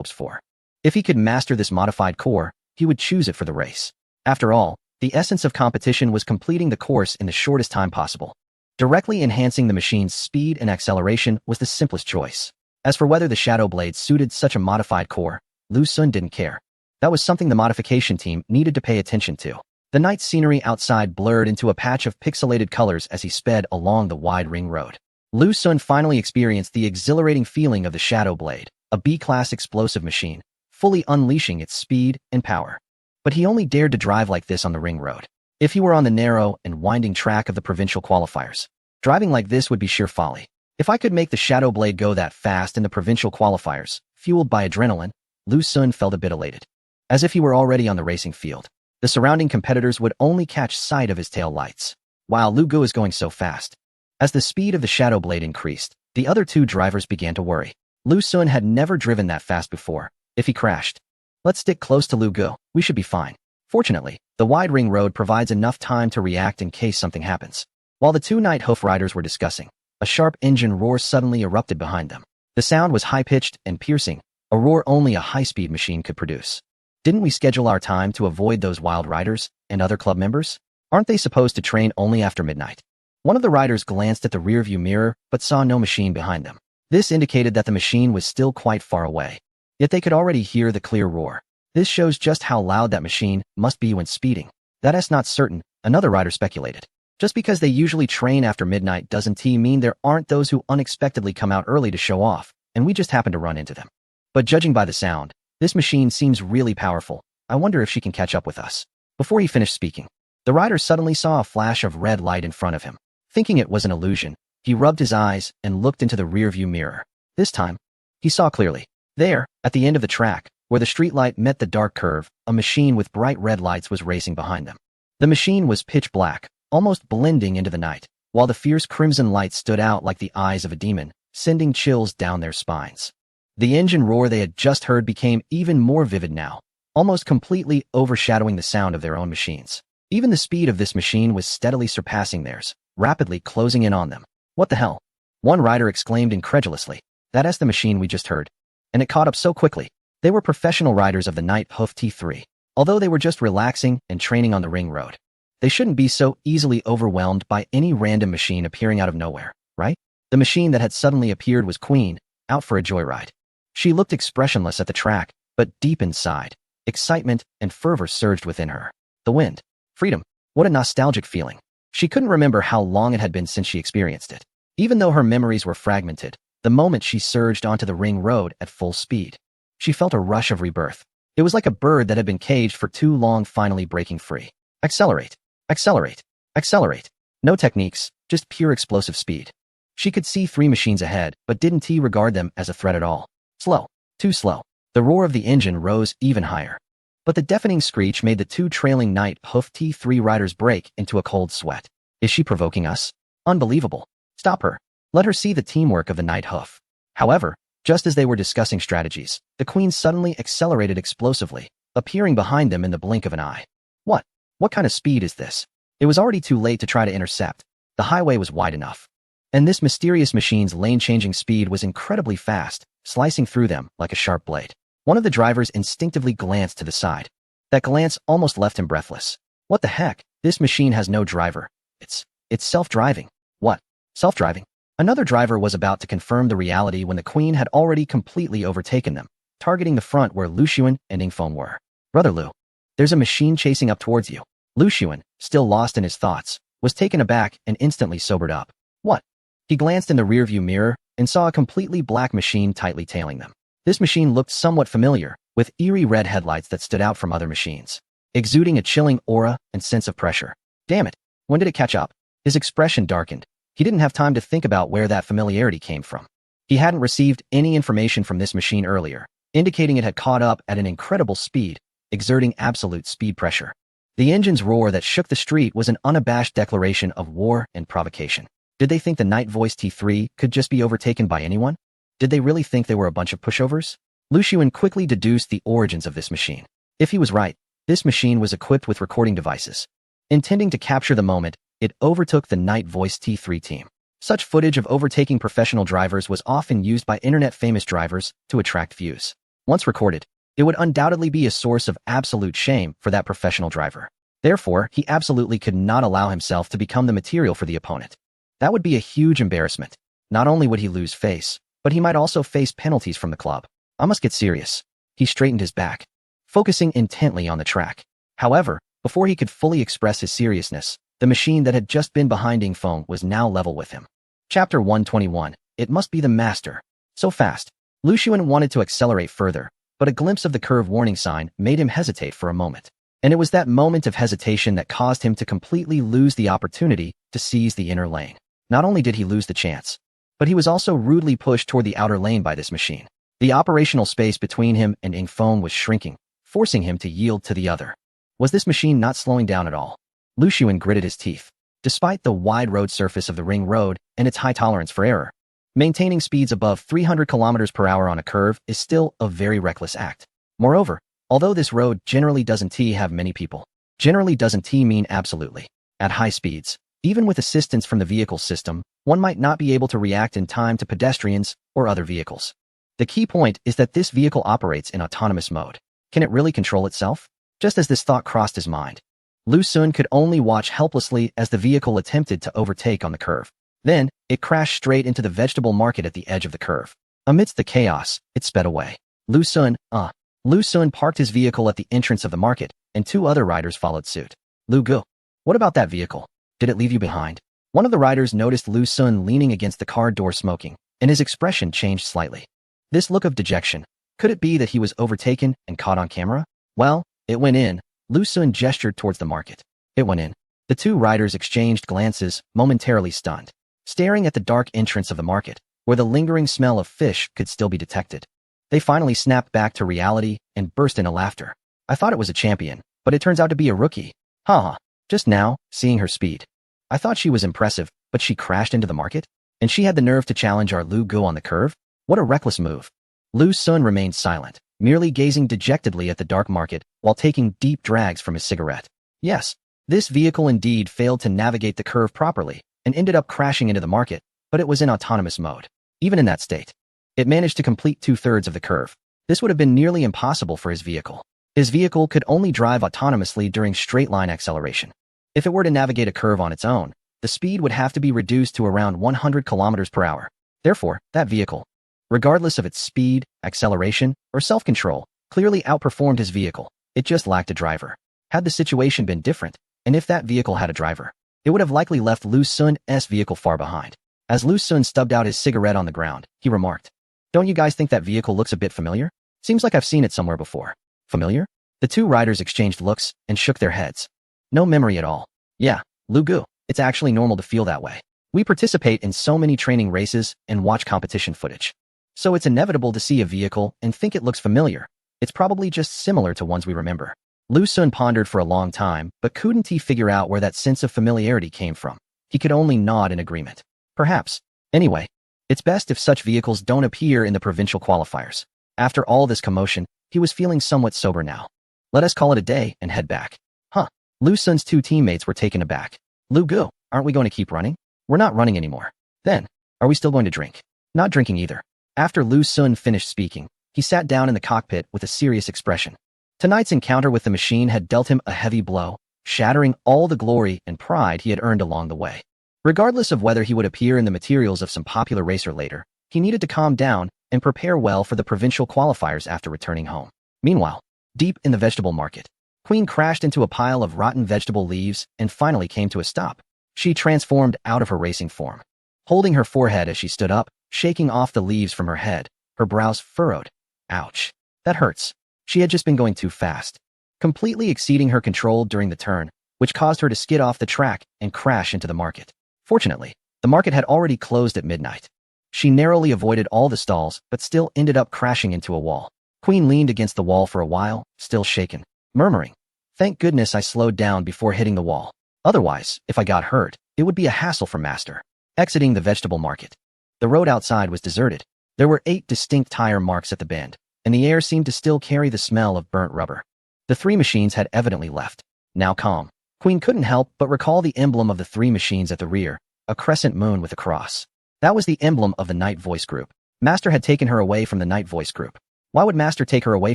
hopes for. If he could master this modified core, he would choose it for the race. After all, the essence of competition was completing the course in the shortest time possible. Directly enhancing the machine's speed and acceleration was the simplest choice. As for whether the Shadow Blade suited such a modified core, Lu Xun didn't care. That was something the modification team needed to pay attention to. The night scenery outside blurred into a patch of pixelated colors as he sped along the wide ring road. Lu Xun finally experienced the exhilarating feeling of the Shadow Blade, a B-class explosive machine, fully unleashing its speed and power. But he only dared to drive like this on the ring road. If he were on the narrow and winding track of the provincial qualifiers, driving like this would be sheer folly. If I could make the Shadow Blade go that fast in the provincial qualifiers, fueled by adrenaline, Lu Xun felt a bit elated. As if he were already on the racing field. The surrounding competitors would only catch sight of his tail lights. While Lu Gu is going so fast. As the speed of the Shadow Blade increased, the other two drivers began to worry. Lu Xun had never driven that fast before. If he crashed, let's stick close to Lu Gu, we should be fine. Fortunately, the wide ring road provides enough time to react in case something happens. While the two night hoof riders were discussing, a sharp engine roar suddenly erupted behind them. The sound was high-pitched and piercing, a roar only a high-speed machine could produce. Didn't we schedule our time to avoid those wild riders and other club members? Aren't they supposed to train only after midnight? One of the riders glanced at the rearview mirror but saw no machine behind them. This indicated that the machine was still quite far away. Yet they could already hear the clear roar. This shows just how loud that machine must be when speeding. That is not certain, another rider speculated. Just because they usually train after midnight doesn't mean there aren't those who unexpectedly come out early to show off, and we just happen to run into them. But judging by the sound, this machine seems really powerful. I wonder if she can catch up with us. Before he finished speaking, the rider suddenly saw a flash of red light in front of him. Thinking it was an illusion, he rubbed his eyes and looked into the rearview mirror. This time, he saw clearly. There, at the end of the track, where the streetlight met the dark curve, a machine with bright red lights was racing behind them. The machine was pitch black, almost blending into the night, while the fierce crimson light stood out like the eyes of a demon, sending chills down their spines. The engine roar they had just heard became even more vivid now, almost completely overshadowing the sound of their own machines. Even the speed of this machine was steadily surpassing theirs, rapidly closing in on them. What the hell? One rider exclaimed incredulously. That's the machine we just heard. And it caught up so quickly. They were professional riders of the Night Hoof T3. Although they were just relaxing and training on the ring road, they shouldn't be so easily overwhelmed by any random machine appearing out of nowhere, right? The machine that had suddenly appeared was Queen, out for a joyride. She looked expressionless at the track, but deep inside, excitement and fervor surged within her. The wind. Freedom. What a nostalgic feeling. She couldn't remember how long it had been since she experienced it. Even though her memories were fragmented, the moment she surged onto the ring road at full speed, she felt a rush of rebirth. It was like a bird that had been caged for too long finally breaking free. Accelerate. Accelerate. Accelerate. No techniques, just pure explosive speed. She could see three machines ahead, but didn't regard them as a threat at all. Slow. Too slow. The roar of the engine rose even higher. But the deafening screech made the two trailing Night Hoof T3 riders break into a cold sweat. Is she provoking us? Unbelievable. Stop her. Let her see the teamwork of the Night Hoof. However, just as they were discussing strategies, the Queen suddenly accelerated explosively, appearing behind them in the blink of an eye. What? What kind of speed is this? It was already too late to try to intercept. The highway was wide enough. And this mysterious machine's lane-changing speed was incredibly fast, slicing through them like a sharp blade. One of the drivers instinctively glanced to the side. That glance almost left him breathless. What the heck? This machine has no driver. It's self-driving. What? Self-driving? Another driver was about to confirm the reality when the Queen had already completely overtaken them, targeting the front where Lu Xun and Yingfeng were. Brother Lu, there's a machine chasing up towards you. Lu Xun, still lost in his thoughts, was taken aback and instantly sobered up. What? He glanced in the rearview mirror and saw a completely black machine tightly tailing them. This machine looked somewhat familiar, with eerie red headlights that stood out from other machines, exuding a chilling aura and sense of pressure. Damn it, when did it catch up? His expression darkened. He didn't have time to think about where that familiarity came from. He hadn't received any information from this machine earlier, indicating it had caught up at an incredible speed, exerting absolute speed pressure. The engine's roar that shook the street was an unabashed declaration of war and provocation. Did they think the Night Voice T3 could just be overtaken by anyone? Did they really think they were a bunch of pushovers? Lu Xun quickly deduced the origins of this machine. If he was right, this machine was equipped with recording devices. Intending to capture the moment, it overtook the Night Voice T3 team. Such footage of overtaking professional drivers was often used by internet-famous drivers to attract views. Once recorded, it would undoubtedly be a source of absolute shame for that professional driver. Therefore, he absolutely could not allow himself to become the material for the opponent. That would be a huge embarrassment. Not only would he lose face, but he might also face penalties from the club. I must get serious. He straightened his back, focusing intently on the track. However, before he could fully express his seriousness, the machine that had just been behind Ing Feng was now level with him. Chapter 121. It must be the master. So fast. Lu Xuan wanted to accelerate further, but a glimpse of the curve warning sign made him hesitate for a moment. And it was that moment of hesitation that caused him to completely lose the opportunity to seize the inner lane. Not only did he lose the chance, but he was also rudely pushed toward the outer lane by this machine. The operational space between him and Ing Feng was shrinking, forcing him to yield to the other. Was this machine not slowing down at all? Lu Xuan gritted his teeth. Despite the wide road surface of the ring road and its high tolerance for error, maintaining speeds above 300 km per hour on a curve is still a very reckless act. Moreover, although this road generally doesn't have many people, generally doesn't mean absolutely. At high speeds, even with assistance from the vehicle system, one might not be able to react in time to pedestrians or other vehicles. The key point is that this vehicle operates in autonomous mode. Can it really control itself? Just as this thought crossed his mind, Lu Xun could only watch helplessly as the vehicle attempted to overtake on the curve. Then, it crashed straight into the vegetable market at the edge of the curve. Amidst the chaos, it sped away. Lu Xun parked his vehicle at the entrance of the market, and two other riders followed suit. Lu Gu, what about that vehicle? Did it leave you behind? One of the riders noticed Lu Xun leaning against the car door smoking, and his expression changed slightly. This look of dejection, could it be that he was overtaken and caught on camera? Well, it went in. Lu Xun gestured towards the market. It went in. The two riders exchanged glances, momentarily stunned, staring at the dark entrance of the market, where the lingering smell of fish could still be detected. They finally snapped back to reality and burst into laughter. I thought it was a champion, but it turns out to be a rookie. Haha. Just now, seeing her speed. I thought she was impressive, but she crashed into the market? And she had the nerve to challenge our Lu Gu on the curve? What a reckless move. Lu Xun remained silent, merely gazing dejectedly at the dark market while taking deep drags from his cigarette. Yes, this vehicle indeed failed to navigate the curve properly and ended up crashing into the market, but it was in autonomous mode. Even in that state, it managed to complete 2/3 of the curve. This would have been nearly impossible for his vehicle. His vehicle could only drive autonomously during straight-line acceleration. If it were to navigate a curve on its own, the speed would have to be reduced to around 100 km per hour. Therefore, that vehicle, regardless of its speed, acceleration, or self-control, clearly outperformed his vehicle. It just lacked a driver. Had the situation been different, and if that vehicle had a driver, it would have likely left Lu Xun's vehicle far behind. As Lu Xun stubbed out his cigarette on the ground, he remarked, "Don't you guys think that vehicle looks a bit familiar? Seems like I've seen it somewhere before." Familiar? The two riders exchanged looks and shook their heads. No memory at all. Yeah, Lu Gu, it's actually normal to feel that way. We participate in so many training races and watch competition footage. So it's inevitable to see a vehicle and think it looks familiar. It's probably just similar to ones we remember. Lu Xun pondered for a long time, but couldn't he figure out where that sense of familiarity came from? He could only nod in agreement. Perhaps. Anyway, it's best if such vehicles don't appear in the provincial qualifiers. After all this commotion, he was feeling somewhat sober now. Let us call it a day and head back. Huh. Lu Xun's two teammates were taken aback. Lu Gu, aren't we going to keep running? We're not running anymore. Then, are we still going to drink? Not drinking either. After Lu Xun finished speaking, he sat down in the cockpit with a serious expression. Tonight's encounter with the machine had dealt him a heavy blow, shattering all the glory and pride he had earned along the way. Regardless of whether he would appear in the materials of some popular racer later, he needed to calm down and prepare well for the provincial qualifiers after returning home. Meanwhile, deep in the vegetable market, Queen crashed into a pile of rotten vegetable leaves and finally came to a stop. She transformed out of her racing form, holding her forehead as she stood up, shaking off the leaves from her head, her brows furrowed. Ouch. That hurts. She had just been going too fast, completely exceeding her control during the turn, which caused her to skid off the track and crash into the market. Fortunately, the market had already closed at midnight. She narrowly avoided all the stalls, but still ended up crashing into a wall. Queen leaned against the wall for a while, still shaken, murmuring, "Thank goodness I slowed down before hitting the wall. Otherwise, if I got hurt, it would be a hassle for Master." Exiting the vegetable market, the road outside was deserted. There were 8 distinct tire marks at the bend, and the air seemed to still carry the smell of burnt rubber. The 3 machines had evidently left. Now calm, Queen couldn't help but recall the emblem of the 3 machines at the rear, a crescent moon with a cross. That was the emblem of the Night Voice Group. Master had taken her away from the Night Voice Group. Why would Master take her away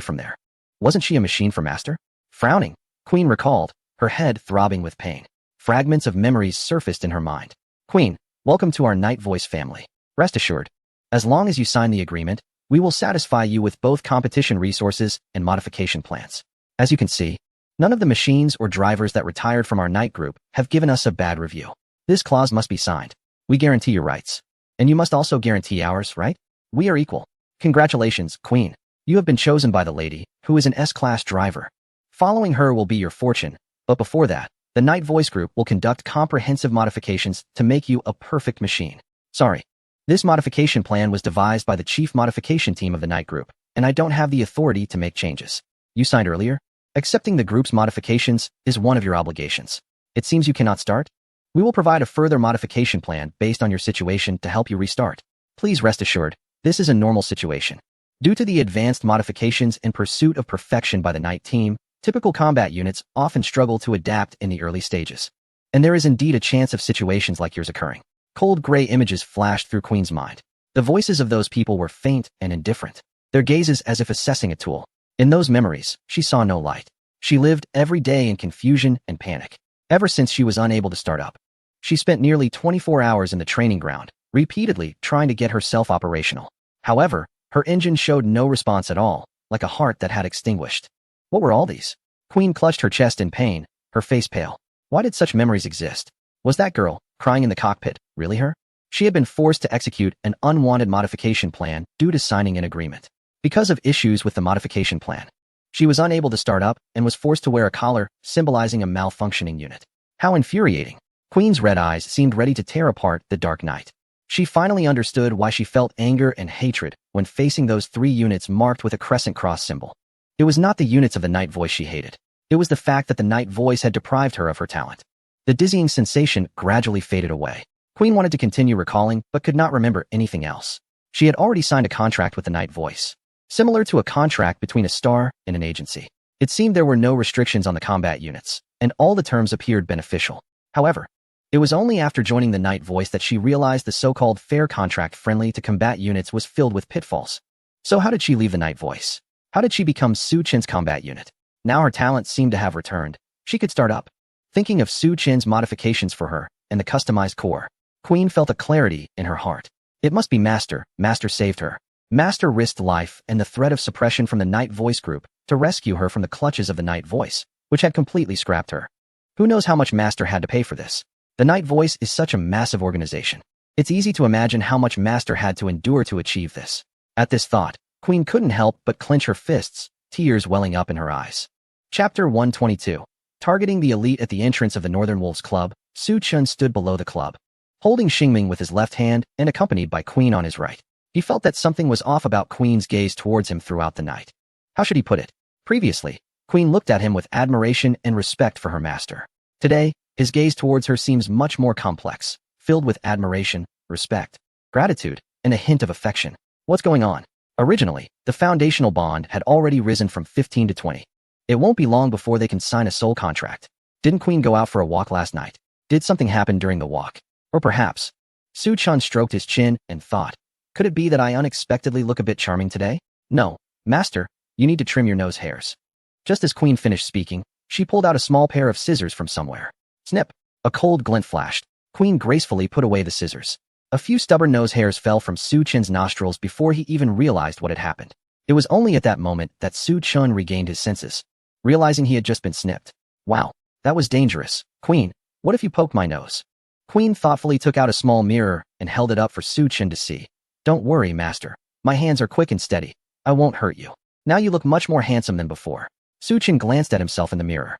from there? Wasn't she a machine for Master? Frowning, Queen recalled, her head throbbing with pain. Fragments of memories surfaced in her mind. Queen, welcome to our Night Voice family. Rest assured, as long as you sign the agreement, we will satisfy you with both competition resources and modification plans. As you can see, none of the machines or drivers that retired from our night group have given us a bad review. This clause must be signed. We guarantee your rights. And you must also guarantee ours, right? We are equal. Congratulations, Queen. You have been chosen by the lady, who is an S-class driver. Following her will be your fortune, but before that, the Night Voice Group will conduct comprehensive modifications to make you a perfect machine. Sorry. This modification plan was devised by the chief modification team of the Night Group, and I don't have the authority to make changes. You signed earlier? Accepting the group's modifications is one of your obligations. It seems you cannot start? We will provide a further modification plan based on your situation to help you restart. Please rest assured, this is a normal situation. Due to the advanced modifications in pursuit of perfection by the Night team, typical combat units often struggle to adapt in the early stages. And there is indeed a chance of situations like yours occurring. Cold gray images flashed through Queen's mind. The voices of those people were faint and indifferent, their gazes as if assessing a tool. In those memories, she saw no light. She lived every day in confusion and panic, ever since she was unable to start up. She spent nearly 24 hours in the training ground, repeatedly trying to get herself operational. However, her engine showed no response at all, like a heart that had extinguished. What were all these? Queen clutched her chest in pain, her face pale. Why did such memories exist? Was that girl, crying in the cockpit, really her? She had been forced to execute an unwanted modification plan due to signing an agreement. Because of issues with the modification plan, she was unable to start up and was forced to wear a collar symbolizing a malfunctioning unit. How infuriating. Queen's red eyes seemed ready to tear apart the dark night. She finally understood why she felt anger and hatred when facing those 3 units marked with a crescent cross symbol. It was not the units of the Night Voice she hated. It was the fact that the Night Voice had deprived her of her talent. The dizzying sensation gradually faded away. Queen wanted to continue recalling, but could not remember anything else. She had already signed a contract with the Night Voice, similar to a contract between a star and an agency. It seemed there were no restrictions on the combat units, and all the terms appeared beneficial. However, it was only after joining the Night Voice that she realized the so-called fair contract friendly to combat units was filled with pitfalls. So how did she leave the Night Voice? How did she become Su Chen's combat unit? Now her talents seemed to have returned. She could start up. Thinking of Su Chen's modifications for her and the customized core, Queen felt a clarity in her heart. It must be Master. Master saved her. Master risked life and the threat of suppression from the Night Voice Group to rescue her from the clutches of the Night Voice, which had completely scrapped her. Who knows how much Master had to pay for this? The Night Voice is such a massive organization. It's easy to imagine how much Master had to endure to achieve this. At this thought, Queen couldn't help but clench her fists, tears welling up in her eyes. Chapter 122. Targeting the elite at the entrance of the Northern Wolves Club, Su Chen stood below the club, holding Xingming with his left hand and accompanied by Queen on his right. He felt that something was off about Queen's gaze towards him throughout the night. How should he put it? Previously, Queen looked at him with admiration and respect for her master. Today, his gaze towards her seems much more complex, filled with admiration, respect, gratitude, and a hint of affection. What's going on? Originally, the foundational bond had already risen from 15 to 20. It won't be long before they can sign a soul contract. Didn't Queen go out for a walk last night? Did something happen during the walk? Or perhaps, Su Chen stroked his chin and thought, could it be that I unexpectedly look a bit charming today? No, Master, you need to trim your nose hairs. Just as Queen finished speaking, she pulled out a small pair of scissors from somewhere. Snip! A cold glint flashed. Queen gracefully put away the scissors. A few stubborn nose hairs fell from Su Chen's nostrils before he even realized what had happened. It was only at that moment that Su Chen regained his senses, realizing he had just been snipped. Wow, that was dangerous. Queen, what if you poked my nose? Queen thoughtfully took out a small mirror and held it up for Su Chen to see. Don't worry, Master. My hands are quick and steady. I won't hurt you. Now you look much more handsome than before. Su Chen glanced at himself in the mirror.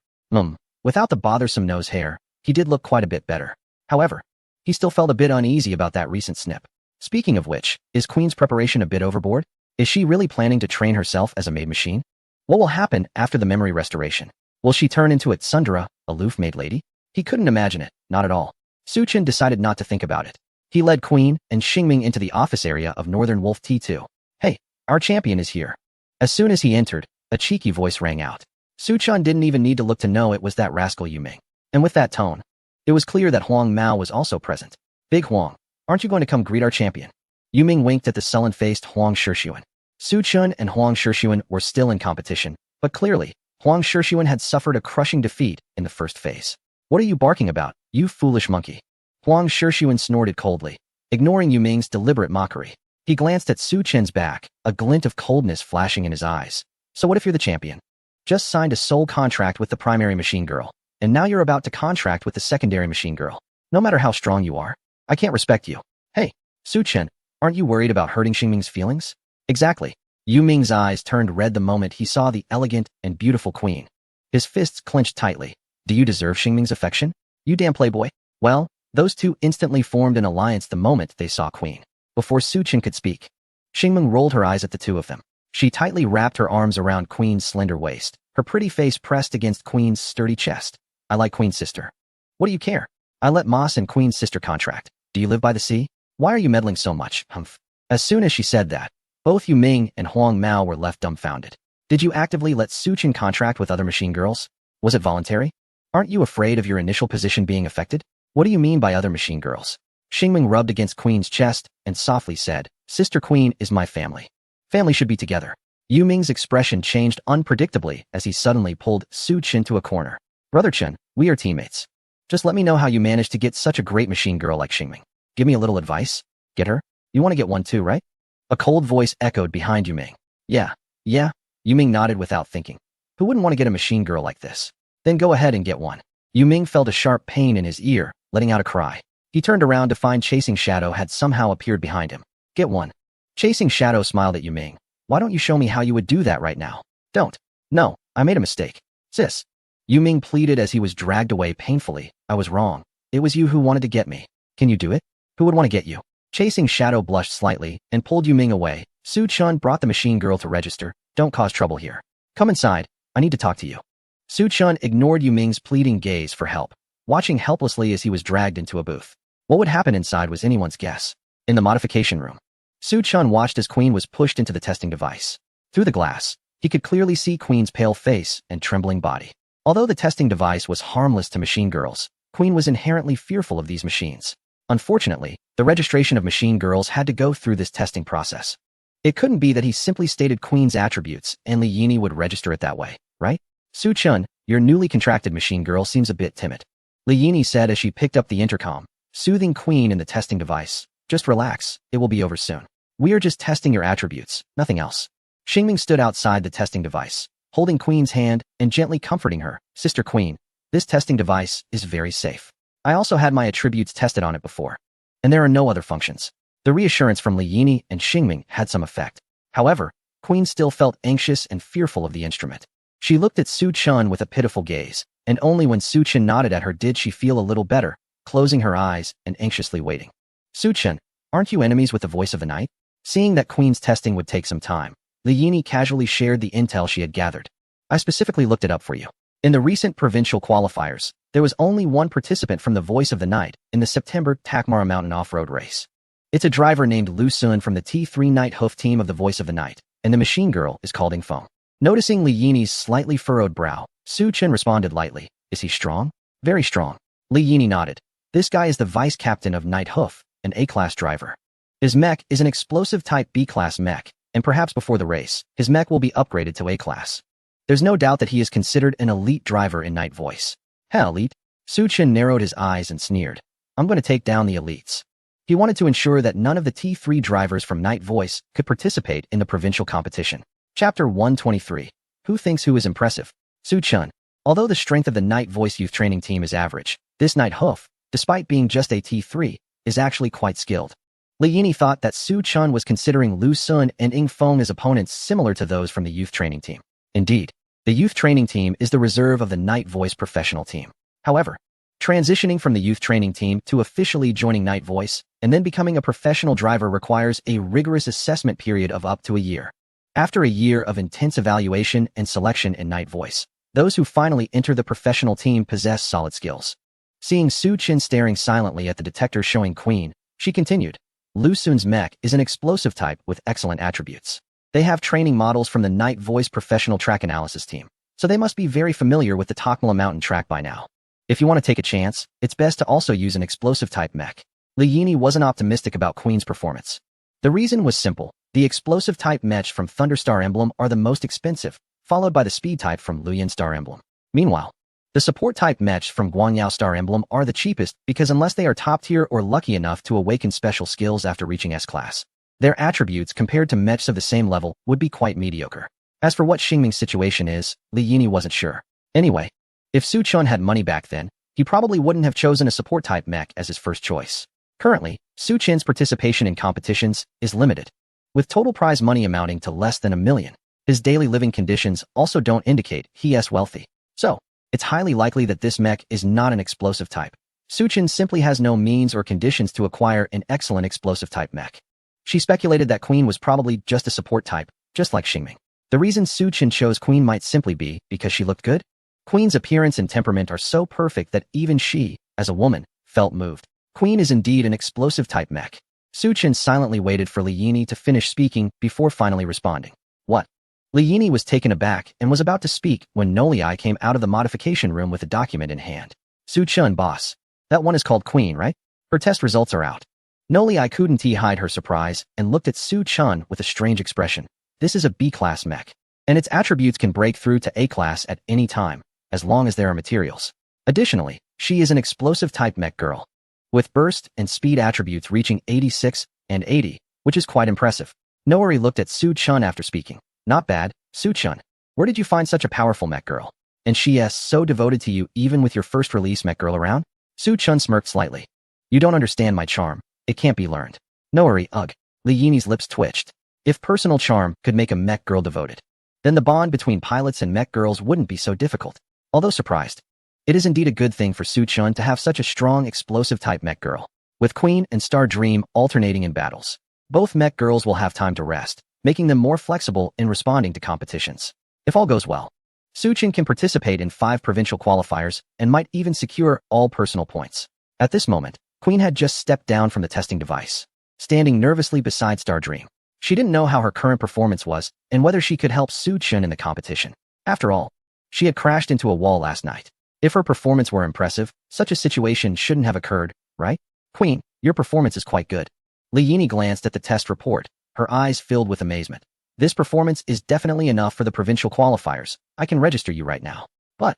Without the bothersome nose hair, he did look quite a bit better. However, he still felt a bit uneasy about that recent snip. Speaking of which, is Queen's preparation a bit overboard? Is she really planning to train herself as a maid machine? What will happen after the memory restoration? Will she turn into a tsundere, aloof maid lady? He couldn't imagine it, not at all. Su Chen decided not to think about it. He led Queen and Xingming into the office area of Northern Wolf T2. Hey, our champion is here. As soon as he entered, a cheeky voice rang out. Su Chen didn't even need to look to know it was that rascal Yuming. And with that tone, it was clear that Huang Mao was also present. Big Huang, aren't you going to come greet our champion? Yuming winked at the sullen-faced Huang Shixuan. Su Chun and Huang Shixuan were still in competition, but clearly, Huang Shixuan had suffered a crushing defeat in the first phase. What are you barking about, you foolish monkey? Huang Shixuan snorted coldly, ignoring Yu Ming's deliberate mockery. He glanced at Su Chen's back, a glint of coldness flashing in his eyes. So what if you're the champion? Just signed a sole contract with the primary machine girl, and now you're about to contract with the secondary machine girl. No matter how strong you are, I can't respect you. Hey, Su Chen, aren't you worried about hurting Xingming's feelings? Exactly. Yu Ming's eyes turned red the moment he saw the elegant and beautiful queen. His fists clenched tightly. Do you deserve Xingming's affection? You damn playboy. Well, those two instantly formed an alliance the moment they saw Queen. Before Su Chen could speak, Xingming rolled her eyes at the two of them. She tightly wrapped her arms around Queen's slender waist, her pretty face pressed against Queen's sturdy chest. I like Queen's sister. What do you care? I let Moss and Queen's sister contract. Do you live by the sea? Why are you meddling so much, humph? As soon as she said that, both Yu Ming and Huang Mao were left dumbfounded. Did you actively let Su Chen contract with other machine girls? Was it voluntary? Aren't you afraid of your initial position being affected? What do you mean by other machine girls? Xingming rubbed against Queen's chest and softly said, Sister Queen is my family. Family should be together. Yu Ming's expression changed unpredictably as he suddenly pulled Su Chen to a corner. Brother Chen, we are teammates. Just let me know how you managed to get such a great machine girl like Xingming. Give me a little advice. Get her? You want to get one too, right? A cold voice echoed behind Yu Ming. Yeah. Yu Ming nodded without thinking. Who wouldn't want to get a machine girl like this? Then go ahead and get one. Yu Ming felt a sharp pain in his ear, letting out a cry. He turned around to find Chasing Shadow had somehow appeared behind him. Get one. Chasing Shadow smiled at Yu Ming. Why don't you show me how you would do that right now? Don't. No, I made a mistake. Sis. Yu Ming pleaded as he was dragged away painfully. I was wrong. It was you who wanted to get me. Can you do it? Who would want to get you? Chasing Shadow blushed slightly and pulled Yu Ming away. Su Chun brought the machine girl to register. Don't cause trouble here. Come inside. I need to talk to you. Su Chun ignored Yu Ming's pleading gaze for help, watching helplessly as he was dragged into a booth. What would happen inside was anyone's guess. In the modification room, Su Chun watched as Queen was pushed into the testing device. Through the glass, he could clearly see Queen's pale face and trembling body. Although the testing device was harmless to machine girls, Queen was inherently fearful of these machines. Unfortunately, the registration of machine girls had to go through this testing process. It couldn't be that he simply stated Queen's attributes and Li Yini would register it that way, right? Su Chun, your newly contracted machine girl seems a bit timid. Li Yini said as she picked up the intercom, soothing Queen in the testing device. Just relax, it will be over soon. We are just testing your attributes, nothing else. Xingming stood outside the testing device, holding Queen's hand and gently comforting her. Sister Queen, this testing device is very safe. I also had my attributes tested on it before, and there are no other functions. The reassurance from Li Yini and Xingming had some effect. However, Queen still felt anxious and fearful of the instrument. She looked at Su Chun with a pitiful gaze, and only when Su Chun nodded at her did she feel a little better, closing her eyes and anxiously waiting. Su Chun, aren't you enemies with the voice of the night? Seeing that Queen's testing would take some time, Li Yini casually shared the intel she had gathered. I specifically looked it up for you. In the recent provincial qualifiers, there was only one participant from the Voice of the Night in the September Takmara Mountain off-road race. It's a driver named Lu Sun from the T3 Night Hoof team of the Voice of the Night, and the machine girl is called Ingfeng. Noticing Li Yini's slightly furrowed brow, Su Chen responded lightly, Is he strong? Very strong. Li Yini nodded. This guy is the vice captain of Night Hoof, an A-class driver. His mech is an explosive type B-class mech, and perhaps before the race, his mech will be upgraded to A-class. There's no doubt that he is considered an elite driver in Night Voice. Hell, elite? Su Chen narrowed his eyes and sneered. I'm going to take down the elites. He wanted to ensure that none of the T3 drivers from Night Voice could participate in the provincial competition. Chapter 123. Who thinks who is impressive? Su Chen. Although the strength of the Night Voice youth training team is average, this Night Hoof, despite being just a T3, is actually quite skilled. Li Yini thought that Su Chen was considering Lu Sun and Ing Feng as opponents similar to those from the youth training team. Indeed, the youth training team is the reserve of the Night Voice professional team. However, transitioning from the youth training team to officially joining Night Voice and then becoming a professional driver requires a rigorous assessment period of up to a year. After a year of intense evaluation and selection in Night Voice, those who finally enter the professional team possess solid skills. Seeing Su Chen staring silently at the detector showing Queen, she continued, Lu Sun's mech is an explosive type with excellent attributes. They have training models from the Night Voice professional track analysis team, so they must be very familiar with the Takmala Mountain track by now. If you want to take a chance, it's best to also use an explosive type mech. Li Yini wasn't optimistic about Queen's performance. The reason was simple. The explosive type match from Thunderstar Emblem are the most expensive, followed by the speed type from Luyan Star Emblem. Meanwhile, the support type match from Guanyao Star Emblem are the cheapest because unless they are top tier or lucky enough to awaken special skills after reaching S-class, their attributes compared to mechs of the same level would be quite mediocre. As for what Xingming's situation is, Li Yini wasn't sure. Anyway, if Su Chun had money back then, he probably wouldn't have chosen a support type mech as his first choice. Currently, Su Chin's participation in competitions is limited, with total prize money amounting to less than 1 million. His daily living conditions also don't indicate he is wealthy. So, it's highly likely that this mech is not an explosive type. Su Chin simply has no means or conditions to acquire an excellent explosive type mech. She speculated that Queen was probably just a support type, just like Xingming. The reason Su Chin chose Queen might simply be because she looked good. Queen's appearance and temperament are so perfect that even she, as a woman, felt moved. Queen is indeed an explosive type mech. Su Chin silently waited for Li Yini to finish speaking before finally responding. What? Li Yini was taken aback and was about to speak when Noliai came out of the modification room with a document in hand. Su Chun, boss. That one is called Queen, right? Her test results are out. Noliai couldn't hide her surprise and looked at Su Chun with a strange expression. This is a B-class mech, and its attributes can break through to A-class at any time, as long as there are materials. Additionally, she is an explosive type mech girl, with burst and speed attributes reaching 86 and 80, which is quite impressive. Noori looked at Su Chun after speaking. Not bad, Su Chun. Where did you find such a powerful mech girl? And she is so devoted to you even with your first release mech girl around? Su Chun smirked slightly. You don't understand my charm. It can't be learned. Noori, ugh. Li Yini's lips twitched. If personal charm could make a mech girl devoted, then the bond between pilots and mech girls wouldn't be so difficult. Although surprised, it is indeed a good thing for Su Chun to have such a strong explosive type mech girl. With Queen and Star Dream alternating in battles, both mech girls will have time to rest, making them more flexible in responding to competitions. If all goes well, Su Chun can participate in 5 provincial qualifiers and might even secure all personal points. At this moment, Queen had just stepped down from the testing device, standing nervously beside Star Dream. She didn't know how her current performance was and whether she could help Su Chun in the competition. After all, she had crashed into a wall last night. If her performance were impressive, such a situation shouldn't have occurred, right? Queen, your performance is quite good. Li Yini glanced at the test report, her eyes filled with amazement. This performance is definitely enough for the provincial qualifiers. I can register you right now. But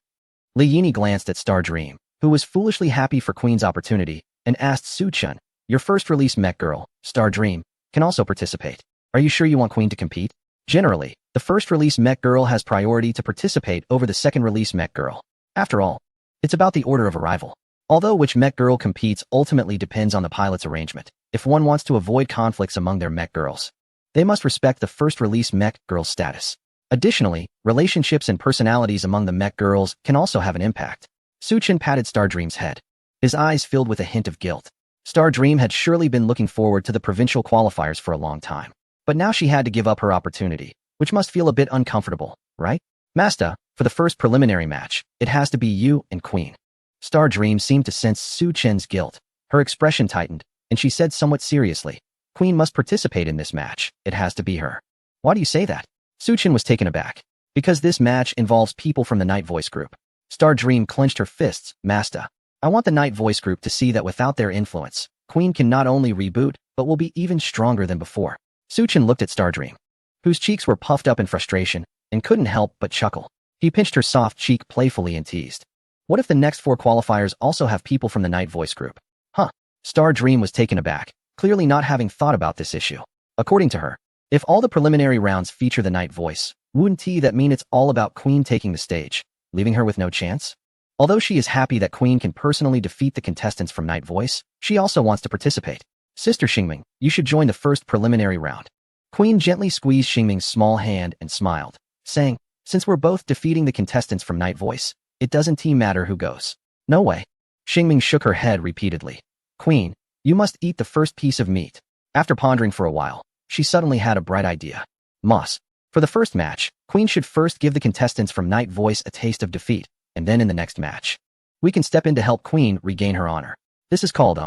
Li Yini glanced at Star Dream, who was foolishly happy for Queen's opportunity, and asked Su Chun, your first release mech girl, Star Dream, can also participate. Are you sure you want Queen to compete? Generally, the first release mech girl has priority to participate over the second release mech girl. After all, it's about the order of arrival. Although which mech girl competes ultimately depends on the pilot's arrangement. If one wants to avoid conflicts among their mech girls, they must respect the first release mech girl's status. Additionally, relationships and personalities among the mech girls can also have an impact. Su Chun patted Star Dream's head, his eyes filled with a hint of guilt. Star Dream had surely been looking forward to the provincial qualifiers for a long time. But now she had to give up her opportunity, which must feel a bit uncomfortable, right? Master, for the first preliminary match, it has to be you and Queen. Star Dream seemed to sense Su Chen's guilt. Her expression tightened, and she said somewhat seriously, Queen must participate in this match. It has to be her. Why do you say that? Su Chen was taken aback. Because this match involves people from the Night Voice group. Star Dream clenched her fists. Master, I want the Night Voice group to see that without their influence, Queen can not only reboot, but will be even stronger than before. Su Chen looked at Star Dream, whose cheeks were puffed up in frustration, and couldn't help but chuckle. He pinched her soft cheek playfully and teased. What if the next 4 qualifiers also have people from the Night Voice group? Huh. Star Dream was taken aback, clearly not having thought about this issue. According to her, if all the preliminary rounds feature the Night Voice, wouldn't that mean it's all about Queen taking the stage, leaving her with no chance? Although she is happy that Queen can personally defeat the contestants from Night Voice, she also wants to participate. Sister Xingming, you should join the first preliminary round. Queen gently squeezed Xingming's small hand and smiled, saying, since we're both defeating the contestants from Night Voice, it doesn't matter who goes. No way. Xingming shook her head repeatedly. Queen, you must eat the first piece of meat. After pondering for a while, she suddenly had a bright idea. Moss. For the first match, Queen should first give the contestants from Night Voice a taste of defeat, and then in the next match, we can step in to help Queen regain her honor. This is called,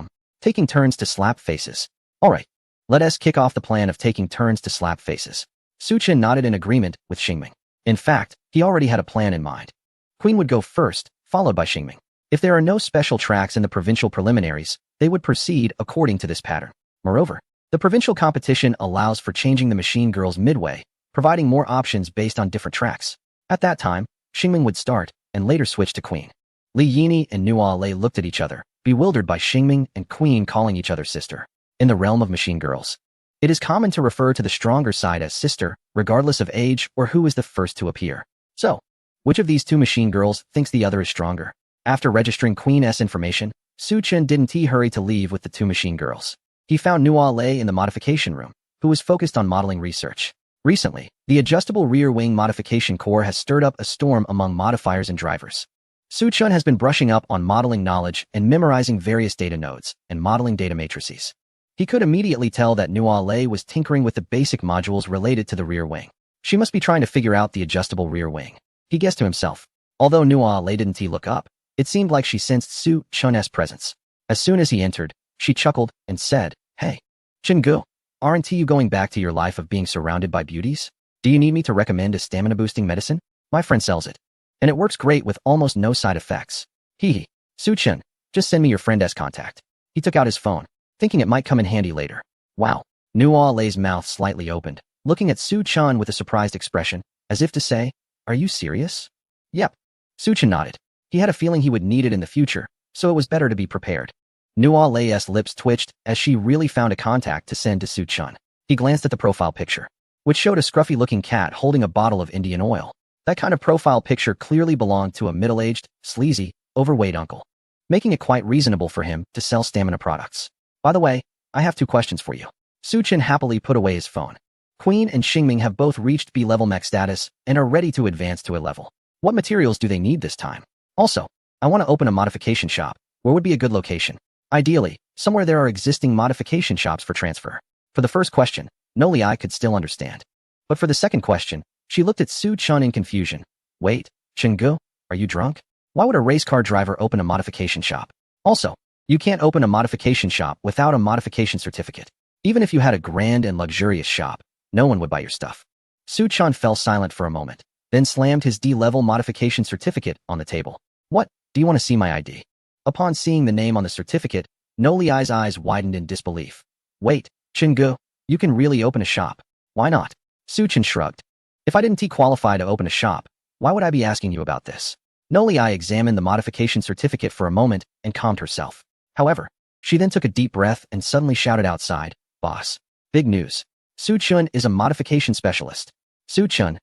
taking turns to slap faces. Alright, let us kick off the plan of taking turns to slap faces. Su Chen nodded in agreement with Xingming. In fact, he already had a plan in mind. Queen would go first, followed by Xingming. If there are no special tracks in the provincial preliminaries, they would proceed according to this pattern. Moreover, The provincial competition allows for changing the machine girls midway, providing more options based on different tracks. At that time, Xingming would start, and later switch to Queen. Li Yini and Nua Lei looked at each other, bewildered by Xingming and Queen calling each other sister. In the realm of machine girls, it is common to refer to the stronger side as sister, regardless of age or who is the first to appear. So, which of these two machine girls thinks the other is stronger? After registering Queen's information, Su Chen didn't hurry to leave with the two machine girls. He found Nua Lei in the modification room, who was focused on modeling research. Recently, the adjustable rear wing modification core has stirred up a storm among modifiers and drivers. Su Chen has been brushing up on modeling knowledge and memorizing various data nodes and modeling data matrices. He could immediately tell that Nua Lei was tinkering with the basic modules related to the rear wing. She must be trying to figure out the adjustable rear wing. He guessed to himself. Although Nua Lei didn't look up, it seemed like she sensed Su Chen's presence. As soon as he entered, she chuckled and said, "Hey, Chengu, aren't you going back to your life of being surrounded by beauties? Do you need me to recommend a stamina-boosting medicine? My friend sells it, and it works great with almost no side effects." Hee. Su Chen, just send me your friend's contact. He took out his phone, thinking it might come in handy later. Wow. Nua Lei's mouth slightly opened, looking at Su Chen with a surprised expression, as if to say, "Are you serious?" Yep. Su Chen nodded. He had a feeling he would need it in the future, so it was better to be prepared. Nua Lei's lips twitched as she really found a contact to send to Su Chen. He glanced at the profile picture, which showed a scruffy-looking cat holding a bottle of Indian oil. That kind of profile picture clearly belonged to a middle-aged, sleazy, overweight uncle, making it quite reasonable for him to sell stamina products. By the way, I have 2 questions for you. Su Chen happily put away his phone. Queen and Xingming have both reached B-level mech status and are ready to advance to a level. What materials do they need this time? Also, I want to open a modification shop. Where would be a good location? Ideally, somewhere there are existing modification shops for transfer. For the first question, No Li could still understand. But for the second question, she looked at Su Chen in confusion. Wait, Chenggu, are you drunk? Why would a race car driver open a modification shop? Also, you can't open a modification shop without a modification certificate. Even if you had a grand and luxurious shop, no one would buy your stuff. Su Chen fell silent for a moment, then slammed his D-level modification certificate on the table. What, do you want to see my ID? Upon seeing the name on the certificate, No Li's eyes widened in disbelief. Wait, Chenggu, you can really open a shop. Why not? Su Chen shrugged. If I didn't qualify to open a shop, why would I be asking you about this? No Li examined the modification certificate for a moment and calmed herself. However, she then took a deep breath and suddenly shouted outside, "Boss, big news. Su Chen is a modification specialist." Su Chen,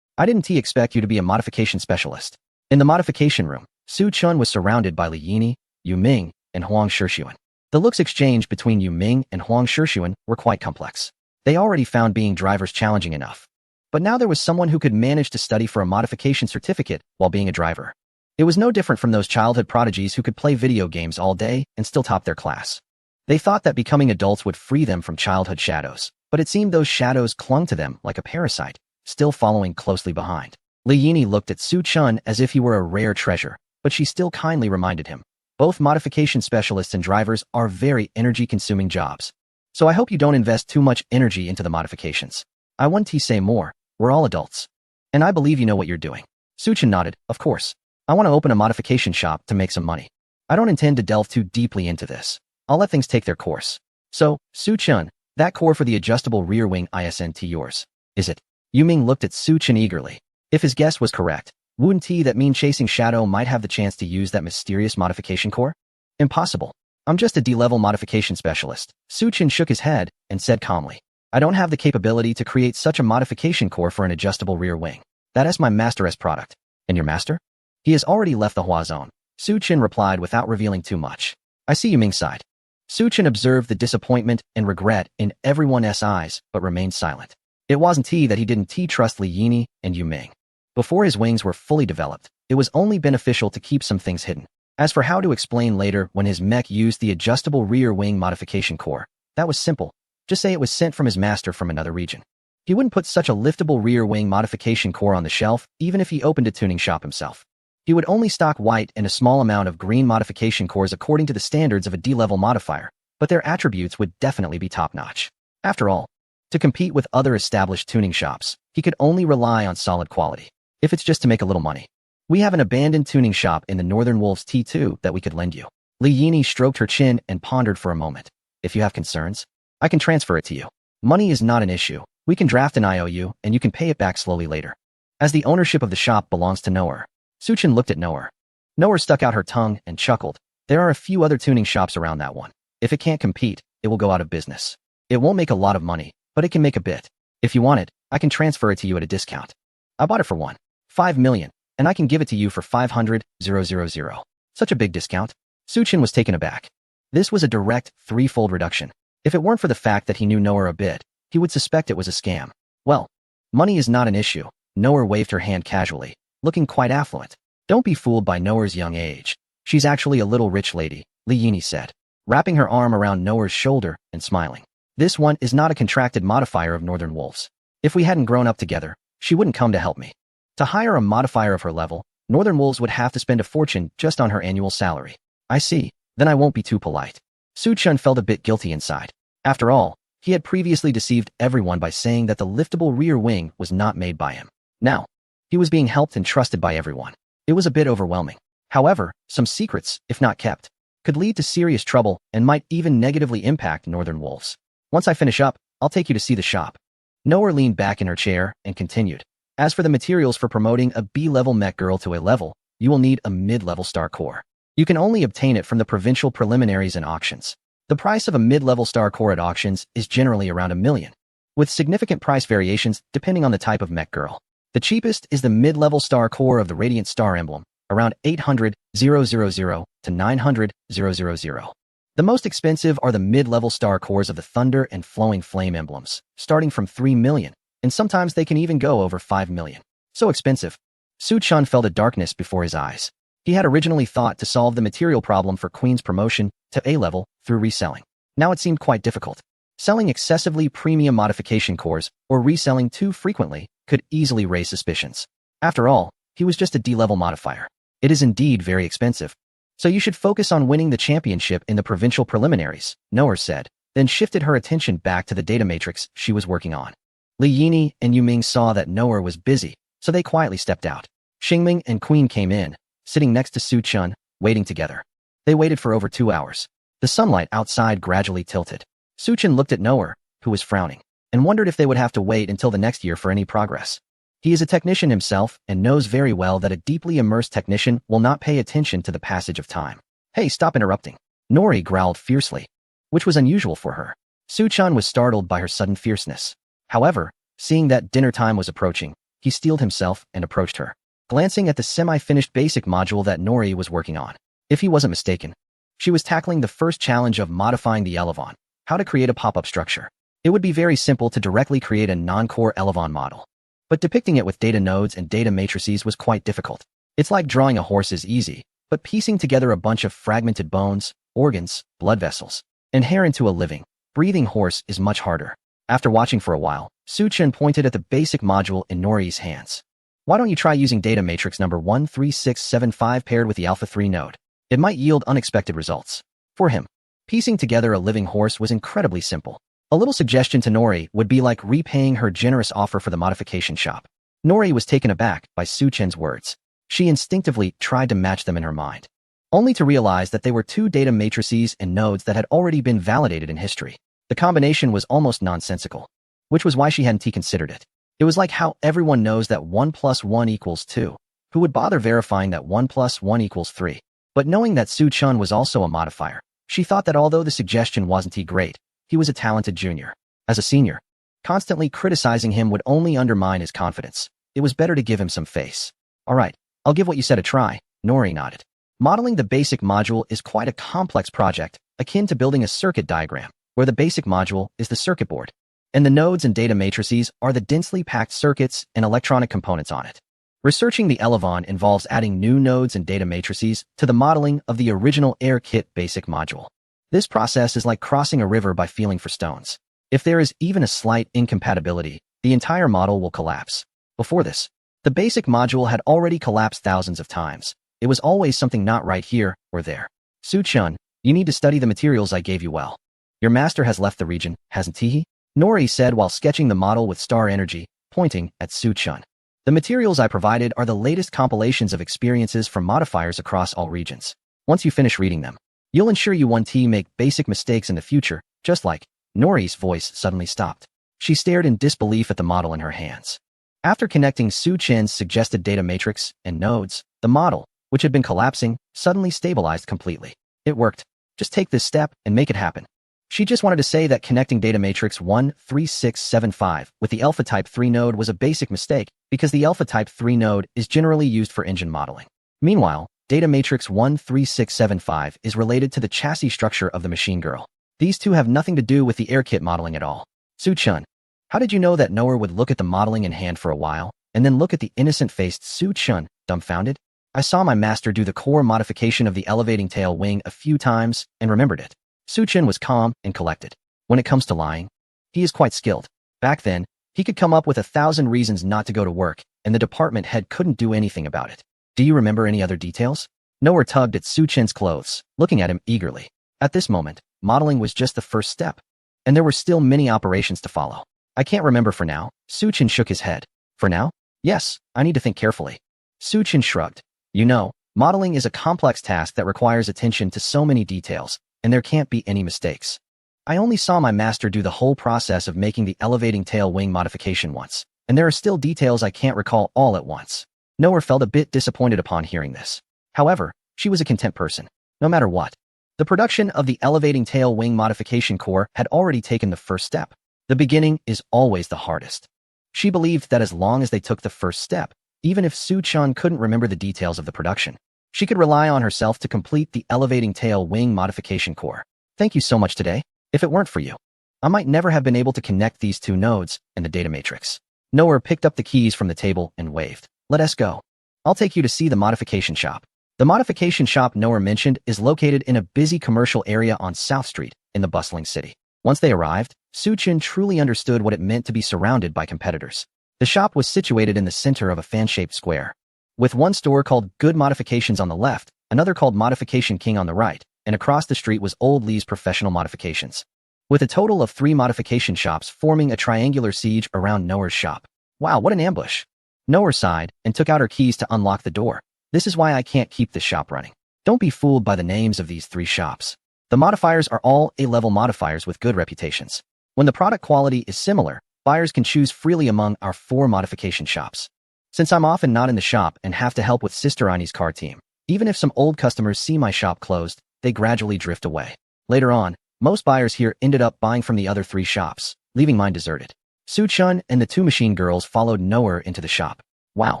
I didn't expect you to be a modification specialist. In the modification room, Su Chen was surrounded by Li Yini, Yu Ming, and Huang Shixuan. The looks exchanged between Yu Ming and Huang Shixuan were quite complex. They already found being drivers challenging enough. But now there was someone who could manage to study for a modification certificate while being a driver. It was no different from those childhood prodigies who could play video games all day and still top their class. They thought that becoming adults would free them from childhood shadows, but it seemed those shadows clung to them like a parasite, still following closely behind. Li Yini looked at Su Chen as if he were a rare treasure, but she still kindly reminded him, both modification specialists and drivers are very energy-consuming jobs. So I hope you don't invest too much energy into the modifications. I want to say more, we're all adults. And I believe you know what you're doing. Su Chen nodded, of course. I want to open a modification shop to make some money. I don't intend to delve too deeply into this. I'll let things take their course. So, Su Chen, that core for the adjustable rear wing isn't yours, is it? Yu Ming looked at Su Chen eagerly. If his guess was correct, wouldn't that mean Chasing Shadow might have the chance to use that mysterious modification core? Impossible. I'm just a D-level modification specialist. Su Chen shook his head and said calmly, I don't have the capability to create such a modification core for an adjustable rear wing. That is my master's product. And your master? He has already left the Hua zone. Su Chen replied without revealing too much. I see Yu Ming sighed. Su Chen observed the disappointment and regret in everyone's eyes, but remained silent. It wasn't that he didn't trust Li Yini and Yu Ming. Before his wings were fully developed, it was only beneficial to keep some things hidden. As for how to explain later when his mech used the adjustable rear wing modification core, that was simple. Just say it was sent from his master from another region. He wouldn't put such a liftable rear wing modification core on the shelf, even if he opened a tuning shop himself. He would only stock white and a small amount of green modification cores according to the standards of a D-level modifier, but their attributes would definitely be top-notch. After all, to compete with other established tuning shops, he could only rely on solid quality, if it's just to make a little money. We have an abandoned tuning shop in the Northern Wolves T2 that we could lend you. Li Yini stroked her chin and pondered for a moment. If you have concerns, I can transfer it to you. Money is not an issue. We can draft an IOU, and you can pay it back slowly later. As the ownership of the shop belongs to Noah, Suchin looked at Noah. Noah stuck out her tongue and chuckled. There are a few other tuning shops around that one. If it can't compete, it will go out of business. It won't make a lot of money, but it can make a bit. If you want it, I can transfer it to you at a discount. I bought it for 5 million, and I can give it to you for 500,000. Such a big discount. Suchin was taken aback. This was a direct, threefold reduction. If it weren't for the fact that he knew Noah a bit, he would suspect it was a scam. Well, money is not an issue. Noah waved her hand casually, looking quite affluent. Don't be fooled by Noah's young age. She's actually a little rich lady, Li Yini said, wrapping her arm around Noah's shoulder and smiling. This one is not a contracted modifier of Northern Wolves. If we hadn't grown up together, she wouldn't come to help me. To hire a modifier of her level, Northern Wolves would have to spend a fortune just on her annual salary. I see. Then I won't be too polite. Suchun felt a bit guilty inside. After all, he had previously deceived everyone by saying that the liftable rear wing was not made by him. Now, he was being helped and trusted by everyone. It was a bit overwhelming. However, some secrets, if not kept, could lead to serious trouble and might even negatively impact Northern Wolves. Once I finish up, I'll take you to see the shop. Noah leaned back in her chair and continued. As for the materials for promoting a B-level mech girl to a level, you will need a mid-level star core. You can only obtain it from the provincial preliminaries and auctions. The price of a mid-level star core at auctions is generally around 1 million, with significant price variations depending on the type of mech girl. The cheapest is the mid-level star core of the Radiant Star emblem, around 800,000 to 900,000. The most expensive are the mid-level star cores of the Thunder and Flowing Flame emblems, starting from 3 million, and sometimes they can even go over 5 million. So expensive. Suchun felt a darkness before his eyes. He had originally thought to solve the material problem for Queen's promotion to A-level through reselling. Now it seemed quite difficult. Selling excessively premium modification cores or reselling too frequently could easily raise suspicions. After all, he was just a D-level modifier. It is indeed very expensive. So you should focus on winning the championship in the provincial preliminaries, Noah said, then shifted her attention back to the data matrix she was working on. Li Yini and Yuming saw that Noah was busy, so they quietly stepped out. Xingming and Queen came in, sitting next to Suchun, waiting together. They waited for over 2 hours. The sunlight outside gradually tilted. Suchun looked at Noah, who was frowning, and wondered if they would have to wait until the next year for any progress. He is a technician himself and knows very well that a deeply immersed technician will not pay attention to the passage of time. Hey, stop interrupting. Nori growled fiercely, which was unusual for her. Suchun was startled by her sudden fierceness. However, seeing that dinner time was approaching, he steeled himself and approached her, glancing at the semi-finished basic module that Nori was working on. If he wasn't mistaken, she was tackling the first challenge of modifying the Elevon, how to create a pop-up structure. It would be very simple to directly create a non-core Elevon model, but depicting it with data nodes and data matrices was quite difficult. It's like drawing a horse is easy, but piecing together a bunch of fragmented bones, organs, blood vessels, and hair into a living, breathing horse is much harder. After watching for a while, Suchun pointed at the basic module in Nori's hands. Why don't you try using data matrix number 13675 paired with the Alpha 3 node? It might yield unexpected results. For him, piecing together a living horse was incredibly simple. A little suggestion to Nori would be like repaying her generous offer for the modification shop. Nori was taken aback by Suchun's words. She instinctively tried to match them in her mind, only to realize that they were two data matrices and nodes that had already been validated in history. The combination was almost nonsensical, which was why she hadn't considered it. It was like how everyone knows that 1 + 1 = 2. Who would bother verifying that 1 + 1 = 3? But knowing that Suchun was also a modifier, she thought that although the suggestion wasn't great, he was a talented junior. As a senior, constantly criticizing him would only undermine his confidence. It was better to give him some face. All right, I'll give what you said a try, Nori nodded. Modeling the basic module is quite a complex project, akin to building a circuit diagram, where the basic module is the circuit board, and the nodes and data matrices are the densely packed circuits and electronic components on it. Researching the Elevon involves adding new nodes and data matrices to the modeling of the original Air Kit basic module. This process is like crossing a river by feeling for stones. If there is even a slight incompatibility, the entire model will collapse. Before this, the basic module had already collapsed thousands of times. It was always something not right here or there. Suchun, you need to study the materials I gave you well. Your master has left the region, hasn't he? Nori said while sketching the model with star energy, pointing at Suchun. The materials I provided are the latest compilations of experiences from modifiers across all regions. Once you finish reading them, you'll ensure you won't make basic mistakes in the future, just like Nori's voice suddenly stopped. She stared in disbelief at the model in her hands. After connecting Su Chen's suggested data matrix and nodes, the model, which had been collapsing, suddenly stabilized completely. It worked. Just take this step and make it happen. She just wanted to say that connecting data matrix 13675 with the alpha type 3 node was a basic mistake because the alpha type 3 node is generally used for engine modeling. Meanwhile, data matrix 13675 is related to the chassis structure of the machine girl. These two have nothing to do with the air kit modeling at all. Su Chun, how did you know that Noah would look at the modeling in hand for a while, and then look at the innocent-faced Su Chun, dumbfounded? I saw my master do the core modification of the elevating tail wing a few times and remembered it. Su Chun was calm and collected. When it comes to lying, he is quite skilled. Back then, he could come up with 1,000 reasons not to go to work, and the department head couldn't do anything about it. Do you remember any other details? Noah tugged at Su Chen's clothes, looking at him eagerly. At this moment, modeling was just the first step, and there were still many operations to follow. I can't remember for now. Su Chen shook his head. For now? Yes, I need to think carefully. Su Chen shrugged. You know, modeling is a complex task that requires attention to so many details, and there can't be any mistakes. I only saw my master do the whole process of making the elevating tail wing modification once, and there are still details I can't recall all at once. Noah felt a bit disappointed upon hearing this. However, she was a content person, no matter what. The production of the elevating tail wing modification core had already taken the first step. The beginning is always the hardest. She believed that as long as they took the first step, even if Su Chun couldn't remember the details of the production, she could rely on herself to complete the elevating tail wing modification core. Thank you so much today. If it weren't for you, I might never have been able to connect these two nodes and the data matrix. Noah picked up the keys from the table and waved. Let us go. I'll take you to see the modification shop. The modification shop Noah mentioned is located in a busy commercial area on South Street in the bustling city. Once they arrived, Su Chen truly understood what it meant to be surrounded by competitors. The shop was situated in the center of a fan-shaped square, with one store called Good Modifications on the left, another called Modification King on the right, and across the street was Old Lee's Professional Modifications, with a total of 3 modification shops forming a triangular siege around Noah's shop. Wow, what an ambush! Noah sighed and took out her keys to unlock the door. This is why I can't keep this shop running. Don't be fooled by the names of these 3 shops. The modifiers are all A-level modifiers with good reputations. When the product quality is similar, buyers can choose freely among our 4 modification shops. Since I'm often not in the shop and have to help with Sister Ani's car team, even if some old customers see my shop closed, they gradually drift away. Later on, most buyers here ended up buying from the other 3 shops, leaving mine deserted. Su Chun and the 2 machine girls followed Noah into the shop. Wow.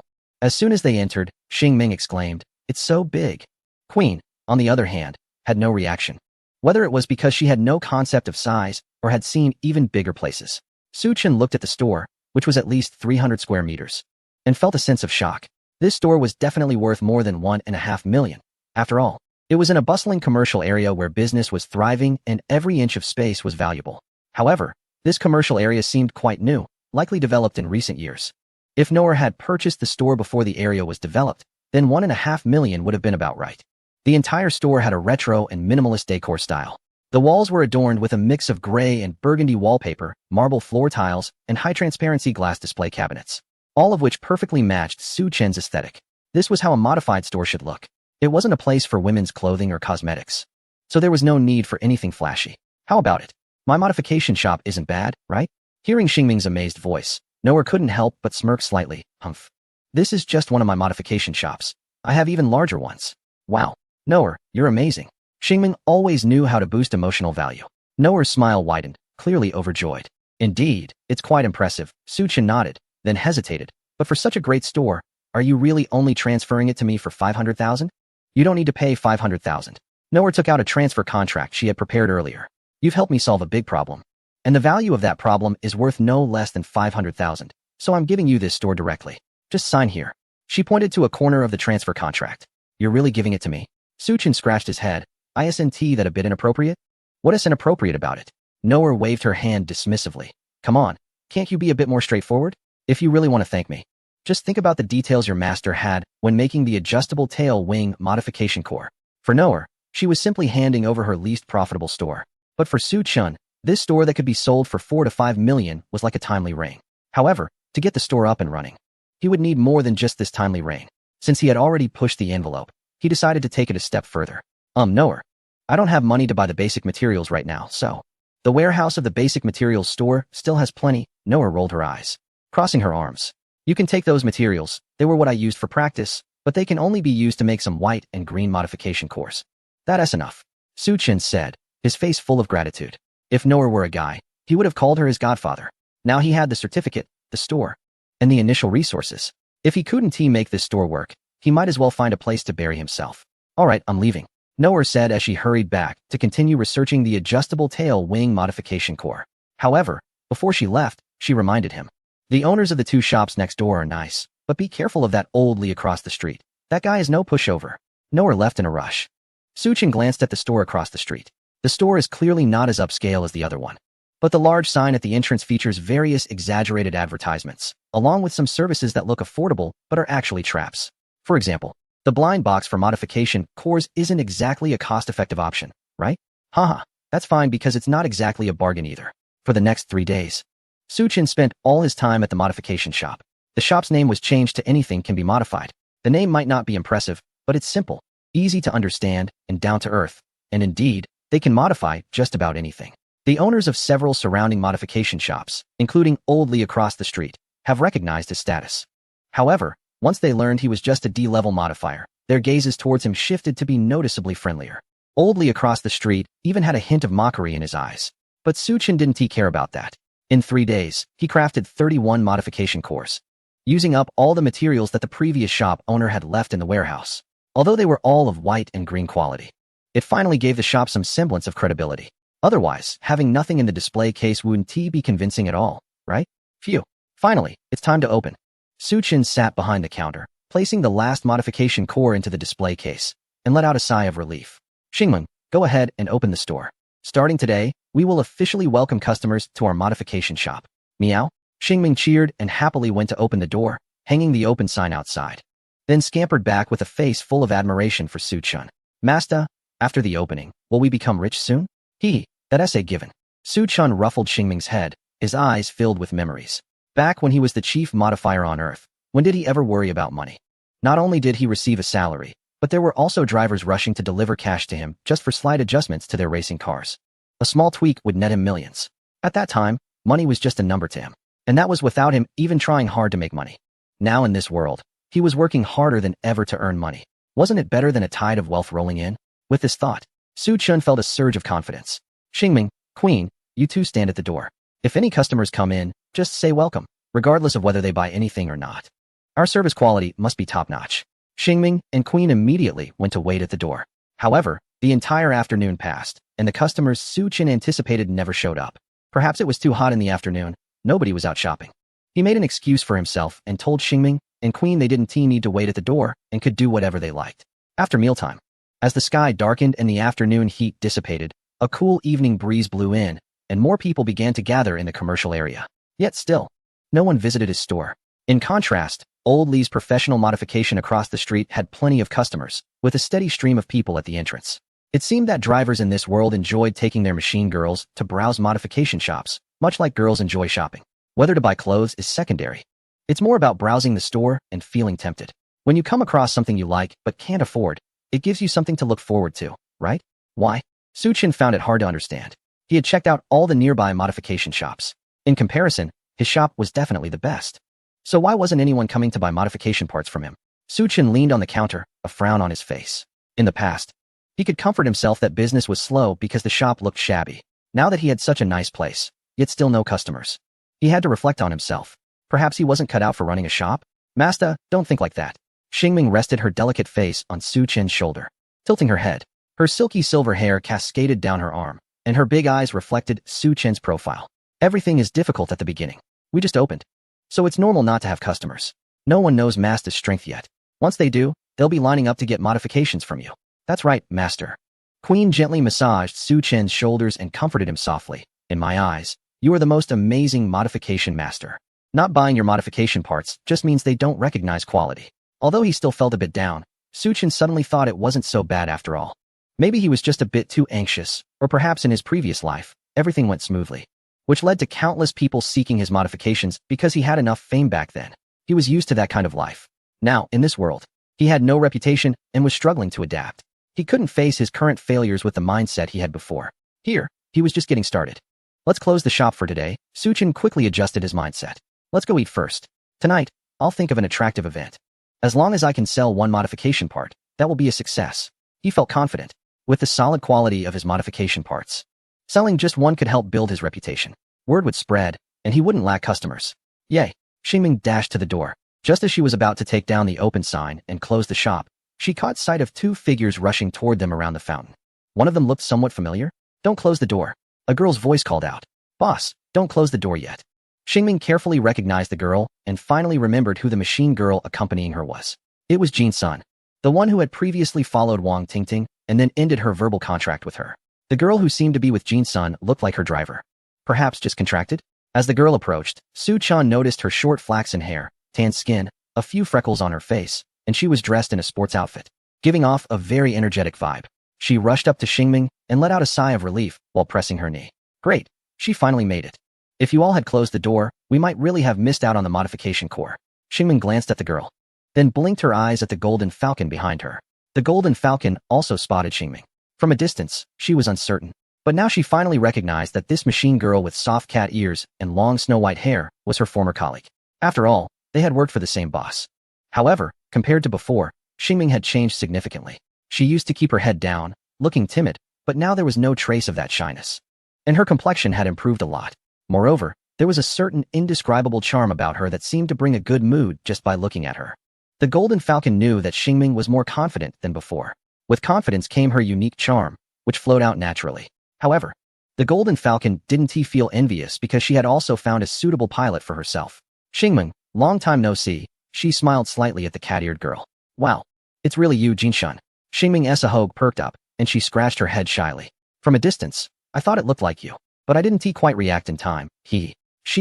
As soon as they entered, Xing Ming exclaimed, "It's so big." Queen, on the other hand, had no reaction. Whether it was because she had no concept of size or had seen even bigger places. Su Chen looked at the store, which was at least 300 square meters, and felt a sense of shock. This store was definitely worth more than 1.5 million. After all, it was in a bustling commercial area where business was thriving and every inch of space was valuable. However, this commercial area seemed quite new, likely developed in recent years. If Noah had purchased the store before the area was developed, then 1.5 million would have been about right. The entire store had a retro and minimalist decor style. The walls were adorned with a mix of gray and burgundy wallpaper, marble floor tiles, and high-transparency glass display cabinets, all of which perfectly matched Su Chen's aesthetic. This was how a modified store should look. It wasn't a place for women's clothing or cosmetics, so there was no need for anything flashy. How about it? My modification shop isn't bad, right? Hearing Xingming's amazed voice, Noah couldn't help but smirk slightly. Humph. This is just one of my modification shops. I have even larger ones. Wow. Noah, you're amazing. Xingming always knew how to boost emotional value. Noah's smile widened, clearly overjoyed. Indeed, it's quite impressive. Su Chen nodded, then hesitated. But for such a great store, are you really only transferring it to me for 500,000? You don't need to pay 500,000. Noah took out a transfer contract she had prepared earlier. You've helped me solve a big problem, and the value of that problem is worth no less than 500,000, so I'm giving you this store directly. Just sign here. She pointed to a corner of the transfer contract. You're really giving it to me? Su Chen scratched his head. Isn't that a bit inappropriate? What is inappropriate about it? Noah waved her hand dismissively. Come on, can't you be a bit more straightforward? If you really want to thank me, just think about the details your master had when making the adjustable tail wing modification core. For Noah, she was simply handing over her least profitable store. But for Su Chun, this store that could be sold for 4 to 5 million was like a timely rain. However, to get the store up and running, he would need more than just this timely rain. Since he had already pushed the envelope, he decided to take it a step further. Noah, I don't have money to buy the basic materials right now, so The warehouse of the basic materials store still has plenty. Noah rolled her eyes, crossing her arms. You can take those materials. They were what I used for practice, but they can only be used to make some white and green modification cores. That's enough, Su-chin said, his face full of gratitude. If Noah were a guy, he would have called her his godfather. Now he had the certificate, the store, and the initial resources. If he couldn't make this store work, he might as well find a place to bury himself. All right, I'm leaving, Noah said as she hurried back to continue researching the adjustable tail wing modification core. However, before she left, she reminded him. The owners of the two shops next door are nice, but be careful of that old Lee across the street. That guy is no pushover. Noah left in a rush. Su-chin glanced at the store across the street. The store is clearly not as upscale as the other one, but the large sign at the entrance features various exaggerated advertisements, along with some services that look affordable but are actually traps. For example, the blind box for modification cores isn't exactly a cost-effective option, right? Haha, that's fine because it's not exactly a bargain either. For the next 3 days, Su-chin spent all his time at the modification shop. The shop's name was changed to Anything Can Be Modified. The name might not be impressive, but it's simple, easy to understand, and down to earth. And indeed, they can modify just about anything. The owners of several surrounding modification shops, including Old Lee across the street, have recognized his status. However, once they learned he was just a D-level modifier, their gazes towards him shifted to be noticeably friendlier. Old Lee across the street even had a hint of mockery in his eyes. But Su-chin didn't care about that. In 3 days, he crafted 31 modification cores, using up all the materials that the previous shop owner had left in the warehouse. Although they were all of white and green quality, it finally gave the shop some semblance of credibility. Otherwise, having nothing in the display case wouldn't be convincing at all, right? Phew. Finally, it's time to open. Su-chin sat behind the counter, placing the last modification core into the display case, and let out a sigh of relief. Xingmeng, go ahead and open the store. Starting today, we will officially welcome customers to our modification shop. Meow. Xingmeng cheered and happily went to open the door, hanging the open sign outside. Then scampered back with a face full of admiration for Su-chin. Master, after the opening, will we become rich soon? That essay given. Su-chin ruffled Xingmeng's head, his eyes filled with memories. Back when he was the chief modifier on Earth, when did he ever worry about money? Not only did he receive a salary, but there were also drivers rushing to deliver cash to him just for slight adjustments to their racing cars. A small tweak would net him millions. At that time, money was just a number to him. And that was without him even trying hard to make money. Now in this world, he was working harder than ever to earn money. Wasn't it better than a tide of wealth rolling in? With this thought, Su-chin felt a surge of confidence. Xingmeng, Queen, you two stand at the door. If any customers come in, just say welcome, regardless of whether they buy anything or not. Our service quality must be top-notch. Xingmeng and Queen immediately went to wait at the door. However, the entire afternoon passed, and the customers Su-chin anticipated never showed up. Perhaps it was too hot in the afternoon. Nobody was out shopping. He made an excuse for himself and told Xingmeng and Queen they didn't need to wait at the door and could do whatever they liked. After mealtime, as the sky darkened and the afternoon heat dissipated, a cool evening breeze blew in, and more people began to gather in the commercial area. Yet still, no one visited his store. In contrast, Old Lee's professional modification across the street had plenty of customers, with a steady stream of people at the entrance. It seemed that drivers in this world enjoyed taking their machine girls to browse modification shops, much like girls enjoy shopping. Whether to buy clothes is secondary. It's more about browsing the store and feeling tempted. When you come across something you like but can't afford, it gives you something to look forward to, right? Why? Su-chin found it hard to understand. He had checked out all the nearby modification shops. In comparison, his shop was definitely the best. So why wasn't anyone coming to buy modification parts from him? Su-chin leaned on the counter, a frown on his face. In the past, he could comfort himself that business was slow because the shop looked shabby. Now that he had such a nice place, yet still no customers, he had to reflect on himself. Perhaps he wasn't cut out for running a shop? Master, don't think like that. Xingmeng rested her delicate face on Su-chin's shoulder, tilting her head. Her silky silver hair cascaded down her arm, and her big eyes reflected Su-chin's profile. Everything is difficult at the beginning. We just opened. So it's normal not to have customers. No one knows Master's strength yet. Once they do, they'll be lining up to get modifications from you. That's right, Master. Queen gently massaged Su-chin's shoulders and comforted him softly. In my eyes, you are the most amazing modification master. Not buying your modification parts just means they don't recognize quality. Although he still felt a bit down, Su-chin suddenly thought it wasn't so bad after all. Maybe he was just a bit too anxious, or perhaps in his previous life, everything went smoothly, which led to countless people seeking his modifications because he had enough fame back then. He was used to that kind of life. Now, in this world, he had no reputation and was struggling to adapt. He couldn't face his current failures with the mindset he had before. Here, he was just getting started. Let's close the shop for today. Suchin quickly adjusted his mindset. Let's go eat first. Tonight, I'll think of an attractive event. As long as I can sell one modification part, that will be a success. He felt confident with the solid quality of his modification parts. Selling just one could help build his reputation. Word would spread, and he wouldn't lack customers. Yay! Xingming dashed to the door. Just as she was about to take down the open sign and close the shop, she caught sight of two figures rushing toward them around the fountain. One of them looked somewhat familiar. Don't close the door. A girl's voice called out. Boss, don't close the door yet. Xingming carefully recognized the girl and finally remembered who the machine girl accompanying her was. It was Jin Sun, the one who had previously followed Wang Tingting and then ended her verbal contract with her. The girl who seemed to be with Jin Sun looked like her driver. Perhaps just contracted? As the girl approached, Su Chan noticed her short flaxen hair, tan skin, a few freckles on her face, and she was dressed in a sports outfit, giving off a very energetic vibe. She rushed up to Xingming and let out a sigh of relief while pressing her knee. Great, she finally made it. If you all had closed the door, we might really have missed out on the modification core. Xingming glanced at the girl, then blinked her eyes at the golden falcon behind her. The golden falcon also spotted Xingming. From a distance, she was uncertain, but now she finally recognized that this machine girl with soft cat ears and long snow-white hair was her former colleague. After all, they had worked for the same boss. However, compared to before, Xingming had changed significantly. She used to keep her head down, looking timid, but now there was no trace of that shyness. And her complexion had improved a lot. Moreover, there was a certain indescribable charm about her that seemed to bring a good mood just by looking at her. The golden falcon knew that Xingming was more confident than before. With confidence came her unique charm, which flowed out naturally. However, the golden falcon didn't feel envious because she had also found a suitable pilot for herself. Xingming, long time no see, she smiled slightly at the cat-eared girl. Wow, it's really you, Jinshun. Xingming's Ahog perked up, and she scratched her head shyly. From a distance, I thought it looked like you, but I didn't quite react in time. She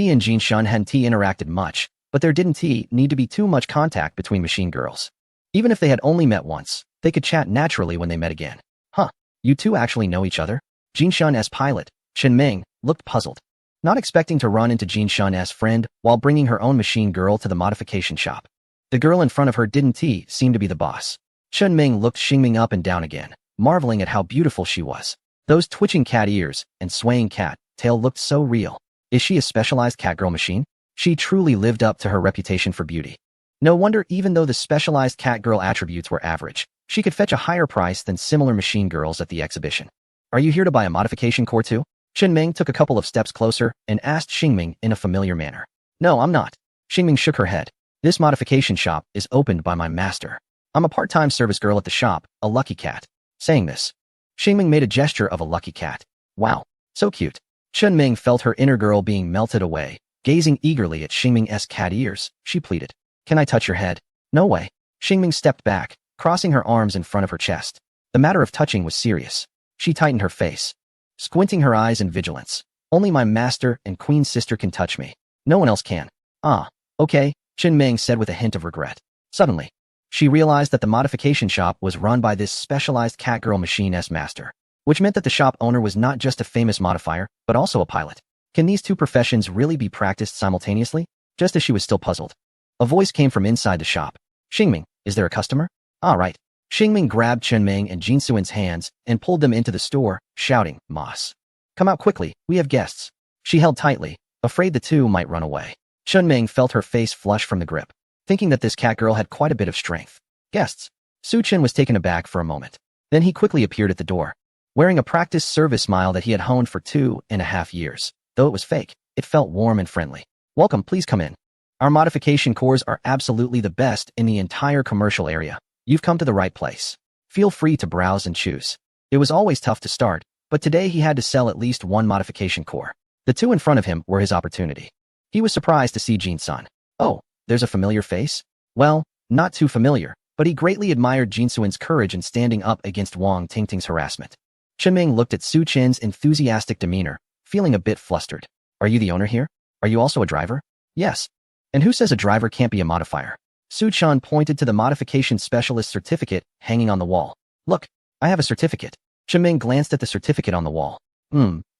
and Jinshun hadn't interacted much, but there didn't need to be too much contact between machine girls. Even if they had only met once, they could chat naturally when they met again. Huh, you two actually know each other? Jinshun's pilot, Xingming, looked puzzled, not expecting to run into Jinshun's friend while bringing her own machine girl to the modification shop. The girl in front of her didn't seem to be the boss. Xingming looked Xingming up and down again, marveling at how beautiful she was. Those twitching cat ears and swaying cat tail looked so real. Is she a specialized catgirl machine? She truly lived up to her reputation for beauty. No wonder even though the specialized catgirl attributes were average, she could fetch a higher price than similar machine girls at the exhibition. Are you here to buy a modification core too? Xingming took a couple of steps closer and asked Xingming in a familiar manner. No, I'm not. Xingming shook her head. This modification shop is opened by my master. I'm a part-time service girl at the shop, a lucky cat. Saying this, Xingming made a gesture of a lucky cat. Wow, so cute. Xingming felt her inner girl being melted away. Gazing eagerly at Xingming's cat ears, she pleaded. Can I touch your head? No way. Xingming stepped back, crossing her arms in front of her chest. The matter of touching was serious. She tightened her face, squinting her eyes in vigilance. Only my master and queen sister can touch me. No one else can. Ah, okay, Xingming said with a hint of regret. Suddenly, she realized that the modification shop was run by this specialized catgirl machine's master, which meant that the shop owner was not just a famous modifier, but also a pilot. Can these two professions really be practiced simultaneously? Just as she was still puzzled, a voice came from inside the shop. Xingming, is there a customer? Ah, right. Xingming grabbed Xingming and Jinsuin's hands and pulled them into the store, shouting, Moss. Come out quickly, we have guests. She held tightly, afraid the two might run away. Xingming felt her face flush from the grip, thinking that this catgirl had quite a bit of strength. Guests. Su Chen was taken aback for a moment. Then he quickly appeared at the door, wearing a practiced service smile that he had honed for 2.5 years. Though it was fake, it felt warm and friendly. Welcome, please come in. Our modification cores are absolutely the best in the entire commercial area. You've come to the right place. Feel free to browse and choose. It was always tough to start, but today he had to sell at least one modification core. The two in front of him were his opportunity. He was surprised to see Jin-sun. Oh, there's a familiar face? Well, not too familiar, but he greatly admired Jinsuin's courage in standing up against Wang Tingting's harassment. Xingming looked at Su Chen's enthusiastic demeanor, feeling a bit flustered. Are you the owner here? Are you also a driver? Yes. And who says a driver can't be a modifier? Su Chan pointed to the modification specialist certificate hanging on the wall. Look, I have a certificate. Xingming glanced at the certificate on the wall.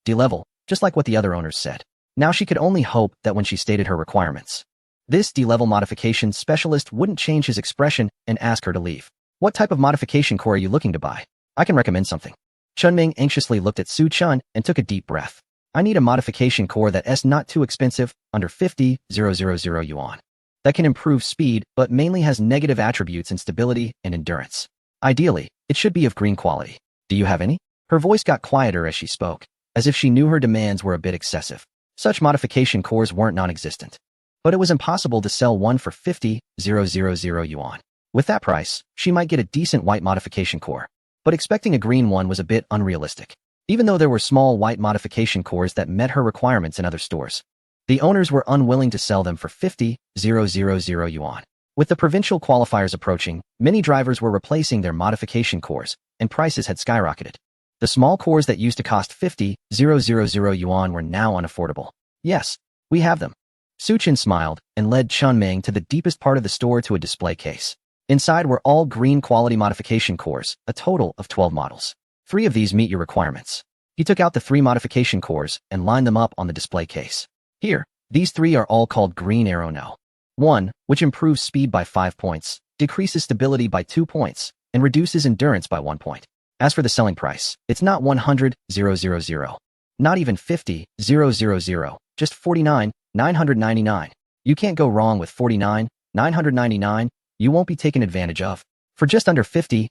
D-level, just like what the other owners said. Now she could only hope that when she stated her requirements, this D-level modification specialist wouldn't change his expression and ask her to leave. What type of modification core are you looking to buy? I can recommend something. Xingming anxiously looked at Su Chan and took a deep breath. I need a modification core that's not too expensive, under 50,000 yuan. That can improve speed, but mainly has negative attributes in stability and endurance. Ideally, it should be of green quality. Do you have any? Her voice got quieter as she spoke, as if she knew her demands were a bit excessive. Such modification cores weren't non-existent. But it was impossible to sell one for 50,000 yuan. With that price, she might get a decent white modification core. But expecting a green one was a bit unrealistic. Even though there were small white modification cores that met her requirements in other stores, the owners were unwilling to sell them for 50,000 yuan. With the provincial qualifiers approaching, many drivers were replacing their modification cores, and prices had skyrocketed. The small cores that used to cost 50,000 yuan were now unaffordable. Yes, we have them. Su Chen smiled and led Chun Ming to the deepest part of the store to a display case. Inside were all green quality modification cores, a total of 12 models. 3 of these meet your requirements. He took out the 3 modification cores and lined them up on the display case. Here, these 3 are all called Green Arrow No. 1, which improves speed by 5 points, decreases stability by 2 points, and reduces endurance by 1 point. As for the selling price, it's not 100,000, not even 50,000, just 49,999. You can't go wrong with 49,999. You won't be taken advantage of. For just under 50,000,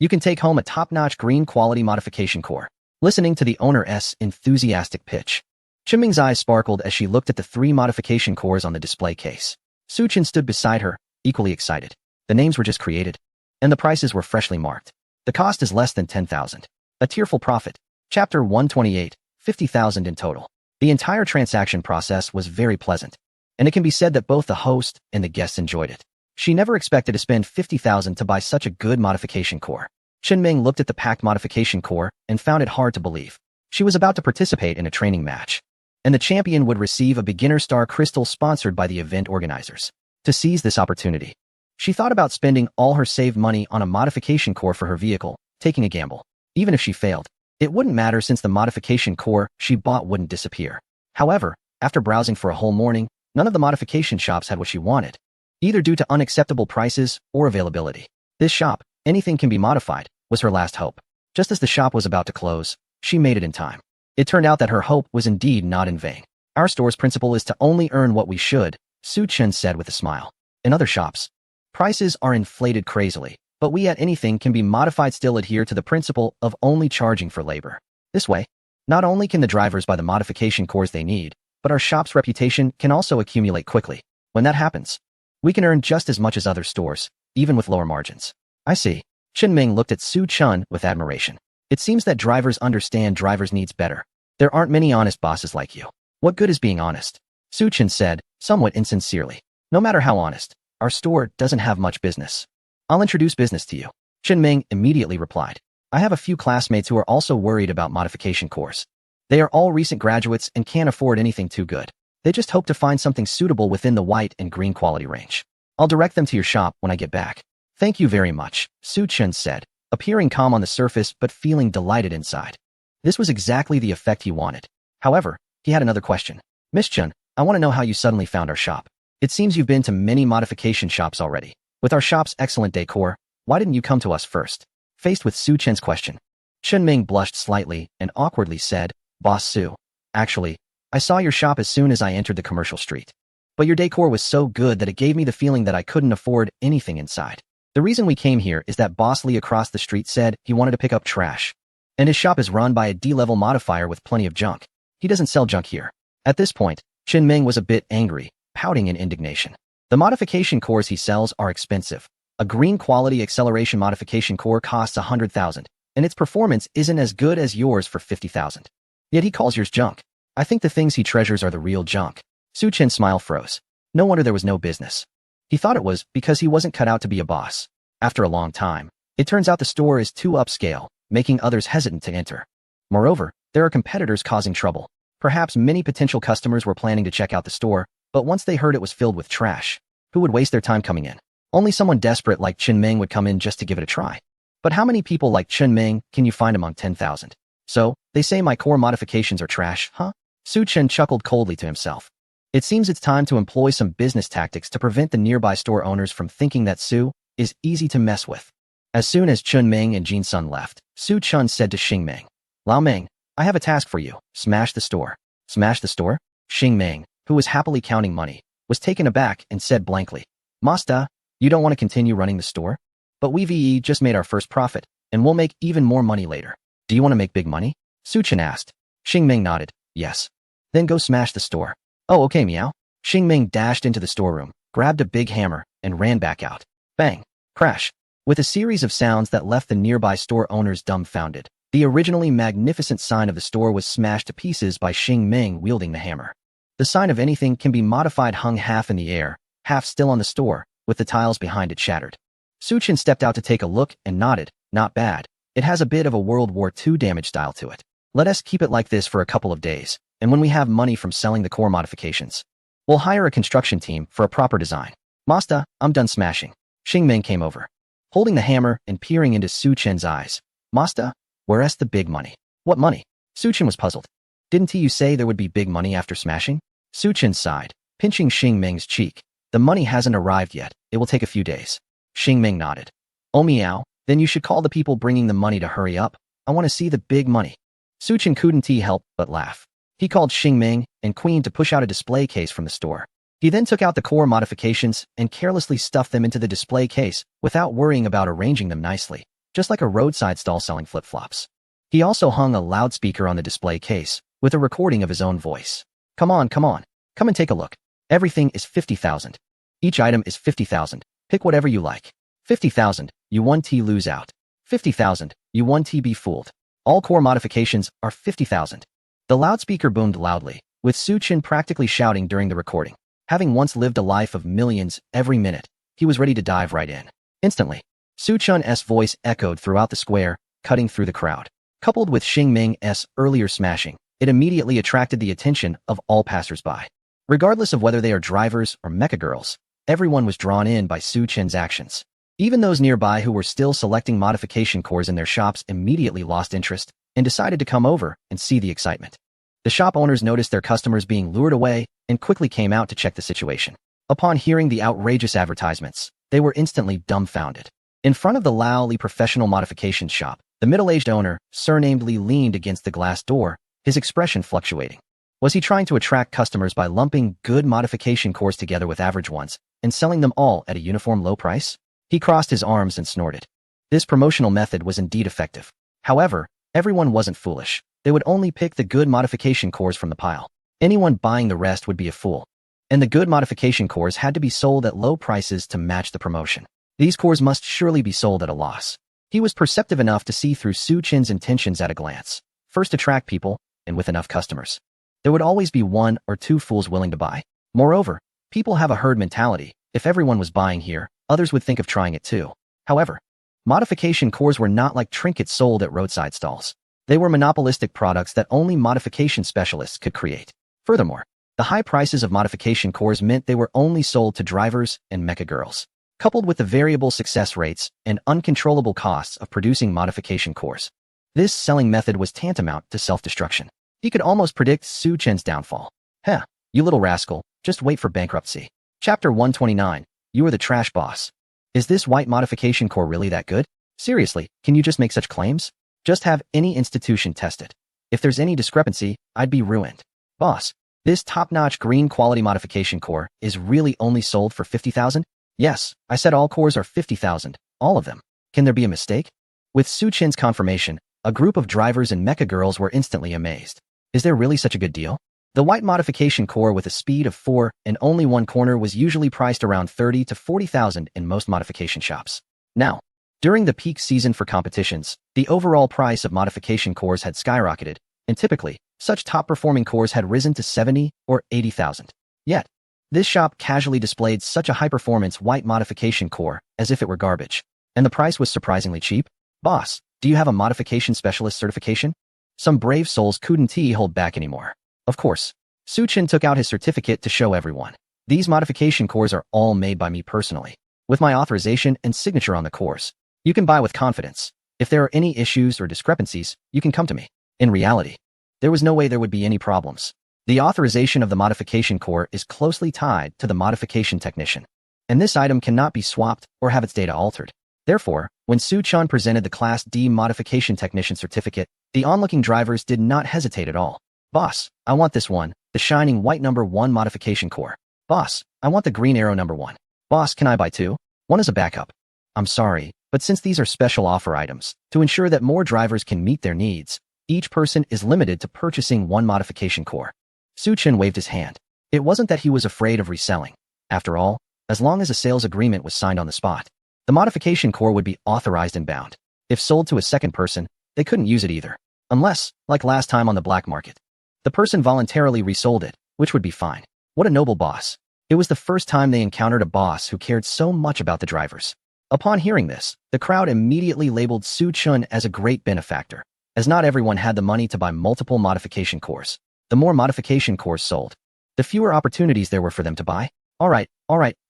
you can take home a top-notch green quality modification core. Listening to the owner's enthusiastic pitch, Chun Ming's eyes sparkled as she looked at the 3 modification cores on the display case. Su Chen stood beside her, equally excited. The names were just created, and the prices were freshly marked. The cost is less than 10,000. A tearful profit. Chapter 128, 50,000 in total. The entire transaction process was very pleasant, and it can be said that both the host and the guests enjoyed it. She never expected to spend 50,000 to buy such a good modification core. Chun Ming looked at the packed modification core and found it hard to believe. She was about to participate in a training match, and the champion would receive a beginner star crystal sponsored by the event organizers. To seize this opportunity, she thought about spending all her saved money on a modification core for her vehicle, taking a gamble. Even if she failed, it wouldn't matter since the modification core she bought wouldn't disappear. However, after browsing for a whole morning, none of the modification shops had what she wanted, either due to unacceptable prices or availability. This shop, anything can be modified, was her last hope. Just as the shop was about to close, she made it in time. It turned out that her hope was indeed not in vain. Our store's principle is to only earn what we should, Su Chen said with a smile. In other shops, prices are inflated crazily, but we at anything can be modified still adhere to the principle of only charging for labor. This way, not only can the drivers buy the modification cores they need, but our shop's reputation can also accumulate quickly. When that happens, we can earn just as much as other stores, even with lower margins. I see. Chun Ming looked at Su Chen with admiration. It seems that drivers understand drivers' needs better. There aren't many honest bosses like you. What good is being honest? Su Chen said, somewhat insincerely. No matter how honest, our store doesn't have much business. I'll introduce business to you. Chun Ming immediately replied. I have a few classmates who are also worried about modification cores. They are all recent graduates and can't afford anything too good. They just hope to find something suitable within the white and green quality range. I'll direct them to your shop when I get back. Thank you very much, Su Chen said, appearing calm on the surface but feeling delighted inside. This was exactly the effect he wanted. However, he had another question. Miss Chen, I want to know how you suddenly found our shop. It seems you've been to many modification shops already. With our shop's excellent decor, why didn't you come to us first? Faced with Su Chen's question, Chun Ming blushed slightly and awkwardly said, Boss Su, actually, I saw your shop as soon as I entered the commercial street. But your decor was so good that it gave me the feeling that I couldn't afford anything inside. The reason we came here is that Boss Lee across the street said he wanted to pick up trash. And his shop is run by a D-level modifier with plenty of junk. He doesn't sell junk here. At this point, Chun Ming was a bit angry, pouting in indignation. The modification cores he sells are expensive. A green quality acceleration modification core costs 100,000, and its performance isn't as good as yours for 50,000. Yet he calls yours junk. I think the things he treasures are the real junk. Su Chen's smile froze. No wonder there was no business. He thought it was because he wasn't cut out to be a boss. After a long time, it turns out the store is too upscale, making others hesitant to enter. Moreover, there are competitors causing trouble. Perhaps many potential customers were planning to check out the store, but once they heard it was filled with trash, who would waste their time coming in? Only someone desperate like Chun Ming would come in just to give it a try. But how many people like Chun Ming can you find among 10,000? So, they say my core modifications are trash, huh? Su Chen chuckled coldly to himself. It seems it's time to employ some business tactics to prevent the nearby store owners from thinking that Su is easy to mess with. As soon as Chun Ming and Jin Sun left, Su Chen said to Xing Ming, Lao Ming, I have a task for you. Smash the store. Smash the store? Xing Ming, who was happily counting money, was taken aback and said blankly, Master, you don't want to continue running the store? But we just made our first profit, and we'll make even more money later. Do you want to make big money? Su Chen asked. Xing Ming nodded, yes. Then go smash the store. Oh, okay, meow. Xing Ming dashed into the storeroom, grabbed a big hammer, and ran back out. Bang! Crash! With a series of sounds that left the nearby store owners dumbfounded, the originally magnificent sign of the store was smashed to pieces by Xing Ming wielding the hammer. The sign of anything can be modified hung half in the air, half still on the store, with the tiles behind it shattered. Su Chen stepped out to take a look and nodded, not bad. It has a bit of a World War II damage style to it. Let us keep it like this for a couple of days, and when we have money from selling the core modifications, we'll hire a construction team for a proper design. Master, I'm done smashing. Xing Ming came over, holding the hammer and peering into Su Chen's eyes. Master, where's the big money? What money? Su Chen was puzzled. Didn't you say there would be big money after smashing? Su Chen sighed, pinching Xing Ming's cheek. The money hasn't arrived yet. It will take a few days. Xing Ming nodded. Oh meow, then you should call the people bringing the money to hurry up. I want to see the big money. Su Chen couldn't help but laugh. He called Xing Ming and Queen to push out a display case from the store. He then took out the core modifications and carelessly stuffed them into the display case without worrying about arranging them nicely, just like a roadside stall selling flip-flops. He also hung a loudspeaker on the display case with a recording of his own voice. Come on, come and take a look. Everything is 50,000. Each item is 50,000. Pick whatever you like. 50,000, you 1T lose out. 50,000, you 1T be fooled. All core modifications are 50,000. The loudspeaker boomed loudly, with Su Chen practically shouting during the recording. Having once lived a life of millions every minute, he was ready to dive right in. Instantly, Su Chen's voice echoed throughout the square, cutting through the crowd. Coupled with Xing Ming's earlier smashing, it immediately attracted the attention of all passers-by. Regardless of whether they are drivers or mecha girls, everyone was drawn in by Su Chen's actions. Even those nearby who were still selecting modification cores in their shops immediately lost interest and decided to come over and see the excitement. The shop owners noticed their customers being lured away and quickly came out to check the situation. Upon hearing the outrageous advertisements, they were instantly dumbfounded. In front of the Lao Li professional modification shop, the middle-aged owner, surnamed Li, leaned against the glass door, his expression fluctuating. Was he trying to attract customers by lumping good modification cores together with average ones and selling them all at a uniform low price? He crossed his arms and snorted. This promotional method was indeed effective. However, everyone wasn't foolish. They would only pick the good modification cores from the pile. Anyone buying the rest would be a fool. And the good modification cores had to be sold at low prices to match the promotion. These cores must surely be sold at a loss. He was perceptive enough to see through Su Chen's intentions at a glance. First attract people, and with enough customers, there would always be one or two fools willing to buy. Moreover, people have a herd mentality. If everyone was buying here, others would think of trying it too. However, modification cores were not like trinkets sold at roadside stalls. They were monopolistic products that only modification specialists could create. Furthermore, the high prices of modification cores meant they were only sold to drivers and mecha girls. Coupled with the variable success rates and uncontrollable costs of producing modification cores, this selling method was tantamount to self-destruction. He could almost predict Su Chen's downfall. Heh, you little rascal, just wait for bankruptcy. Chapter 129, you are the trash boss. Is this white modification core really that good? Seriously, can you just make such claims? Just have any institution test it. If there's any discrepancy, I'd be ruined. Boss, this top-notch green quality modification core is really only sold for 50,000? Yes, I said all cores are 50,000, all of them. Can there be a mistake? With Su Chen's confirmation, a group of drivers and mecha girls were instantly amazed. Is there really such a good deal? The white modification core with a speed of 4 and only one corner was usually priced around 30 to 40,000 in most modification shops. Now, during the peak season for competitions, the overall price of modification cores had skyrocketed, and typically, such top-performing cores had risen to 70 or 80,000. Yet, this shop casually displayed such a high-performance white modification core as if it were garbage. And the price was surprisingly cheap. Boss, do you have a modification specialist certification? Some brave souls couldn't hold back anymore. Of course, Su Chen took out his certificate to show everyone. These modification cores are all made by me personally, with my authorization and signature on the cores. You can buy with confidence. If there are any issues or discrepancies, you can come to me. In reality, there was no way there would be any problems. The authorization of the modification core is closely tied to the modification technician, and this item cannot be swapped or have its data altered. Therefore, when Su Chun presented the Class D Modification Technician certificate, the onlooking drivers did not hesitate at all. Boss, I want this one, the shining white number 1 modification core. Boss, I want the green arrow number 1. Boss, can I buy 2? One as a backup. I'm sorry, but since these are special offer items, to ensure that more drivers can meet their needs, each person is limited to purchasing 1 modification core. Su Chun waved his hand. It wasn't that he was afraid of reselling. After all, as long as a sales agreement was signed on the spot, the modification core would be authorized and bound. If sold to a second person, they couldn't use it either. Unless, like last time on the black market, the person voluntarily resold it, which would be fine. What a noble boss. It was the first time they encountered a boss who cared so much about the drivers. Upon hearing this, the crowd immediately labeled Su Chun as a great benefactor, as not everyone had the money to buy multiple modification cores. The more modification cores sold, the fewer opportunities there were for them to buy. All right,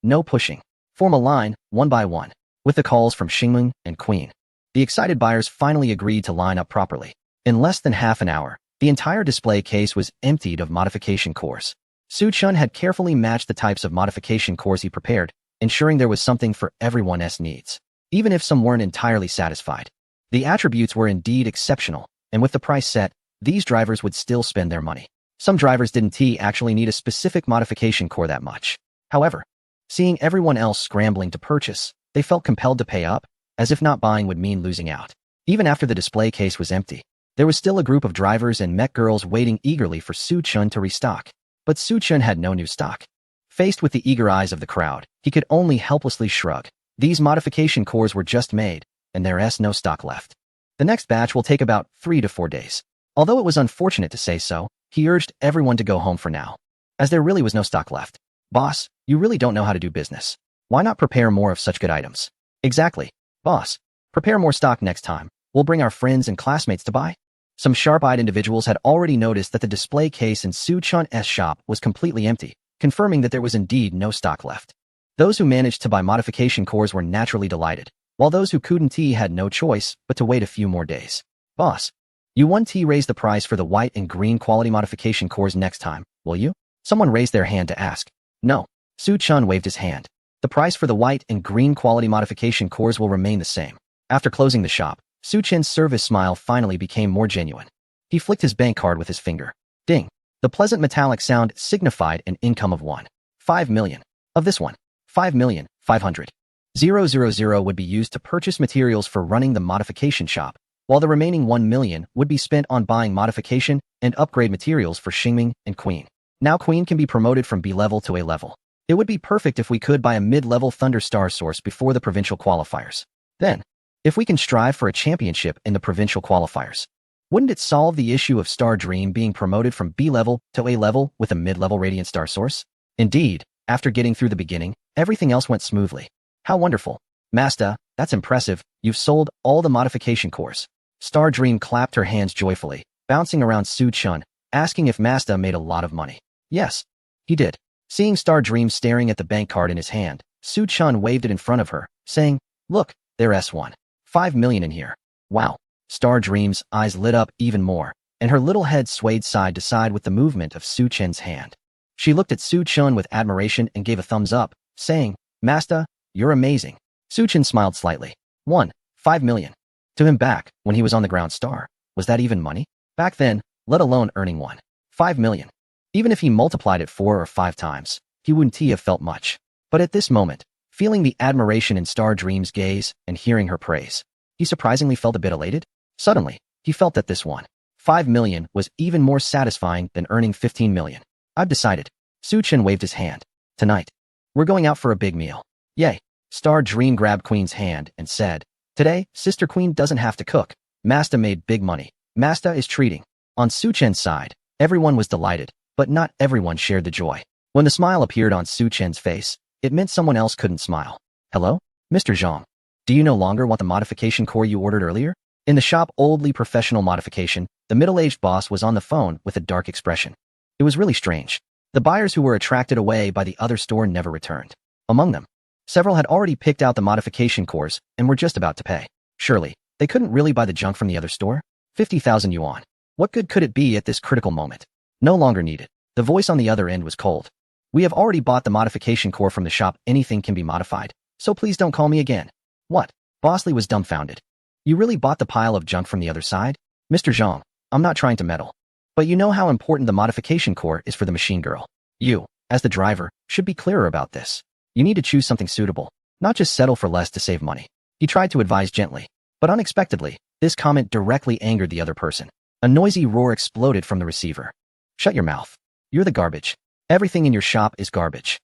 no pushing. Form a line, one by one. With the calls from Xingming and Queen, the excited buyers finally agreed to line up properly. In less than half an hour, the entire display case was emptied of modification cores. Su Chun had carefully matched the types of modification cores he prepared, ensuring there was something for everyone's needs. Even if some weren't entirely satisfied, the attributes were indeed exceptional, and with the price set, these drivers would still spend their money. Some drivers didn't actually need a specific modification core that much. However, seeing everyone else scrambling to purchase, they felt compelled to pay up, as if not buying would mean losing out. Even after the display case was empty, there was still a group of drivers and mech girls waiting eagerly for Su Chun to restock. But Su Chun had no new stock. Faced with the eager eyes of the crowd, he could only helplessly shrug. These modification cores were just made, and there's no stock left. The next batch will take about 3 to 4 days. Although it was unfortunate to say so, he urged everyone to go home for now, as there really was no stock left. Boss, you really don't know how to do business. Why not prepare more of such good items? Exactly. Boss, prepare more stock next time. We'll bring our friends and classmates to buy. Some sharp-eyed individuals had already noticed that the display case in Su Chun's shop was completely empty, confirming that there was indeed no stock left. Those who managed to buy modification cores were naturally delighted, while those who couldn't had no choice but to wait a few more days. Boss, you want to raise the price for the white and green quality modification cores next time, will you? Someone raised their hand to ask. No. Su Chun waved his hand. The price for the white and green quality modification cores will remain the same. After closing the shop, Su Chun's service smile finally became more genuine. He flicked his bank card with his finger. Ding. The pleasant metallic sound signified an income of 1.5 million. Of this 1.5,500,000 would be used to purchase materials for running the modification shop, while the remaining 1 million would be spent on buying modification and upgrade materials for Xingming and Queen. Now Queen can be promoted from B level to A level. It would be perfect if we could buy a mid-level Thunder Star source before the provincial qualifiers. Then, if we can strive for a championship in the provincial qualifiers, wouldn't it solve the issue of Star Dream being promoted from B level to A level with a mid-level Radiant Star source? Indeed, after getting through the beginning, everything else went smoothly. How wonderful. Master, that's impressive. You've sold all the modification cores. Star Dream clapped her hands joyfully, bouncing around Su Chun, asking if Master made a lot of money. Yes, he did. Seeing Star Dream staring at the bank card in his hand, Su Chun waved it in front of her, saying, Look, there's 1.5 million in here. Wow. Star Dream's eyes lit up even more, and her little head swayed side to side with the movement of Su Chun's hand. She looked at Su Chun with admiration and gave a thumbs up, saying, Master, you're amazing. Su Chun smiled slightly. 1.5 million. To him back, when he was on the ground star, was that even money? Back then, let alone earning 1.5 million. Even if he multiplied it 4 or 5 times, he wouldn't have felt much. But at this moment, feeling the admiration in Star Dream's gaze and hearing her praise, he surprisingly felt a bit elated. Suddenly, he felt that this 1.5 million was even more satisfying than earning 15 million. I've decided. Su Chun waved his hand. Tonight, we're going out for a big meal. Yay. Star Dream grabbed Queen's hand and said, Today, Sister Queen doesn't have to cook. Master made big money. Master is treating. On Su Chen's side, everyone was delighted, but not everyone shared the joy. When the smile appeared on Su Chen's face, it meant someone else couldn't smile. Hello? Mr. Zhang. Do you no longer want the modification core you ordered earlier? In the shop Oldly Professional Modification, the middle-aged boss was on the phone with a dark expression. It was really strange. The buyers who were attracted away by the other store never returned. Among them, several had already picked out the modification cores and were just about to pay. Surely, they couldn't really buy the junk from the other store? 50,000 yuan. What good could it be at this critical moment? No longer needed. The voice on the other end was cold. We have already bought the modification core from the shop. Anything can be modified, so please don't call me again. What? Bosley was dumbfounded. You really bought the pile of junk from the other side? Mr. Zhang, I'm not trying to meddle. But you know how important the modification core is for the machine girl. You, as the driver, should be clearer about this. You need to choose something suitable, not just settle for less to save money. He tried to advise gently, but unexpectedly, this comment directly angered the other person. A noisy roar exploded from the receiver. Shut your mouth. You're the garbage. Everything in your shop is garbage.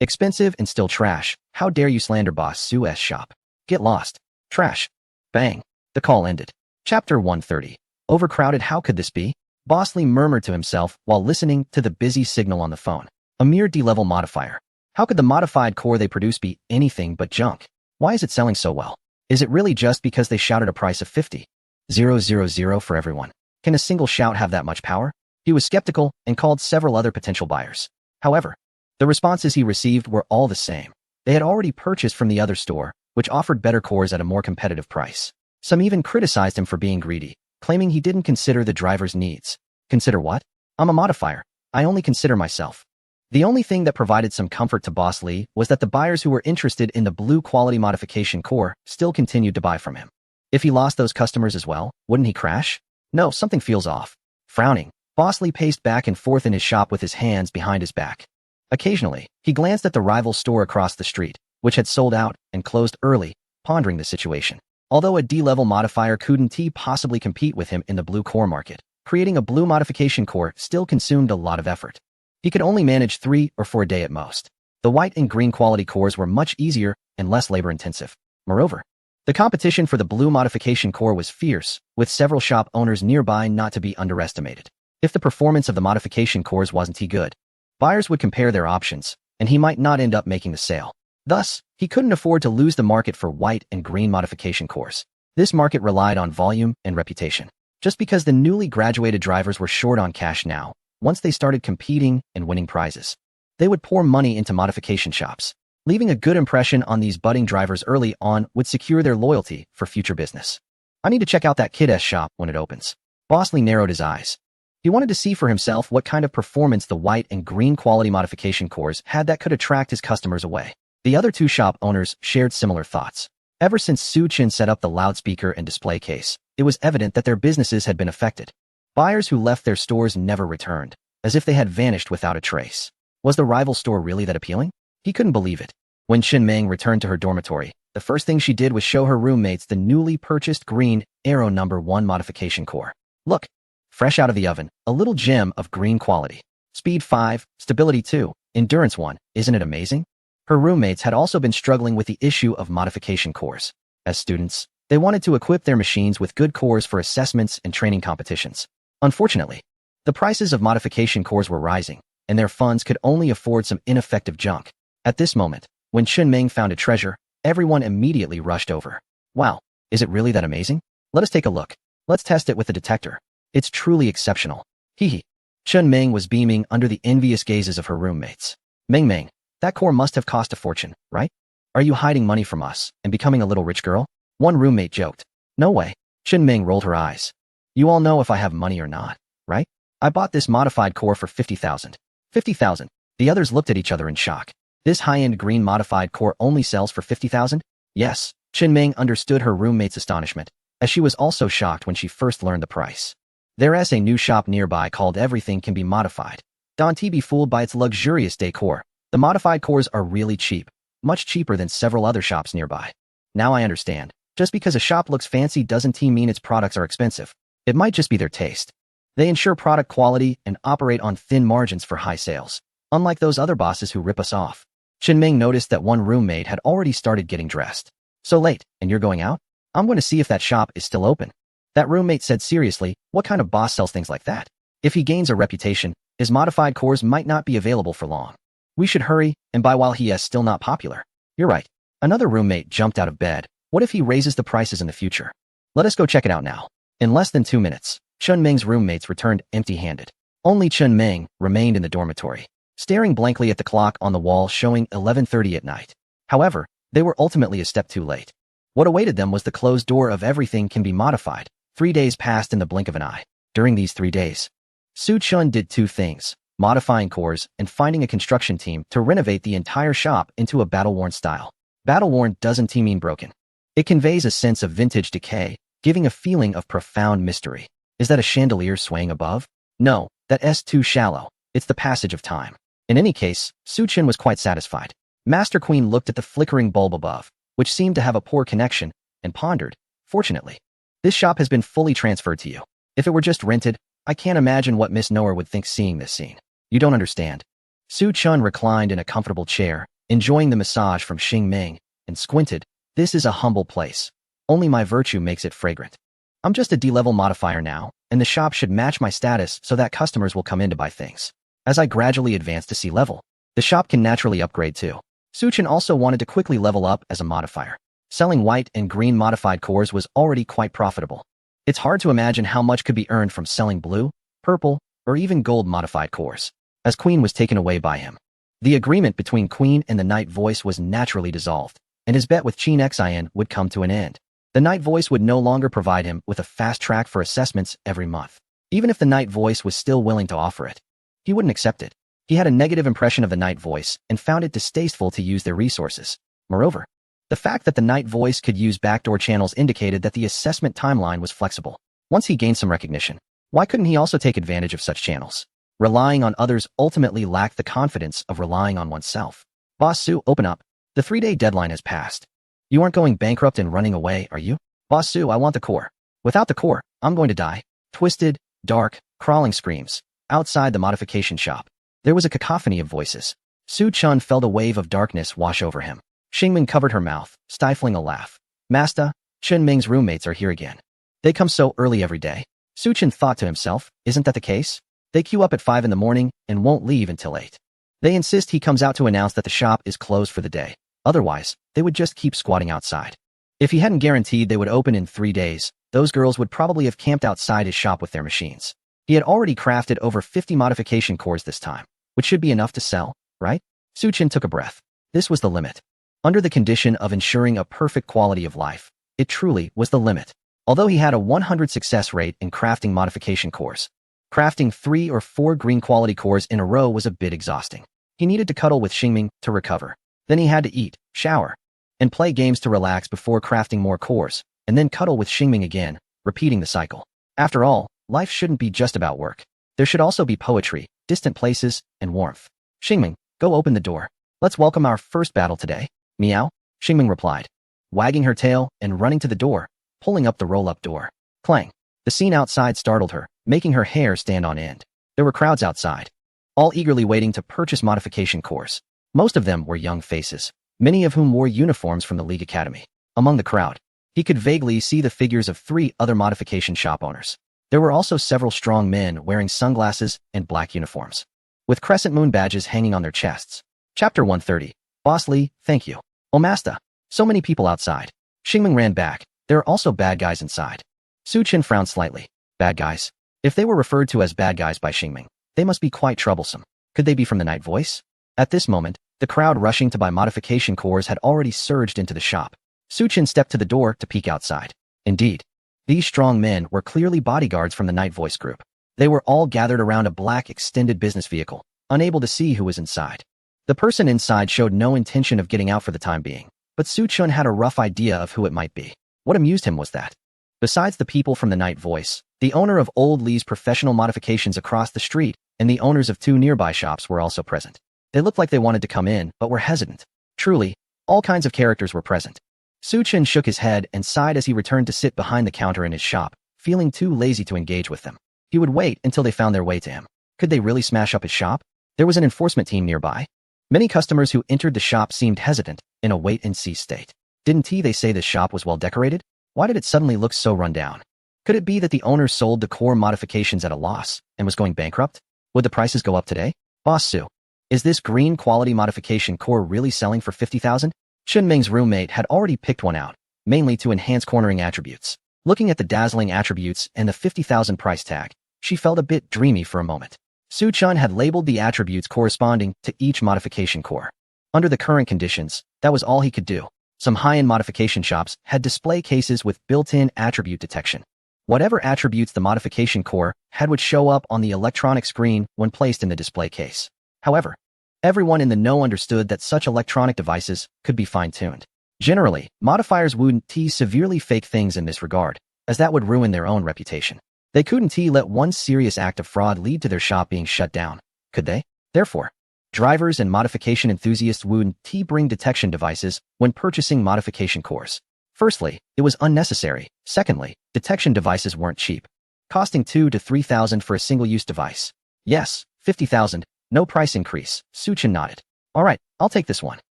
Expensive and still trash. How dare you slander Boss Su's shop? Get lost. Trash. Bang. The call ended. Chapter 130. Overcrowded. How could this be? Bosley murmured to himself while listening to the busy signal on the phone. A mere D-level modifier. How could the modified core they produce be anything but junk? Why is it selling so well? Is it really just because they shouted a price of 50,000 for everyone? Can a single shout have that much power? He was skeptical and called several other potential buyers. However, the responses he received were all the same. They had already purchased from the other store, which offered better cores at a more competitive price. Some even criticized him for being greedy, claiming he didn't consider the driver's needs. Consider what? I'm a modifier. I only consider myself. The only thing that provided some comfort to Boss Lee was that the buyers who were interested in the blue quality modification core still continued to buy from him. If he lost those customers as well, wouldn't he crash? No, something feels off. Frowning, Boss Lee paced back and forth in his shop with his hands behind his back. Occasionally, he glanced at the rival store across the street, which had sold out and closed early, pondering the situation. Although a D-level modifier couldn't possibly compete with him in the blue core market, creating a blue modification core still consumed a lot of effort. He could only manage 3 or 4 a day at most. The white and green quality cores were much easier and less labor-intensive. Moreover, the competition for the blue modification core was fierce, with several shop owners nearby not to be underestimated. If the performance of the modification cores wasn't good, buyers would compare their options, and he might not end up making the sale. Thus, he couldn't afford to lose the market for white and green modification cores. This market relied on volume and reputation. Just because the newly graduated drivers were short on cash now, once they started competing and winning prizes, they would pour money into modification shops. Leaving a good impression on these budding drivers early on would secure their loyalty for future business. I need to check out that Kid S shop when it opens. Bosley narrowed his eyes. He wanted to see for himself what kind of performance the white and green quality modification cores had that could attract his customers away. The other two shop owners shared similar thoughts. Ever since Su Chin set up the loudspeaker and display case, it was evident that their businesses had been affected. Buyers who left their stores never returned, as if they had vanished without a trace. Was the rival store really that appealing? He couldn't believe it. When Chen Meng returned to her dormitory, the first thing she did was show her roommates the newly purchased green Arrow No. 1 modification core. Look, fresh out of the oven, a little gem of green quality. Speed 5, stability 2, endurance 1, isn't it amazing? Her roommates had also been struggling with the issue of modification cores. As students, they wanted to equip their machines with good cores for assessments and training competitions. Unfortunately, the prices of modification cores were rising, and their funds could only afford some ineffective junk. At this moment, when Chen Meng found a treasure, everyone immediately rushed over. Wow, is it really that amazing? Let us take a look. Let's test it with the detector. It's truly exceptional. Hee. Chen Meng was beaming under the envious gazes of her roommates. Meng, that core must have cost a fortune, right? Are you hiding money from us and becoming a little rich girl? One roommate joked. No way. Chen Meng rolled her eyes. You all know if I have money or not, right? I bought this modified core for 50,000. 50,000. The others looked at each other in shock. This high-end green modified core only sells for 50,000? Yes. Chen Meng understood her roommate's astonishment, as she was also shocked when she first learned the price. There's a new shop nearby called Everything Can Be Modified. Don't be fooled by its luxurious decor. The modified cores are really cheap, much cheaper than several other shops nearby. Now I understand. Just because a shop looks fancy doesn't mean its products are expensive. It might just be their taste. They ensure product quality and operate on thin margins for high sales, unlike those other bosses who rip us off. Chen Meng noticed that one roommate had already started getting dressed. So late, and you're going out? I'm going to see if that shop is still open. That roommate said seriously, what kind of boss sells things like that? If he gains a reputation, his modified cores might not be available for long. We should hurry and buy while he is still not popular. You're right. Another roommate jumped out of bed. What if he raises the prices in the future? Let us go check it out now. In less than 2 minutes, Chen Meng's roommates returned empty-handed. Only Chen Meng remained in the dormitory, staring blankly at the clock on the wall showing 11:30 at night. However, they were ultimately a step too late. What awaited them was the closed door of Everything Can Be Modified. 3 days passed in the blink of an eye. During these 3 days, Su Chun did 2 things, modifying cores and finding a construction team to renovate the entire shop into a battle-worn style. Battle-worn doesn't mean broken. It conveys a sense of vintage decay, giving a feeling of profound mystery. Is that a chandelier swaying above? No, that's too shallow. It's the passage of time. In any case, Su-chin was quite satisfied. Master Queen looked at the flickering bulb above, which seemed to have a poor connection, and pondered, fortunately, this shop has been fully transferred to you. If it were just rented, I can't imagine what Miss Noah would think seeing this scene. You don't understand. Su-chun reclined in a comfortable chair, enjoying the massage from Xing Ming, and squinted. This is a humble place. Only my virtue makes it fragrant. I'm just a D-level modifier now, and the shop should match my status so that customers will come in to buy things. As I gradually advance to C-level, the shop can naturally upgrade too. Su-chin also wanted to quickly level up as a modifier. Selling white and green modified cores was already quite profitable. It's hard to imagine how much could be earned from selling blue, purple, or even gold modified cores. As Queen was taken away by him, the agreement between Queen and the Night Voice was naturally dissolved, and his bet with Chin Xin would come to an end. The Night Voice would no longer provide him with a fast track for assessments every month. Even if the Night Voice was still willing to offer it, he wouldn't accept it. He had a negative impression of the Night Voice and found it distasteful to use their resources. Moreover, the fact that the Night Voice could use backdoor channels indicated that the assessment timeline was flexible. Once he gained some recognition, why couldn't he also take advantage of such channels? Relying on others ultimately lacked the confidence of relying on oneself. Boss Su, open up. The 3-day deadline has passed. You aren't going bankrupt and running away, are you? Boss Su, I want the core. Without the core, I'm going to die. Twisted, dark, crawling screams. Outside the modification shop, there was a cacophony of voices. Su-chun felt a wave of darkness wash over him. Xingming covered her mouth, stifling a laugh. Master, Chen Ming's roommates are here again. They come so early every day. Su-chin thought to himself, isn't that the case? They queue up at 5 in the morning and won't leave until 8. They insist he comes out to announce that the shop is closed for the day. Otherwise, they would just keep squatting outside. If he hadn't guaranteed they would open in 3 days, those girls would probably have camped outside his shop with their machines. He had already crafted over 50 modification cores this time, which should be enough to sell, right? Su-chin took a breath. This was the limit. Under the condition of ensuring a perfect quality of life, it truly was the limit. Although he had a 100 success rate in crafting modification cores, crafting 3 or 4 green quality cores in a row was a bit exhausting. He needed to cuddle with Xingming to recover. Then he had to eat, shower, and play games to relax before crafting more cores, and then cuddle with Xingming again, repeating the cycle. After all, life shouldn't be just about work. There should also be poetry, distant places, and warmth. Xingming, go open the door. Let's welcome our first battle today. Meow, Xingming replied, wagging her tail and running to the door, pulling up the roll-up door. Clang. The scene outside startled her, making her hair stand on end. There were crowds outside, all eagerly waiting to purchase modification cores. Most of them were young faces, many of whom wore uniforms from the League Academy. Among the crowd, he could vaguely see the figures of 3 other modification shop owners. There were also several strong men wearing sunglasses and black uniforms, with crescent moon badges hanging on their chests. Chapter 130. Boss Lee, thank you. Oh Master, so many people outside. Xingming ran back. There are also bad guys inside. Su-chin frowned slightly. Bad guys? If they were referred to as bad guys by Xingming, they must be quite troublesome. Could they be from the Night Voice? At this moment, the crowd rushing to buy modification cores had already surged into the shop. Su-chin stepped to the door to peek outside. Indeed, these strong men were clearly bodyguards from the Night Voice group. They were all gathered around a black extended business vehicle, unable to see who was inside. The person inside showed no intention of getting out for the time being, but Su-chun had a rough idea of who it might be. What amused him was that, besides the people from the Night Voice, the owner of Old Lee's professional modifications across the street and the owners of 2 nearby shops were also present. They looked like they wanted to come in, but were hesitant. Truly, all kinds of characters were present. Su-chin shook his head and sighed as he returned to sit behind the counter in his shop, feeling too lazy to engage with them. He would wait until they found their way to him. Could they really smash up his shop? There was an enforcement team nearby. Many customers who entered the shop seemed hesitant, in a wait-and-see state. Didn't they say this shop was well decorated? Why did it suddenly look so run down? Could it be that the owner sold the core modifications at a loss and was going bankrupt? Would the prices go up today? Boss Su, is this green quality modification core really selling for 50,000? Chen Ming's roommate had already picked one out, mainly to enhance cornering attributes. Looking at the dazzling attributes and the 50,000 price tag, she felt a bit dreamy for a moment. Su-chun had labeled the attributes corresponding to each modification core. Under the current conditions, that was all he could do. Some high-end modification shops had display cases with built-in attribute detection. Whatever attributes the modification core had would show up on the electronic screen when placed in the display case. However, everyone in the know understood that such electronic devices could be fine-tuned. Generally, modifiers wouldn't severely fake things in this regard, as that would ruin their own reputation. They couldn't let one serious act of fraud lead to their shop being shut down, could they? Therefore, drivers and modification enthusiasts wouldn't bring detection devices when purchasing modification cores. Firstly, it was unnecessary. Secondly, detection devices weren't cheap, costing 2,000 to 3,000 for a single-use device. Yes, 50,000, no price increase. Su Chen nodded. All right, I'll take this one.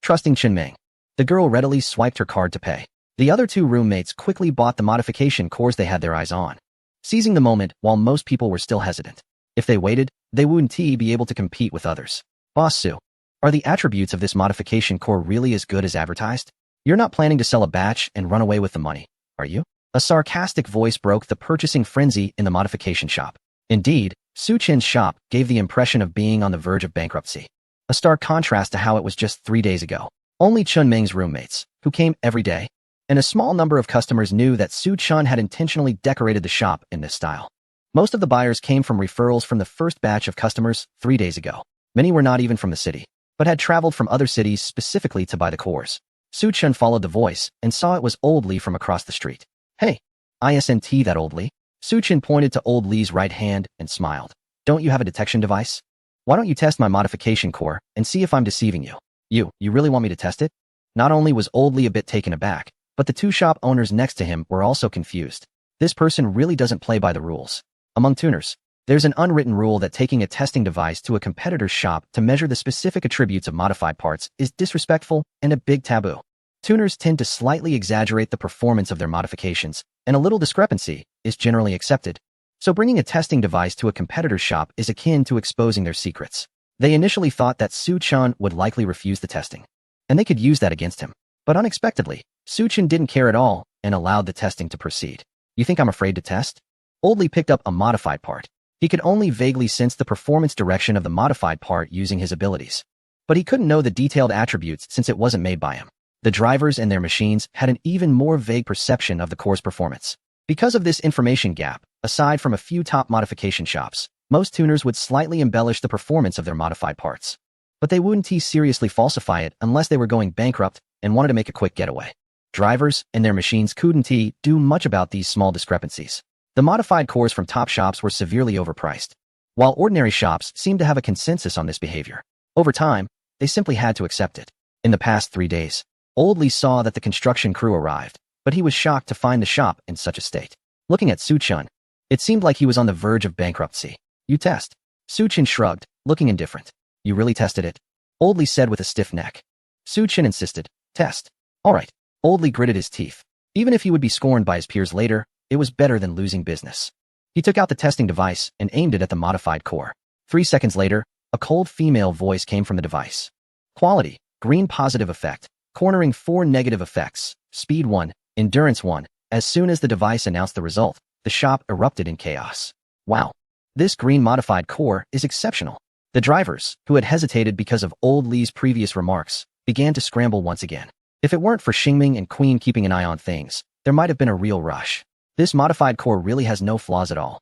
Trusting Chen Ming, the girl readily swiped her card to pay. The other two roommates quickly bought the modification cores they had their eyes on, seizing the moment while most people were still hesitant. If they waited, they wouldn't be able to compete with others. Boss Su, are the attributes of this modification core really as good as advertised? You're not planning to sell a batch and run away with the money, are you? A sarcastic voice broke the purchasing frenzy in the modification shop. Indeed, Su Chen's shop gave the impression of being on the verge of bankruptcy, a stark contrast to how it was just 3 days ago. Only Chen Ming's roommates, who came every day, and a small number of customers knew that Su Chen had intentionally decorated the shop in this style. Most of the buyers came from referrals from the first batch of customers 3 days ago. Many were not even from the city, but had traveled from other cities specifically to buy the cores. Su Chen followed the voice and saw it was Old Li from across the street. Hey, isn't that Old Li? Su Chen pointed to Old Li's right hand and smiled. Don't you have a detection device? Why don't you test my modification core and see if I'm deceiving you? You really want me to test it? Not only was Old Li a bit taken aback, but the two shop owners next to him were also confused. This person really doesn't play by the rules. Among tuners, there's an unwritten rule that taking a testing device to a competitor's shop to measure the specific attributes of modified parts is disrespectful and a big taboo. Tuners tend to slightly exaggerate the performance of their modifications, and a little discrepancy is generally accepted. So bringing a testing device to a competitor's shop is akin to exposing their secrets. They initially thought that Su Chen would likely refuse the testing, and they could use that against him. But unexpectedly, Su Chen didn't care at all and allowed the testing to proceed. You think I'm afraid to test? Old Li picked up a modified part. He could only vaguely sense the performance direction of the modified part using his abilities, but he couldn't know the detailed attributes since it wasn't made by him. The drivers and their machines had an even more vague perception of the core's performance. Because of this information gap, aside from a few top modification shops, most tuners would slightly embellish the performance of their modified parts. But they wouldn't seriously falsify it unless they were going bankrupt and wanted to make a quick getaway. Drivers and their machines couldn't do much about these small discrepancies. The modified cores from top shops were severely overpriced, while ordinary shops seemed to have a consensus on this behavior. Over time, they simply had to accept it. In the past 3 days, Old Li saw that the construction crew arrived, but he was shocked to find the shop in such a state. Looking at Su Chen, it seemed like he was on the verge of bankruptcy. You test? Su Chen shrugged, looking indifferent. You really tested it? Old Li said with a stiff neck. Su Chen insisted. Test. All right. Old Li gritted his teeth. Even if he would be scorned by his peers later, it was better than losing business. He took out the testing device and aimed it at the modified core. 3 seconds later, a cold female voice came from the device. Quality, green positive effect, cornering 4 negative effects, speed 1, endurance 1. As soon as the device announced the result, the shop erupted in chaos. Wow. This green modified core is exceptional. The drivers, who had hesitated because of Old Li's previous remarks, began to scramble once again. If it weren't for Xingming and Queen keeping an eye on things, there might have been a real rush. This modified core really has no flaws at all.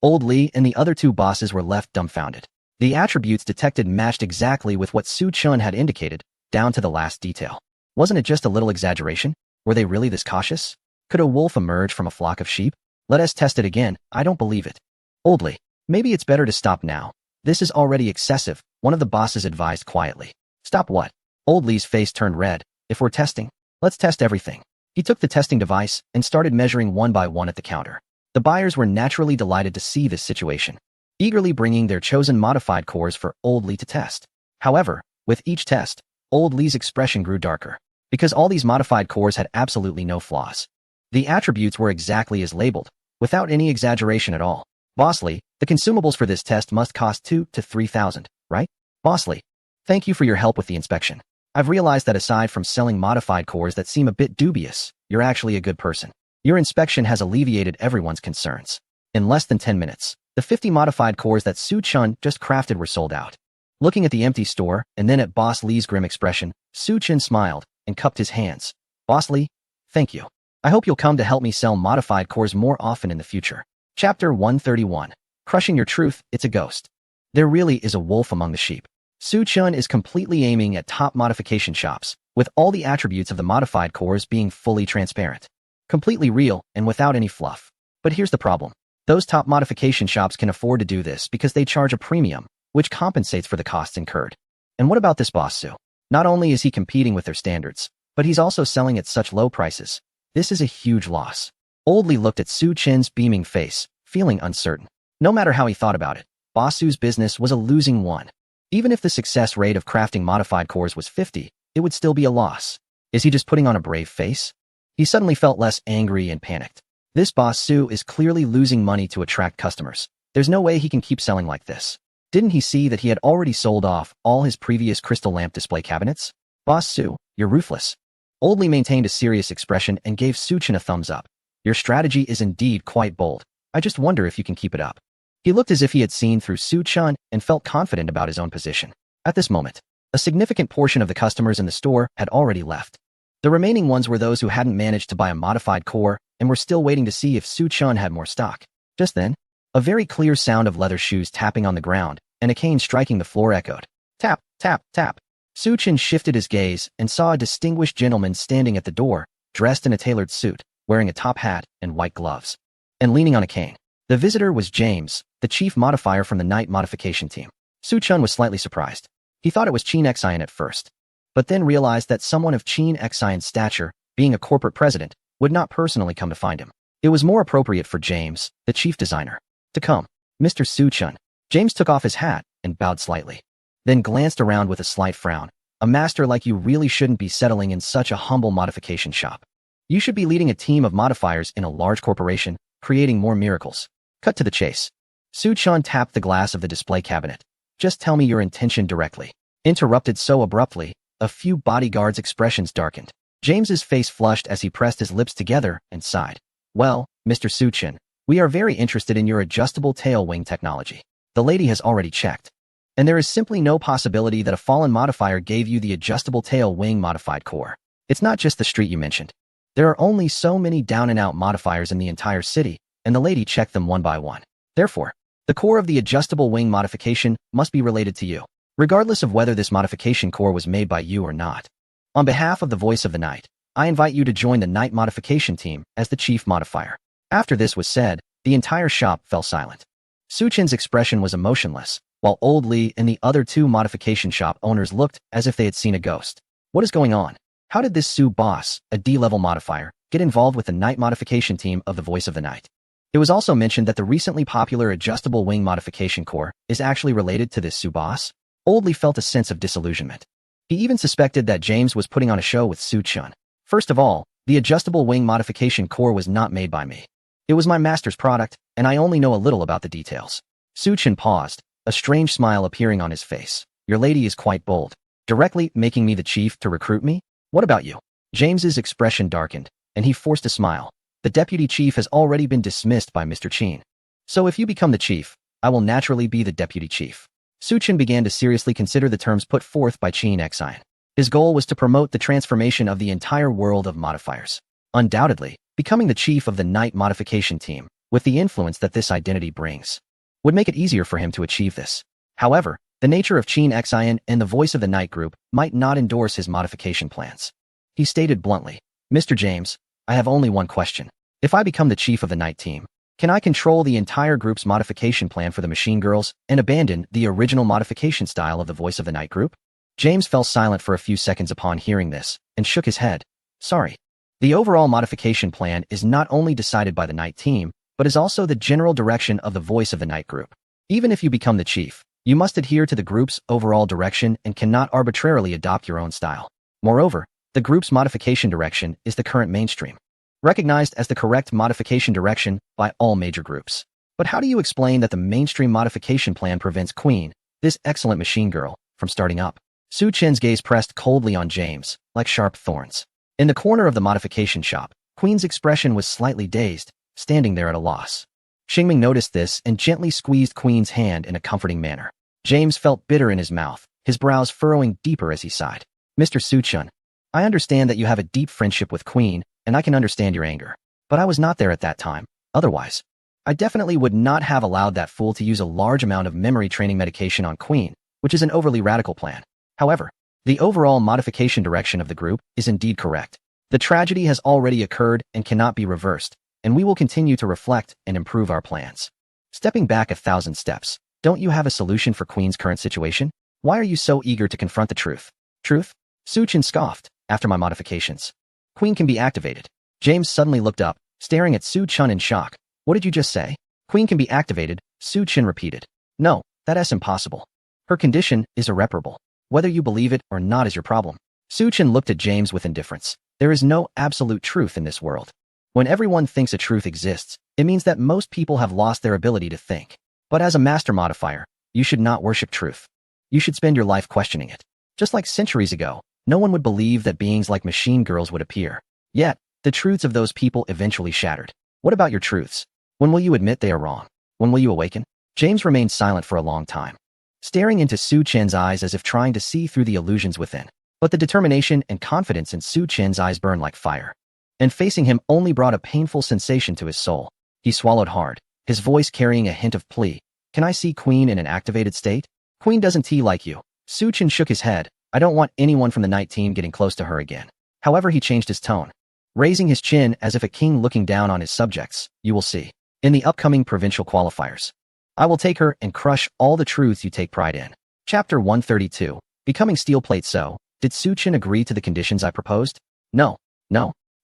Old Li and the other 2 bosses were left dumbfounded. The attributes detected matched exactly with what Su Chen had indicated, down to the last detail. Wasn't it just a little exaggeration? Were they really this cautious? Could a wolf emerge from a flock of sheep? Let us test it again. I don't believe it. Old Li, maybe it's better to stop now. This is already excessive, one of the bosses advised quietly. Stop what? Old Li's face turned red. If we're testing, let's test everything. He took the testing device and started measuring one by one at the counter. The buyers were naturally delighted to see this situation, eagerly bringing their chosen modified cores for Old Li to test. However, with each test, Old Li's expression grew darker, because all these modified cores had absolutely no flaws. The attributes were exactly as labeled, without any exaggeration at all. Boss Li, the consumables for this test must cost 2,000 to 3,000, right? Boss Li, thank you for your help with the inspection. I've realized that aside from selling modified cores that seem a bit dubious, you're actually a good person. Your inspection has alleviated everyone's concerns. In less than 10 minutes, the 50 modified cores that Su Chen just crafted were sold out. Looking at the empty store and then at Boss Li's grim expression, Su Chen smiled and cupped his hands. Boss Li, thank you. I hope you'll come to help me sell modified cores more often in the future. Chapter 131. Crushing your truth, it's a ghost. There really is a wolf among the sheep. Su Chen is completely aiming at top modification shops, with all the attributes of the modified cores being fully transparent. Completely real and without any fluff. But here's the problem. Those top modification shops can afford to do this because they charge a premium, which compensates for the costs incurred. And what about this boss Su? Not only is he competing with their standards, but he's also selling at such low prices. This is a huge loss. Old Lee looked at Su Chen's beaming face, feeling uncertain. No matter how he thought about it, Boss Su's business was a losing one. Even if the success rate of crafting modified cores was 50, it would still be a loss. Is he just putting on a brave face? He suddenly felt less angry and panicked. This Boss Su is clearly losing money to attract customers. There's no way he can keep selling like this. Didn't he see that he had already sold off all his previous crystal lamp display cabinets? Boss Su, you're ruthless. Old Lee maintained a serious expression and gave Su Chen a thumbs up. Your strategy is indeed quite bold. I just wonder if you can keep it up. He looked as if he had seen through Su Chen and felt confident about his own position. At this moment, a significant portion of the customers in the store had already left. The remaining ones were those who hadn't managed to buy a modified core and were still waiting to see if Su Chen had more stock. Just then, a very clear sound of leather shoes tapping on the ground and a cane striking the floor echoed. Tap, tap, tap. Su Chen shifted his gaze and saw a distinguished gentleman standing at the door, dressed in a tailored suit, wearing a top hat and white gloves, and leaning on a cane. The visitor was James, the chief modifier from the night modification team. Su Chen was slightly surprised. He thought it was Qin Xian at first, but then realized that someone of Qin Xian's stature, being a corporate president, would not personally come to find him. It was more appropriate for James, the chief designer, to come. Mr. Su Chen. James took off his hat and bowed slightly, then glanced around with a slight frown. A master like you really shouldn't be settling in such a humble modification shop. You should be leading a team of modifiers in a large corporation, creating more miracles. Cut to the chase. Su Chen tapped the glass of the display cabinet. Just tell me your intention directly. Interrupted so abruptly, a few bodyguards' expressions darkened. James's face flushed as he pressed his lips together and sighed. Well, Mr. Su Chen, we are very interested in your adjustable tail wing technology. The lady has already checked. And there is simply no possibility that a fallen modifier gave you the adjustable tail wing modified core. It's not just the street you mentioned. There are only so many down-and-out modifiers in the entire city, and the lady checked them one by one. Therefore, the core of the adjustable wing modification must be related to you, regardless of whether this modification core was made by you or not. On behalf of the Voice of the Night, I invite you to join the night modification team as the chief modifier. After this was said, the entire shop fell silent. Su Chen's expression was emotionless, while Old Lee and the other two modification shop owners looked as if they had seen a ghost. What is going on? How did this Su boss, a D-level modifier, get involved with the night modification team of the Voice of the Night? It was also mentioned that the recently popular adjustable wing modification core is actually related to this Su boss. Old Lee felt a sense of disillusionment. He even suspected that James was putting on a show with Su Chen. First of all, the adjustable wing modification core was not made by me. It was my master's product, and I only know a little about the details. Su Chen paused, a strange smile appearing on his face. Your lady is quite bold. Directly making me the chief to recruit me? What about you? James's expression darkened, and he forced a smile. The deputy chief has already been dismissed by Mr. Qin. So if you become the chief, I will naturally be the deputy chief. Su Chen began to seriously consider the terms put forth by Qin Xian. His goal was to promote the transformation of the entire world of modifiers. Undoubtedly, becoming the chief of the night modification team, with the influence that this identity brings, would make it easier for him to achieve this. However, the nature of Qin Xian and the Voice of the Night group might not endorse his modification plans. He stated bluntly, Mr. James, I have only one question. If I become the chief of the night team, can I control the entire group's modification plan for the machine girls and abandon the original modification style of the Voice of the Night group? James fell silent for a few seconds upon hearing this and shook his head. Sorry. The overall modification plan is not only decided by the night team, but is also the general direction of the Voice of the Night group. Even if you become the chief, you must adhere to the group's overall direction and cannot arbitrarily adopt your own style. Moreover, the group's modification direction is the current mainstream, recognized as the correct modification direction by all major groups. But how do you explain that the mainstream modification plan prevents Queen, this excellent machine girl, from starting up? Su Chen's gaze pressed coldly on James, like sharp thorns. In the corner of the modification shop, Queen's expression was slightly dazed, standing there at a loss. Xingming noticed this and gently squeezed Queen's hand in a comforting manner. James felt bitter in his mouth, his brows furrowing deeper as he sighed. Mr. Su Chen, I understand that you have a deep friendship with Queen, and I can understand your anger. But I was not there at that time. Otherwise, I definitely would not have allowed that fool to use a large amount of memory training medication on Queen, which is an overly radical plan. However, The overall modification direction of the group is indeed correct. The tragedy has already occurred and cannot be reversed, and we will continue to reflect and improve our plans. Stepping back 1,000 steps, don't you have a solution for Queen's current situation? Why are you so eager to confront the truth? Truth? Su-chin scoffed. After my modifications, Queen can be activated. James suddenly looked up, staring at Su-chin in shock. What did you just say? Queen can be activated, Su-chin repeated. No, that's impossible. Her condition is irreparable. Whether you believe it or not is your problem. Su-chin looked at James with indifference. There is no absolute truth in this world. When everyone thinks a truth exists, it means that most people have lost their ability to think. But as a master modifier, you should not worship truth. You should spend your life questioning it. Just like centuries ago, no one would believe that beings like machine girls would appear. Yet, the truths of those people eventually shattered. What about your truths? When will you admit they are wrong? When will you awaken? James remained silent for a long time, staring into Su-chin's eyes as if trying to see through the illusions within. But the determination and confidence in Su-chin's eyes burned like fire, and facing him only brought a painful sensation to his soul. He swallowed hard, his voice carrying a hint of plea. Can I see Queen in an activated state? Queen doesn't like you. Su-chin shook his head. I don't want anyone from the night team getting close to her again. However, he changed his tone, raising his chin as if a king looking down on his subjects. You will see. In the upcoming provincial qualifiers, I will take her and crush all the truths you take pride in. Chapter 132. Becoming steel plate. So, did Su-chin agree to the conditions I proposed? No.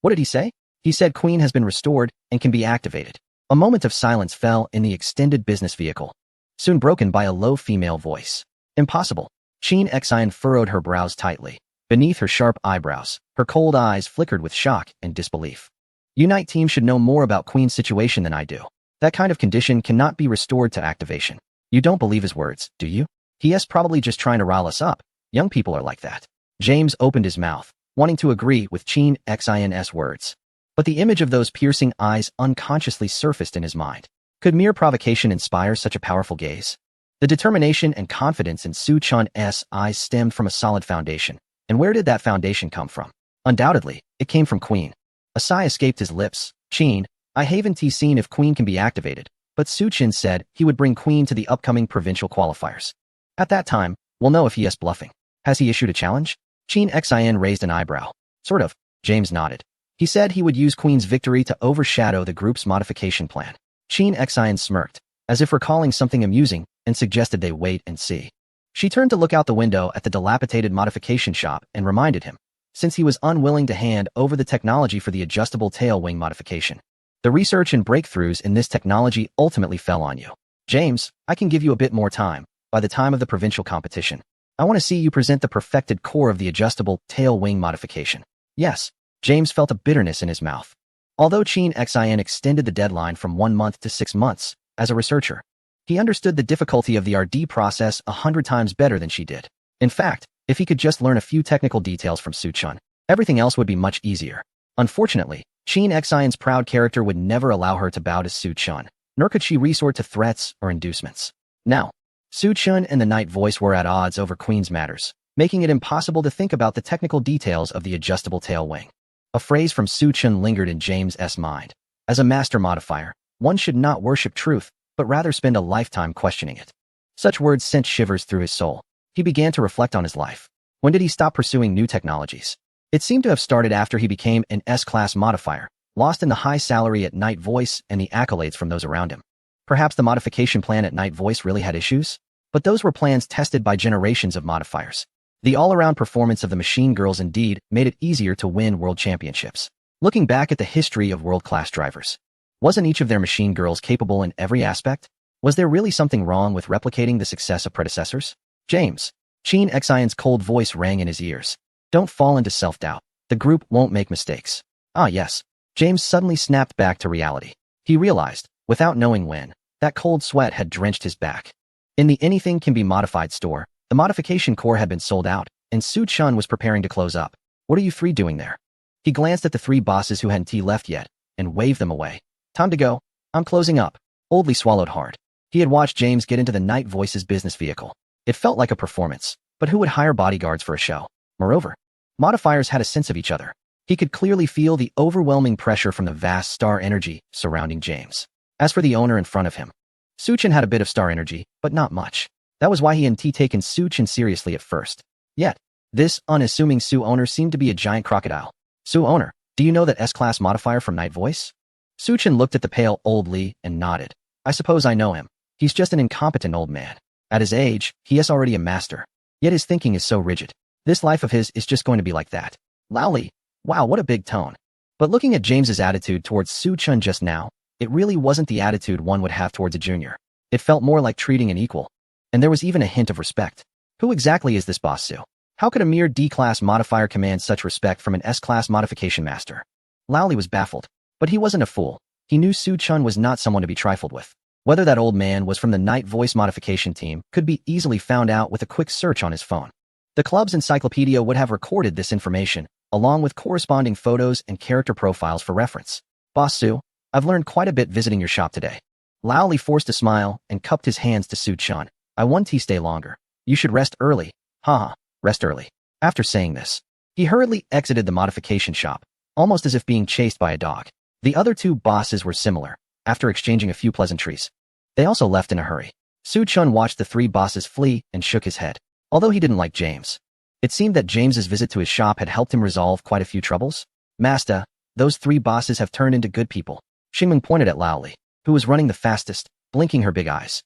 What did he say? He said Queen has been restored and can be activated. A moment of silence fell in the extended business vehicle, soon broken by a low female voice. Impossible. Qin Xian furrowed her brows tightly. Beneath her sharp eyebrows, her cold eyes flickered with shock and disbelief. Unite team should know more about Queen's situation than I do. That kind of condition cannot be restored to activation. You don't believe his words, do you? He is probably just trying to rile us up. Young people are like that. James opened his mouth, wanting to agree with Qin Xian's words. But the image of those piercing eyes unconsciously surfaced in his mind. Could mere provocation inspire such a powerful gaze? The determination and confidence in Su-chin's eyes stemmed from a solid foundation. And where did that foundation come from? Undoubtedly, it came from Queen. A sigh escaped his lips. Qin, I haven't seen if Queen can be activated, but Su-chin said he would bring Queen to the upcoming provincial qualifiers. At that time, we'll know if he is bluffing. Has he issued a challenge? Qin Xian raised an eyebrow. Sort of. James nodded. He said he would use Queen's victory to overshadow the group's modification plan. Qin Xian smirked, as if recalling something amusing, and suggested they wait and see. She turned to look out the window at the dilapidated modification shop and reminded him, since he was unwilling to hand over the technology for the adjustable tail wing modification. The research and breakthroughs in this technology ultimately fell on you. James, I can give you a bit more time. By the time of the provincial competition, I want to see you present the perfected core of the adjustable tail wing modification. Yes. James felt a bitterness in his mouth. Although Qin Xian extended the deadline from 1 month to 6 months, as a researcher, he understood the difficulty of the RD process 100 times better than she did. In fact, if he could just learn a few technical details from Su-chin, everything else would be much easier. Unfortunately, Qin Xian's proud character would never allow her to bow to Su-chin, nor could she resort to threats or inducements. Now, Su-chin and the Night Voice were at odds over Queen's matters, making it impossible to think about the technical details of the adjustable tail wing. A phrase from Su-chin lingered in James's mind. As a master modifier, one should not worship truth, but rather spend a lifetime questioning it. Such words sent shivers through his soul. He began to reflect on his life. When did he stop pursuing new technologies? It seemed to have started after he became an S-class modifier, lost in the high salary at Night Voice and the accolades from those around him. Perhaps the modification plan at Night Voice really had issues? But those were plans tested by generations of modifiers. The all-around performance of the machine girls indeed made it easier to win world championships. Looking back at the history of world-class drivers, wasn't each of their machine girls capable in every aspect? Was there really something wrong with replicating the success of predecessors? James. Qin Xian's cold voice rang in his ears. Don't fall into self-doubt. The group won't make mistakes. Ah yes. James suddenly snapped back to reality. He realized, without knowing when, that cold sweat had drenched his back. In the Anything Can Be Modified store, the modification core had been sold out, and Su-chin was preparing to close up. What are you three doing there? He glanced at the 3 bosses who hadn't left yet, and waved them away. Time to go. I'm closing up. Oldley swallowed hard. He had watched James get into the Night Voice's business vehicle. It felt like a performance, but who would hire bodyguards for a show? Moreover, modifiers had a sense of each other. He could clearly feel the overwhelming pressure from the vast star energy surrounding James. As for the owner in front of him, Su-chin had a bit of star energy, but not much. That was why he hadn't taken Su-chin seriously at first. Yet, This unassuming Sue owner seemed to be a giant crocodile. Sue owner, do you know that S-class modifier from Night Voice? Suchin looked at the pale old Lee and nodded. I suppose I know him. He's just an incompetent old man. At his age, he is already a master. Yet his thinking is so rigid. This life of his is just going to be like that. Lowly. Wow, what a big tone. But looking at James's attitude towards Suchun just now, it really wasn't the attitude one would have towards a junior. It felt more like treating an equal. And there was even a hint of respect. Who exactly is this boss Sue? How could a mere D-class modifier command such respect from an S-class modification master? Lowly was baffled. But he wasn't a fool. He knew Suchun was not someone to be trifled with. Whether that old man was from the Night Voice modification team could be easily found out with a quick search on his phone. The club's encyclopedia would have recorded this information, along with corresponding photos and character profiles for reference. Boss Sue, I've learned quite a bit visiting your shop today. Lowly forced a smile and cupped his hands to Suchun. I want to stay longer. You should rest early. Haha, rest early. After saying this, he hurriedly exited the modification shop, almost as if being chased by a dog. The other two bosses were similar. After exchanging a few pleasantries, they also left in a hurry. Suchun watched the three bosses flee and shook his head. Although he didn't like James, it seemed that James's visit to his shop had helped him resolve quite a few troubles. Master, those three bosses have turned into good people. Xingming pointed at Laoli, who was running the fastest, blinking her big eyes.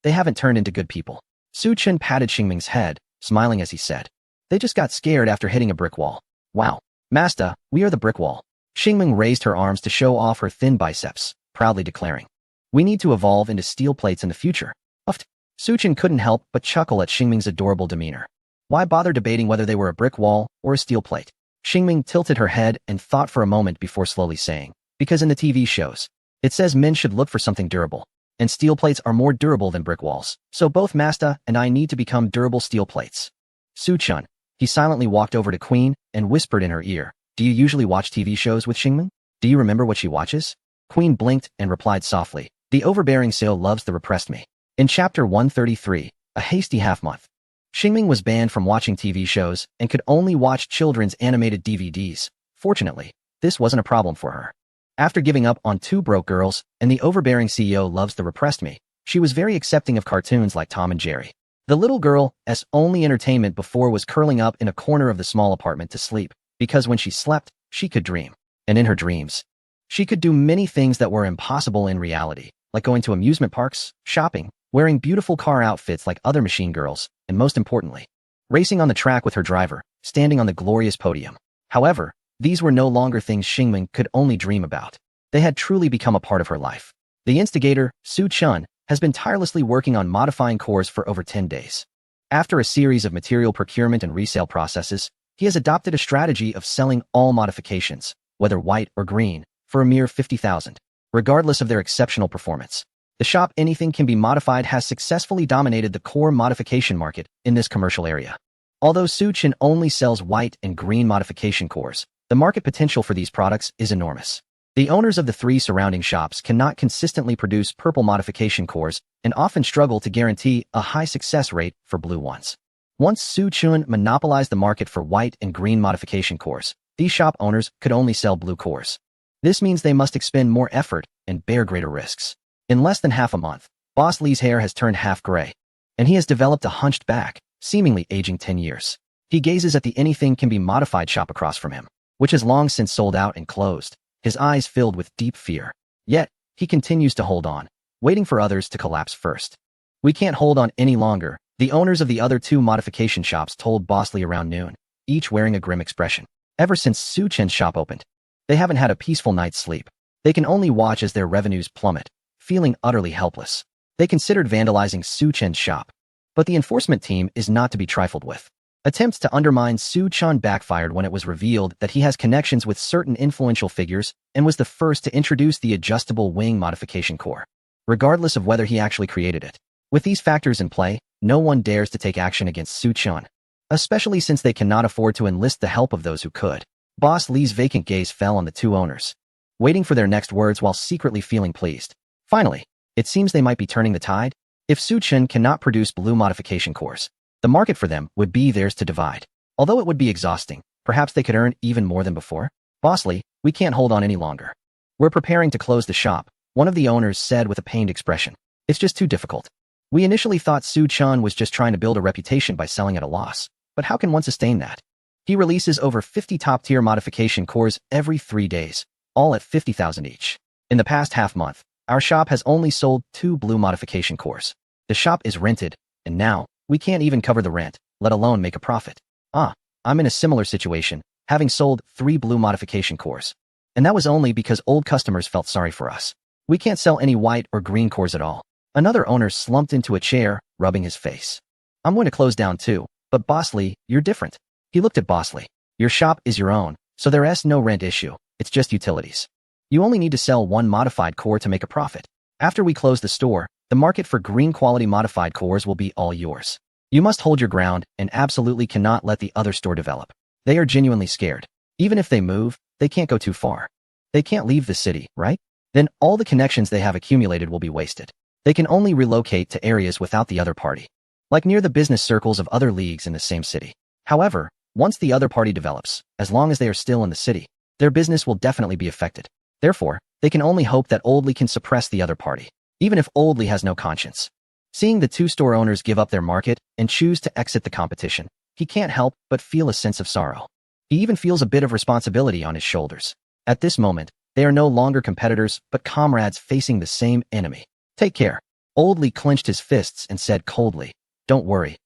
They haven't turned into good people. Suchun patted Xingming's head, smiling as he said. They just got scared after hitting a brick wall. Wow. Master, we are the brick wall. Xingming raised her arms to show off her thin biceps, proudly declaring. We need to evolve into steel plates in the future. Uffed. Suchun couldn't help but chuckle at Xingming's adorable demeanor. Why bother debating whether they were a brick wall or a steel plate? Xingming tilted her head and thought for a moment before slowly saying, because in the TV shows, it says men should look for something durable, and steel plates are more durable than brick walls, so both Master and I need to become durable steel plates. Suchun. He silently walked over to Queen and whispered in her ear, do you usually watch TV shows with Xingming? Do you remember what she watches? Queen blinked and replied softly, the overbearing Sale loves the repressed me. In Chapter 133, A Hasty Half-Month, Xingming was banned from watching TV shows and could only watch children's animated DVDs. Fortunately, this wasn't a problem for her. After giving up on Two Broke Girls and the overbearing CEO loves the repressed me, she was very accepting of cartoons like Tom and Jerry. The little girl's only entertainment before was curling up in a corner of the small apartment to sleep, because when she slept, she could dream. And in her dreams, she could do many things that were impossible in reality, like going to amusement parks, shopping, wearing beautiful car outfits like other machine girls, and most importantly, racing on the track with her driver, standing on the glorious podium. However, these were no longer things Xingming could only dream about. They had truly become a part of her life. The instigator, Suchun, has been tirelessly working on modifying cores for over 10 days. After a series of material procurement and resale processes, he has adopted a strategy of selling all modifications, whether white or green, for a mere 50,000, regardless of their exceptional performance. The shop Anything Can Be Modified has successfully dominated the core modification market in this commercial area. Although Suchun only sells white and green modification cores, the market potential for these products is enormous. The owners of the three surrounding shops cannot consistently produce purple modification cores and often struggle to guarantee a high success rate for blue ones. Once Suchun monopolized the market for white and green modification cores, these shop owners could only sell blue cores. This means they must expend more effort and bear greater risks. In less than half a month, Boss Lee's hair has turned half gray, and he has developed a hunched back, seemingly aging 10 years. He gazes at the Anything Can Be Modified shop across from him, which has long since sold out and closed, his eyes filled with deep fear. Yet, he continues to hold on, waiting for others to collapse first. We can't hold on any longer, the owners of the other two modification shops told Boss Lee around noon, each wearing a grim expression. Ever since Suchun's shop opened, they haven't had a peaceful night's sleep. They can only watch as their revenues plummet, feeling utterly helpless. They considered vandalizing Suchun's shop, but the enforcement team is not to be trifled with. Attempts to undermine Suchun backfired when it was revealed that he has connections with certain influential figures and was the first to introduce the adjustable wing modification core, regardless of whether he actually created it. With these factors in play, no one dares to take action against Suchun, especially since they cannot afford to enlist the help of those who could. Boss Lee's vacant gaze fell on the two owners, waiting for their next words while secretly feeling pleased. Finally, it seems they might be turning the tide. If Suchun cannot produce blue modification cores, the market for them would be theirs to divide. Although it would be exhausting, perhaps they could earn even more than before. Boss Lee, we can't hold on any longer. We're preparing to close the shop, one of the owners said with a pained expression. It's just too difficult. We initially thought Suchun was just trying to build a reputation by selling at a loss, But how can one sustain that? He releases over 50 top-tier modification cores every 3 days, all at 50,000 each. In the past half-month, our shop has only sold 2 blue modification cores. The shop is rented, and now, we can't even cover the rent, let alone make a profit. I'm in a similar situation, having sold 3 blue modification cores. And that was only because old customers felt sorry for us. We can't sell any white or green cores at all. Another owner slumped into a chair, rubbing his face. I'm going to close down too, but Bosley, you're different. He looked at Bosley. Your shop is your own, so there's no rent issue, it's just utilities. You only need to sell 1 modified core to make a profit. After we close the store, the market for green quality modified cores will be all yours. You must hold your ground and absolutely cannot let the other store develop. They are genuinely scared. Even if they move, they can't go too far. They can't leave the city, right? Then all the connections they have accumulated will be wasted. They can only relocate to areas without the other party, like near the business circles of other leagues in the same city. However, once the other party develops, as long as they are still in the city, their business will definitely be affected. Therefore, they can only hope that Oldley can suppress the other party, even if Oldley has no conscience. Seeing the 2 store owners give up their market and choose to exit the competition, he can't help but feel a sense of sorrow. He even feels a bit of responsibility on his shoulders. At this moment, they are no longer competitors but comrades facing the same enemy. Take care. Oldley clenched his fists and said coldly, don't worry.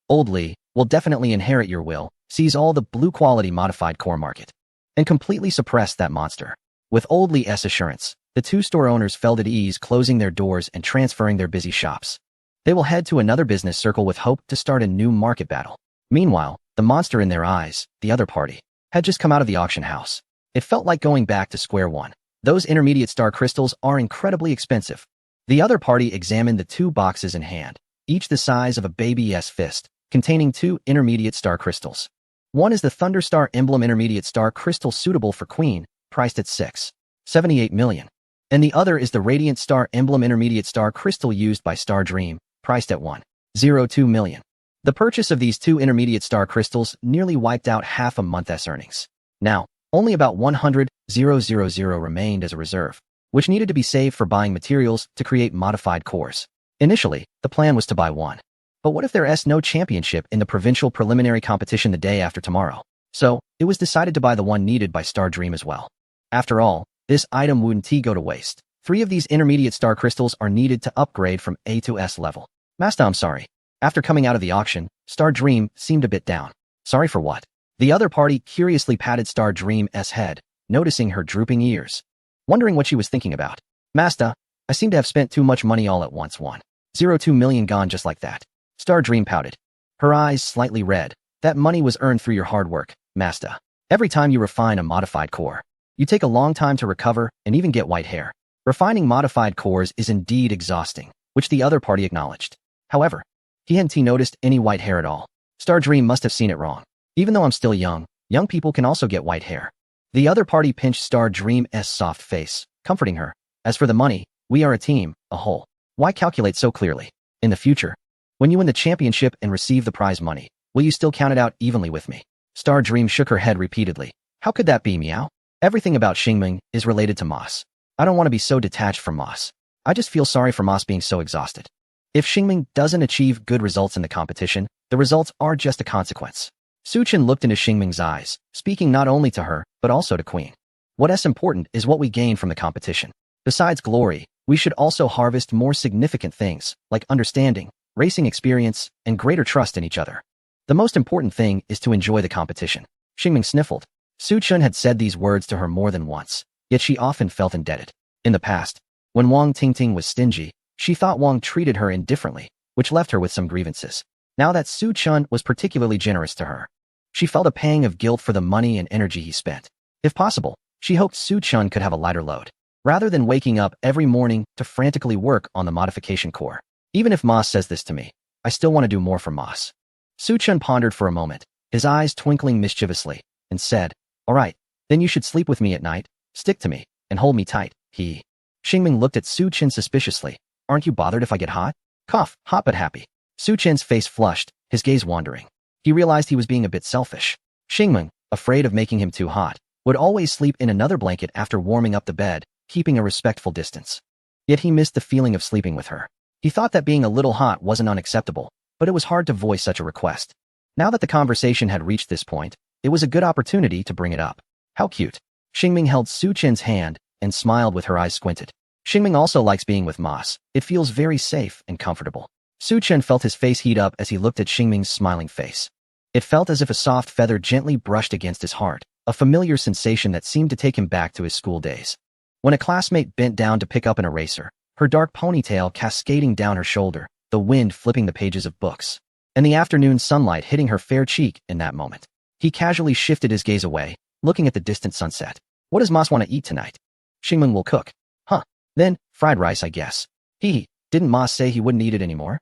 Oldley, will definitely inherit your will, seize all the blue quality modified core market, and completely suppress that monster. With Oldley's assurance, the 2 store owners felt at ease, closing their doors and transferring their busy shops. They will head to another business circle with hope to start a new market battle. Meanwhile, the monster in their eyes, the other party, had just come out of the auction house. It felt like going back to square one. Those intermediate star crystals are incredibly expensive. The other party examined the 2 boxes in hand, each the size of a baby's fist, containing 2 intermediate star crystals. One is the Thunderstar Emblem Intermediate Star Crystal suitable for Queen, priced at $6.78 million. And the other is the Radiant Star Emblem Intermediate Star Crystal used by Star Dream, priced at $1.02 million. The purchase of these 2 intermediate star crystals nearly wiped out half a month's earnings. Now, only about 100,000 remained as a reserve, which needed to be saved for buying materials to create modified cores. Initially, the plan was to buy 1. But what if there's no championship in the provincial preliminary competition the day after tomorrow? So, it was decided to buy the 1 needed by Star Dream as well. After all, this item wouldn't go to waste. 3 of these intermediate star crystals are needed to upgrade from A to S level. Master, I'm sorry. After coming out of the auction, Star Dream seemed a bit down. Sorry for what? The other party curiously patted Star Dream's head, noticing her drooping ears, wondering what she was thinking about. Master, I seem to have spent too much money all at once. $1.02 million gone just like that. Star Dream pouted, her eyes slightly red. That money was earned through your hard work, Master. Every time you refine a modified core, you take a long time to recover and even get white hair. Refining modified cores is indeed exhausting, which the other party acknowledged. However, he hadn't noticed any white hair at all. Star Dream must have seen it wrong. Even though I'm still young people can also get white hair. The other party pinched Star Dream's soft face, comforting her. As for the money, we are a team, a whole. Why calculate so clearly? In the future, when you win the championship and receive the prize money, will you still count it out evenly with me? Star Dream shook her head repeatedly. How could that be, Meow? Everything about Xingming is related to Moss. I don't want to be so detached from Moss. I just feel sorry for Moss being so exhausted. If Xingming doesn't achieve good results in the competition, the results are just a consequence. Su Chen looked into Xingming's eyes, speaking not only to her, but also to Queen. What's important is what we gain from the competition. Besides glory, we should also harvest more significant things, like understanding, racing experience, and greater trust in each other. The most important thing is to enjoy the competition. Xingming sniffled. Su Chen had said these words to her more than once, yet she often felt indebted. In the past, when Wang Tingting was stingy, she thought Wang treated her indifferently, which left her with some grievances. Now that Su Chen was particularly generous to her, she felt a pang of guilt for the money and energy he spent. If possible, she hoped Su Chen could have a lighter load, rather than waking up every morning to frantically work on the modification core. Even if Moss says this to me, I still want to do more for Moss. Su Chen pondered for a moment, his eyes twinkling mischievously, and said, all right, then you should sleep with me at night, stick to me, and hold me tight. Xingming looked at Su Chen suspiciously. Aren't you bothered if I get hot? Cough, hot but happy. Su Chen's face flushed, his gaze wandering. He realized he was being a bit selfish. Xingming, afraid of making him too hot, would always sleep in another blanket after warming up the bed, keeping a respectful distance. Yet he missed the feeling of sleeping with her. He thought that being a little hot wasn't unacceptable, but it was hard to voice such a request. Now that the conversation had reached this point, it was a good opportunity to bring it up. How cute. Xingming held Su Chen's hand and smiled with her eyes squinted. Xingming also likes being with Moss. It feels very safe and comfortable. Su Chen felt his face heat up as he looked at Xingming's smiling face. It felt as if a soft feather gently brushed against his heart, a familiar sensation that seemed to take him back to his school days. When a classmate bent down to pick up an eraser, her dark ponytail cascading down her shoulder, the wind flipping the pages of books, and the afternoon sunlight hitting her fair cheek in that moment. He casually shifted his gaze away, looking at the distant sunset. What does Moss want to eat tonight? Xingming will cook. Huh. Then, fried rice, I guess. Didn't Moss say he wouldn't eat it anymore?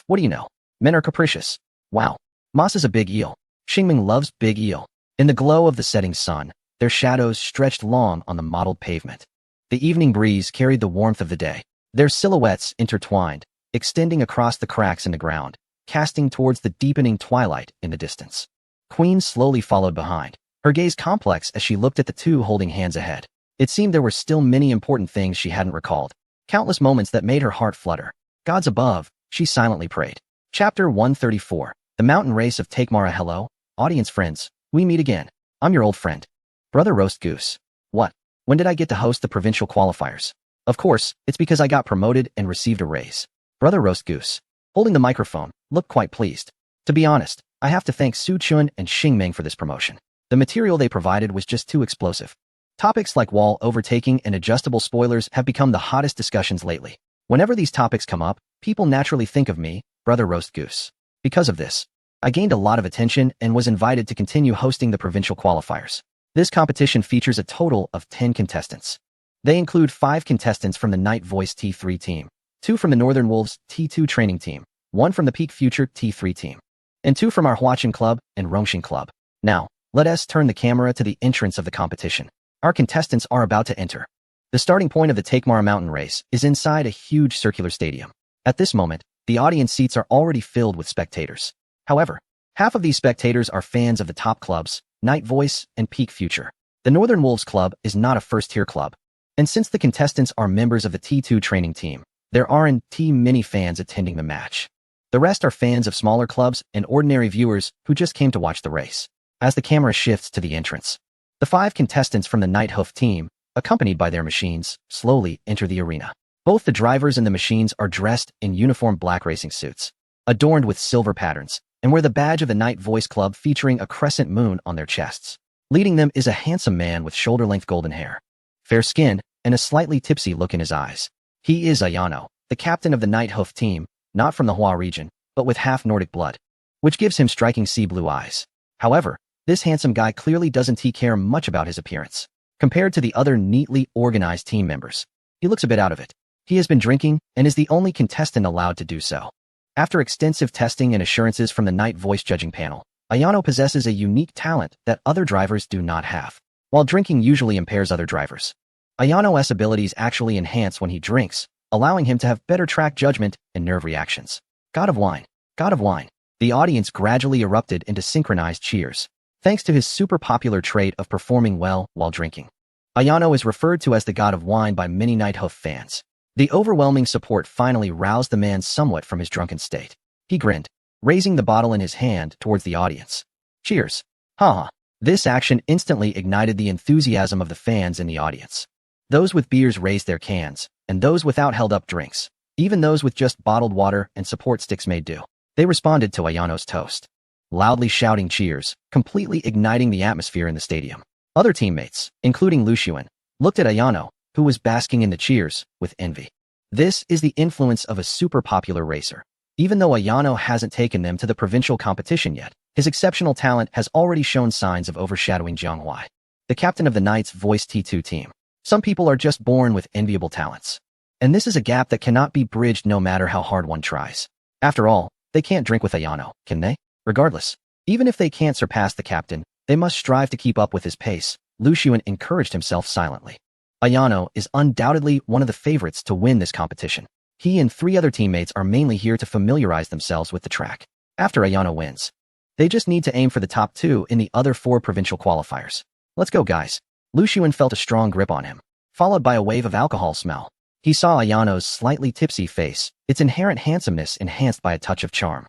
What do you know? Men are capricious. Wow. Moss is a big eel. Xingming loves big eel. In the glow of the setting sun, their shadows stretched long on the mottled pavement. The evening breeze carried the warmth of the day, their silhouettes intertwined, extending across the cracks in the ground, casting towards the deepening twilight in the distance. Queen slowly followed behind, her gaze complex as she looked at the two holding hands ahead. It seemed there were still many important things she hadn't recalled, countless moments that made her heart flutter. Gods above, she silently prayed. Chapter 134, The Mountain Race of Takemara. Hello, audience friends, we meet again. I'm your old friend, Brother Roast Goose. What? When did I get to host the provincial qualifiers? Of course, it's because I got promoted and received a raise. Brother Roast Goose, holding the microphone, looked quite pleased. To be honest, I have to thank Su Chun and Xingming for this promotion. The material they provided was just too explosive. Topics like wall overtaking and adjustable spoilers have become the hottest discussions lately. Whenever these topics come up, people naturally think of me, Brother Roast Goose. Because of this, I gained a lot of attention and was invited to continue hosting the provincial qualifiers. This competition features a total of 10 contestants. They include 5 contestants from the Night Voice T3 team, 2 from the Northern Wolves T2 training team, 1 from the Peak Future T3 team, and 2 from our Huachin Club and Rongxing Club. Now, let us turn the camera to the entrance of the competition. Our contestants are about to enter. The starting point of the Takemara Mountain Race is inside a huge circular stadium. At this moment, the audience seats are already filled with spectators. However, half of these spectators are fans of the top clubs, Night Voice and Peak Future. The Northern Wolves Club is not a first-tier club. And since the contestants are members of the T2 training team, there aren't many fans attending the match. The rest are fans of smaller clubs and ordinary viewers who just came to watch the race. As the camera shifts to the entrance, the 5 contestants from the Night Hoof team, accompanied by their machines, slowly enter the arena. Both the drivers and the machines are dressed in uniform black racing suits, adorned with silver patterns, and wear the badge of the Night Voice Club featuring a crescent moon on their chests. Leading them is a handsome man with shoulder-length golden hair, fair skin, and a slightly tipsy look in his eyes. He is Ayano, the captain of the Night Hoof team, not from the Hua region, but with half Nordic blood, which gives him striking sea blue eyes. However, this handsome guy clearly doesn't care much about his appearance. Compared to the other neatly organized team members, he looks a bit out of it. He has been drinking and is the only contestant allowed to do so. After extensive testing and assurances from the Night Voice judging panel, Ayano possesses a unique talent that other drivers do not have. While drinking usually impairs other drivers, Ayano's abilities actually enhance when he drinks, allowing him to have better track judgment and nerve reactions. God of wine. God of wine. The audience gradually erupted into synchronized cheers, thanks to his super popular trait of performing well while drinking. Ayano is referred to as the God of Wine by many Night Hoof fans. The overwhelming support finally roused the man somewhat from his drunken state. He grinned, raising the bottle in his hand towards the audience. Cheers. Haha. This action instantly ignited the enthusiasm of the fans in the audience. Those with beers raised their cans, and those without held up drinks. Even those with just bottled water and support sticks made do. They responded to Ayano's toast, loudly shouting cheers, completely igniting the atmosphere in the stadium. Other teammates, including Lucian, looked at Ayano, who was basking in the cheers, with envy. This is the influence of a super popular racer. Even though Ayano hasn't taken them to the provincial competition yet, his exceptional talent has already shown signs of overshadowing Jiang Huai, the captain of the Knight's Voice T2 team. Some people are just born with enviable talents. And this is a gap that cannot be bridged no matter how hard one tries. After all, they can't drink with Ayano, can they? Regardless, even if they can't surpass the captain, they must strive to keep up with his pace. Lucian encouraged himself silently. Ayano is undoubtedly one of the favorites to win this competition. He and 3 other teammates are mainly here to familiarize themselves with the track. After Ayano wins, they just need to aim for the top 2 in the other 4 provincial qualifiers. Let's go, guys. Lucian felt a strong grip on him, followed by a wave of alcohol smell. He saw Ayano's slightly tipsy face, its inherent handsomeness enhanced by a touch of charm.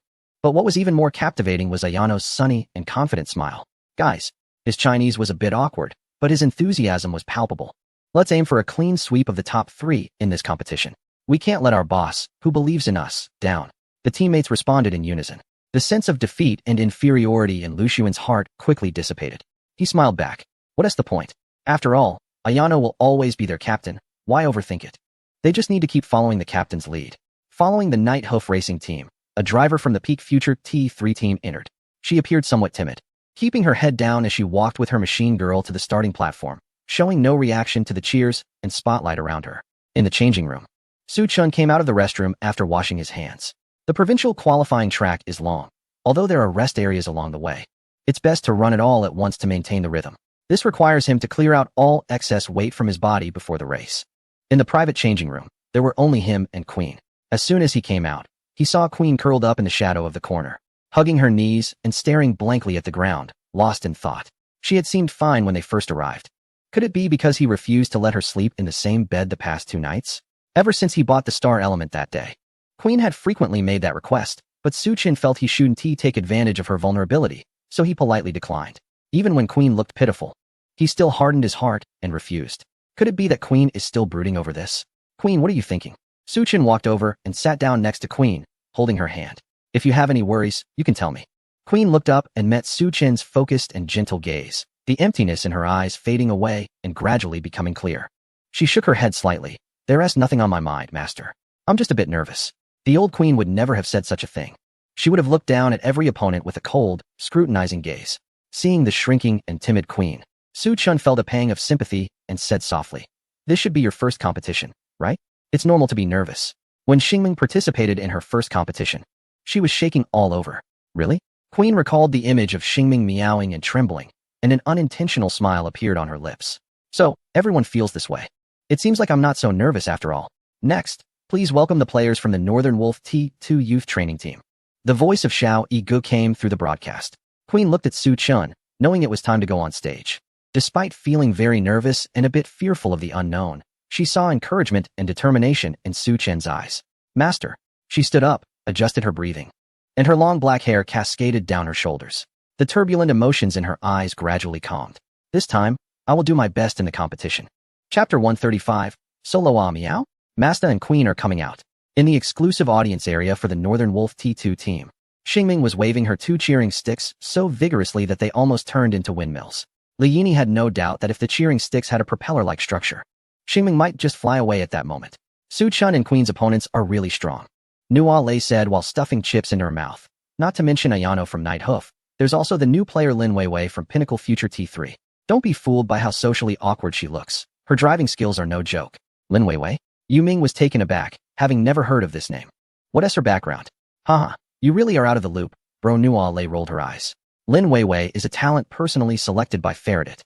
But what was even more captivating was Ayano's sunny and confident smile. Guys, his Chinese was a bit awkward, but his enthusiasm was palpable. Let's aim for a clean sweep of the top 3 in this competition. We can't let our boss, who believes in us, down. The teammates responded in unison. The sense of defeat and inferiority in Lu Xuan's heart quickly dissipated. He smiled back. What is the point? After all, Ayano will always be their captain. Why overthink it? They just need to keep following the captain's lead. Following the Night Hoof Racing team, a driver from the Peak Future T3 team entered. She appeared somewhat timid, keeping her head down as she walked with her machine girl to the starting platform, showing no reaction to the cheers and spotlight around her. In the changing room, Su Chun came out of the restroom after washing his hands. The provincial qualifying track is long, although there are rest areas along the way. It's best to run it all at once to maintain the rhythm. This requires him to clear out all excess weight from his body before the race. In the private changing room, there were only him and Queen. As soon as he came out, he saw Queen curled up in the shadow of the corner, hugging her knees and staring blankly at the ground, lost in thought. She had seemed fine when they first arrived. Could it be because he refused to let her sleep in the same bed the past 2 nights? Ever since he bought the star element that day, Queen had frequently made that request, but Su Chin felt he shouldn't take advantage of her vulnerability, so he politely declined. Even when Queen looked pitiful, he still hardened his heart and refused. Could it be that Queen is still brooding over this? Queen, what are you thinking? Su Chin walked over and sat down next to Queen, holding her hand. If you have any worries, you can tell me. Queen looked up and met Su Chin's focused and gentle gaze, the emptiness in her eyes fading away and gradually becoming clear. She shook her head slightly. There's nothing on my mind, master. I'm just a bit nervous. The old Queen would never have said such a thing. She would have looked down at every opponent with a cold, scrutinizing gaze. Seeing the shrinking and timid Queen, Su Chun felt a pang of sympathy and said softly, "This should be your first competition, right? It's normal to be nervous." When Xingming participated in her first competition, she was shaking all over. Really? Queen recalled the image of Xingming meowing and trembling, and an unintentional smile appeared on her lips. So, everyone feels this way. It seems like I'm not so nervous after all. Next, please welcome the players from the Northern Wolf T2 Youth Training Team. The voice of Xiao Yigu came through the broadcast. Queen looked at Su Chun, knowing it was time to go on stage. Despite feeling very nervous and a bit fearful of the unknown, she saw encouragement and determination in Su Chen's eyes. Master. She stood up, adjusted her breathing, and her long black hair cascaded down her shoulders. The turbulent emotions in her eyes gradually calmed. This time, I will do my best in the competition. Chapter 135, Solo Meow? Master and Queen are coming out. In the exclusive audience area for the Northern Wolf T2 team, Xingming was waving her 2 cheering sticks so vigorously that they almost turned into windmills. Li Yini had no doubt that if the cheering sticks had a propeller-like structure, Xingming might just fly away at that moment. Su Chun and Queen's opponents are really strong, Nua Lei said while stuffing chips into her mouth. Not to mention Ayano from Night Hoof, there's also the new player Lin Weiwei from Pinnacle Future T3. Don't be fooled by how socially awkward she looks. Her driving skills are no joke. Lin Weiwei? Yu Ming was taken aback, having never heard of this name. What is her background? Haha, you really are out of the loop, bro. Nua Lei rolled her eyes. Lin Weiwei is a talent personally selected by Faraday,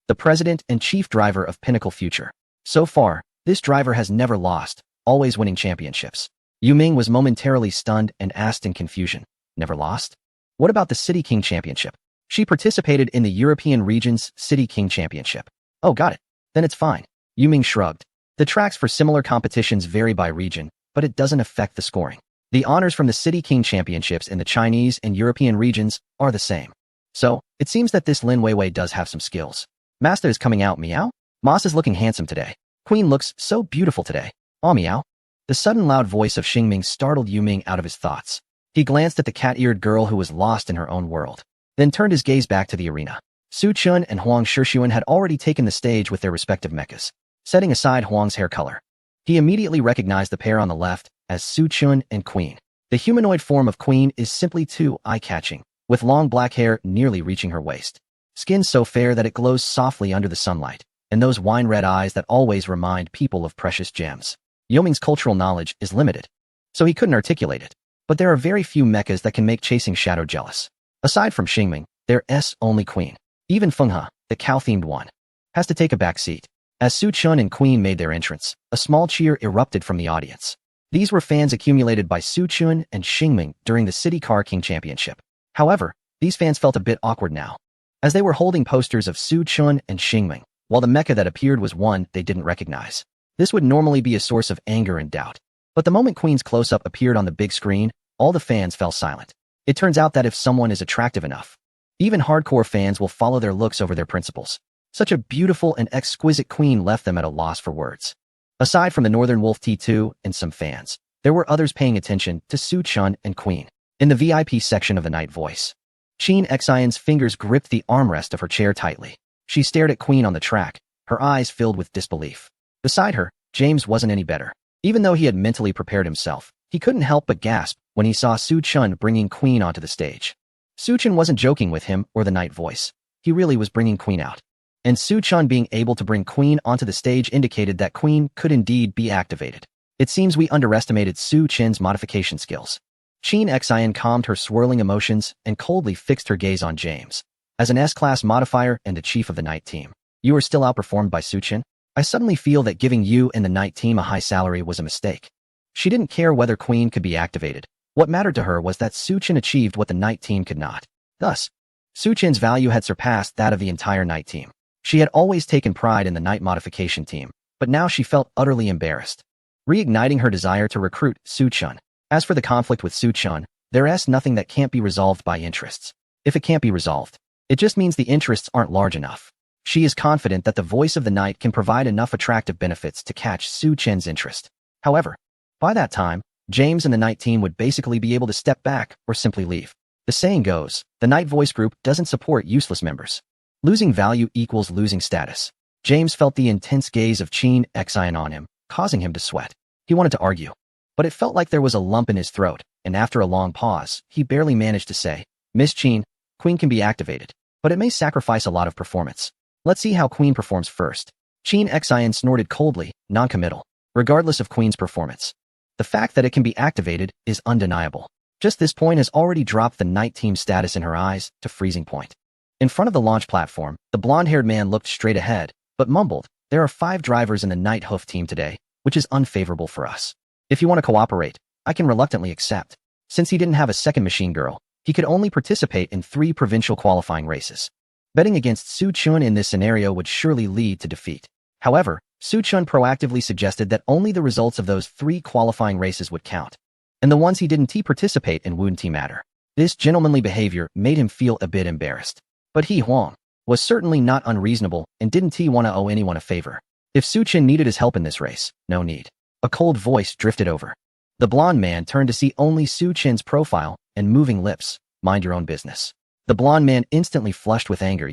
the president and chief driver of Pinnacle Future. So far, this driver has never lost, always winning championships. Yu Ming was momentarily stunned and asked in confusion, never lost? What about the City King Championship? She participated in the European region's City King Championship. Oh, got it. Then it's fine. Yu Ming shrugged. The tracks for similar competitions vary by region, but it doesn't affect the scoring. The honors from the City King Championships in the Chinese and European regions are the same. So, it seems that this Lin Weiwei does have some skills. Master is coming out, meow? Moss is looking handsome today. Queen looks so beautiful today. Oh, meow. The sudden loud voice of Xingming startled Yu Ming out of his thoughts. He glanced at the cat-eared girl who was lost in her own world, then turned his gaze back to the arena. Su Chun and Huang Shixuan had already taken the stage with their respective mechas, setting aside Huang's hair color. He immediately recognized the pair on the left as Su Chun and Queen. The humanoid form of Queen is simply too eye-catching, with long black hair nearly reaching her waist. Skin so fair that it glows softly under the sunlight, and those wine-red eyes that always remind people of precious gems. Yu Ming's cultural knowledge is limited, so he couldn't articulate it. But there are very few mechas that can make chasing Shadow jealous. Aside from Xingming, there's only Queen. Even Fenghe, the cow-themed one, has to take a back seat. As Su Chun and Queen made their entrance, a small cheer erupted from the audience. These were fans accumulated by Su Chun and Xingming during the City Car King Championship. However, these fans felt a bit awkward now, as they were holding posters of Su Chun and Xingming, while the mecha that appeared was one they didn't recognize. This would normally be a source of anger and doubt. But the moment Queen's close-up appeared on the big screen, all the fans fell silent. It turns out that if someone is attractive enough, even hardcore fans will follow their looks over their principles. Such a beautiful and exquisite queen left them at a loss for words. Aside from the Northern Wolf T2 and some fans, there were others paying attention to Su Chun and Queen. In the VIP section of the Night Voice, Sheen Xian's fingers gripped the armrest of her chair tightly. She stared at Queen on the track, her eyes filled with disbelief. Beside her, James wasn't any better. Even though he had mentally prepared himself, he couldn't help but gasp when he saw Su Chun bringing Queen onto the stage. Su Chun wasn't joking with him or the Night Voice. He really was bringing Queen out. And Su Chun being able to bring Queen onto the stage indicated that Queen could indeed be activated. It seems we underestimated Su Chun's modification skills. Sheen Xian calmed her swirling emotions and coldly fixed her gaze on James. As an S-class modifier and the chief of the night team, you are still outperformed by Su Chun? I suddenly feel that giving you and the night team a high salary was a mistake. She didn't care whether Queen could be activated. What mattered to her was that Su Chun achieved what the night team could not. Thus, Su Chun's value had surpassed that of the entire night team. She had always taken pride in the night modification team, but now she felt utterly embarrassed, reigniting her desire to recruit Su Chun. As for the conflict with Su Chun, there's nothing that can't be resolved by interests. If it can't be resolved, it just means the interests aren't large enough. She is confident that the voice of the night can provide enough attractive benefits to catch Su Chun's interest. However, by that time, James and the night team would basically be able to step back or simply leave. The saying goes, the night voice group doesn't support useless members. Losing value equals losing status. James felt the intense gaze of Sheen Xian on him, causing him to sweat. He wanted to argue, but it felt like there was a lump in his throat, and after a long pause, he barely managed to say, Miss Sheen, Queen can be activated, but it may sacrifice a lot of performance. Let's see how Queen performs first. Sheen Xian snorted coldly, non-committal, regardless of Queen's performance. The fact that it can be activated is undeniable. Just this point has already dropped the night team status in her eyes to freezing point. In front of the launch platform, the blonde-haired man looked straight ahead, but mumbled, there are 5 drivers in the night hoof team today, which is unfavorable for us. If you want to cooperate, I can reluctantly accept. Since he didn't have a second machine girl, he could only participate in 3 provincial qualifying races. Betting against Su Chun in this scenario would surely lead to defeat. However, Su Chun proactively suggested that only the results of those 3 qualifying races would count, and the ones he didn't participate in wouldn't matter. This gentlemanly behavior made him feel a bit embarrassed. But he, Huang, was certainly not unreasonable and didn't want to owe anyone a favor. If Su Chun needed his help in this race, no need. A cold voice drifted over. The blonde man turned to see only Su Chun's profile and moving lips. Mind your own business. The blonde man instantly flushed with anger.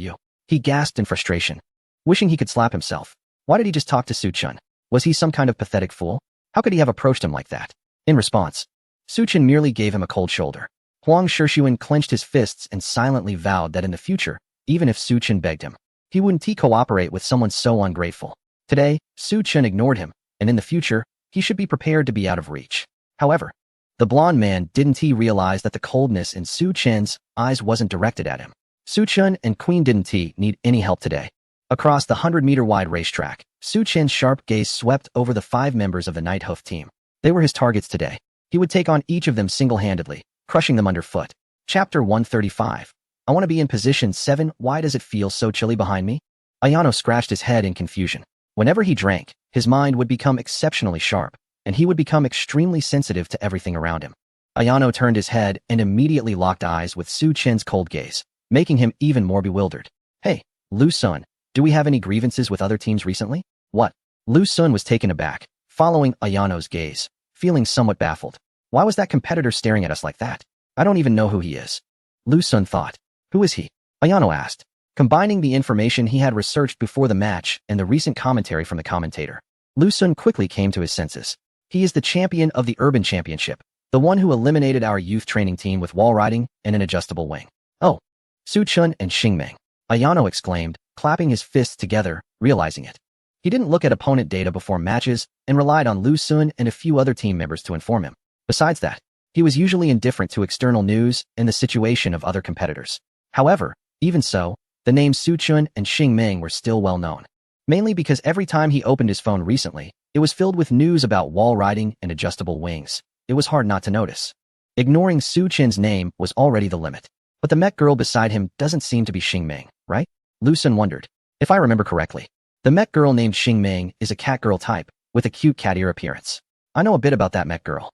He gasped in frustration, wishing he could slap himself. Why did he just talk to Su Chun? Was he some kind of pathetic fool? How could he have approached him like that? In response, Su Chun merely gave him a cold shoulder. Huang Shishun clenched his fists and silently vowed that in the future, even if Su Chun begged him, he wouldn't cooperate with someone so ungrateful. Today, Su Chun ignored him, and in the future, he should be prepared to be out of reach. However, the blonde man didn't realize that the coldness in Su Chun's eyes wasn't directed at him. Su Chun and Queen didn't need any help today. Across the 100-meter wide racetrack, Su Chun's sharp gaze swept over the 5 members of the night hoof team. They were his targets today. He would take on each of them single-handedly, crushing them underfoot. Chapter 135. I want to be in position 7. Why does it feel so chilly behind me? Ayano scratched his head in confusion. Whenever he drank, his mind would become exceptionally sharp, and he would become extremely sensitive to everything around him. Ayano turned his head and immediately locked eyes with Su Chun's cold gaze, making him even more bewildered. Hey, Lu Sun, do we have any grievances with other teams recently? What? Lu Sun was taken aback, following Ayano's gaze, feeling somewhat baffled. Why was that competitor staring at us like that? I don't even know who he is. Lu Sun thought. Who is he? Ayano asked, combining the information he had researched before the match and the recent commentary from the commentator. Lu Sun quickly came to his senses. He is the champion of the Urban Championship, the one who eliminated our youth training team with wall riding and an adjustable wing. Oh, Su Chun and Xingming, Ayano exclaimed, clapping his fists together, realizing it. He didn't look at opponent data before matches and relied on Lu Sun and a few other team members to inform him. Besides that, he was usually indifferent to external news and the situation of other competitors. However, even so, the names Su Chun and Xingming were still well known. Mainly because every time he opened his phone recently, it was filled with news about wall riding and adjustable wings. It was hard not to notice. Ignoring Su Chun's name was already the limit. But the mech girl beside him doesn't seem to be Xingming, right? Lu Sun wondered. If I remember correctly, the mech girl named Xingming is a cat girl type, with a cute cat ear appearance. I know a bit about that mech girl.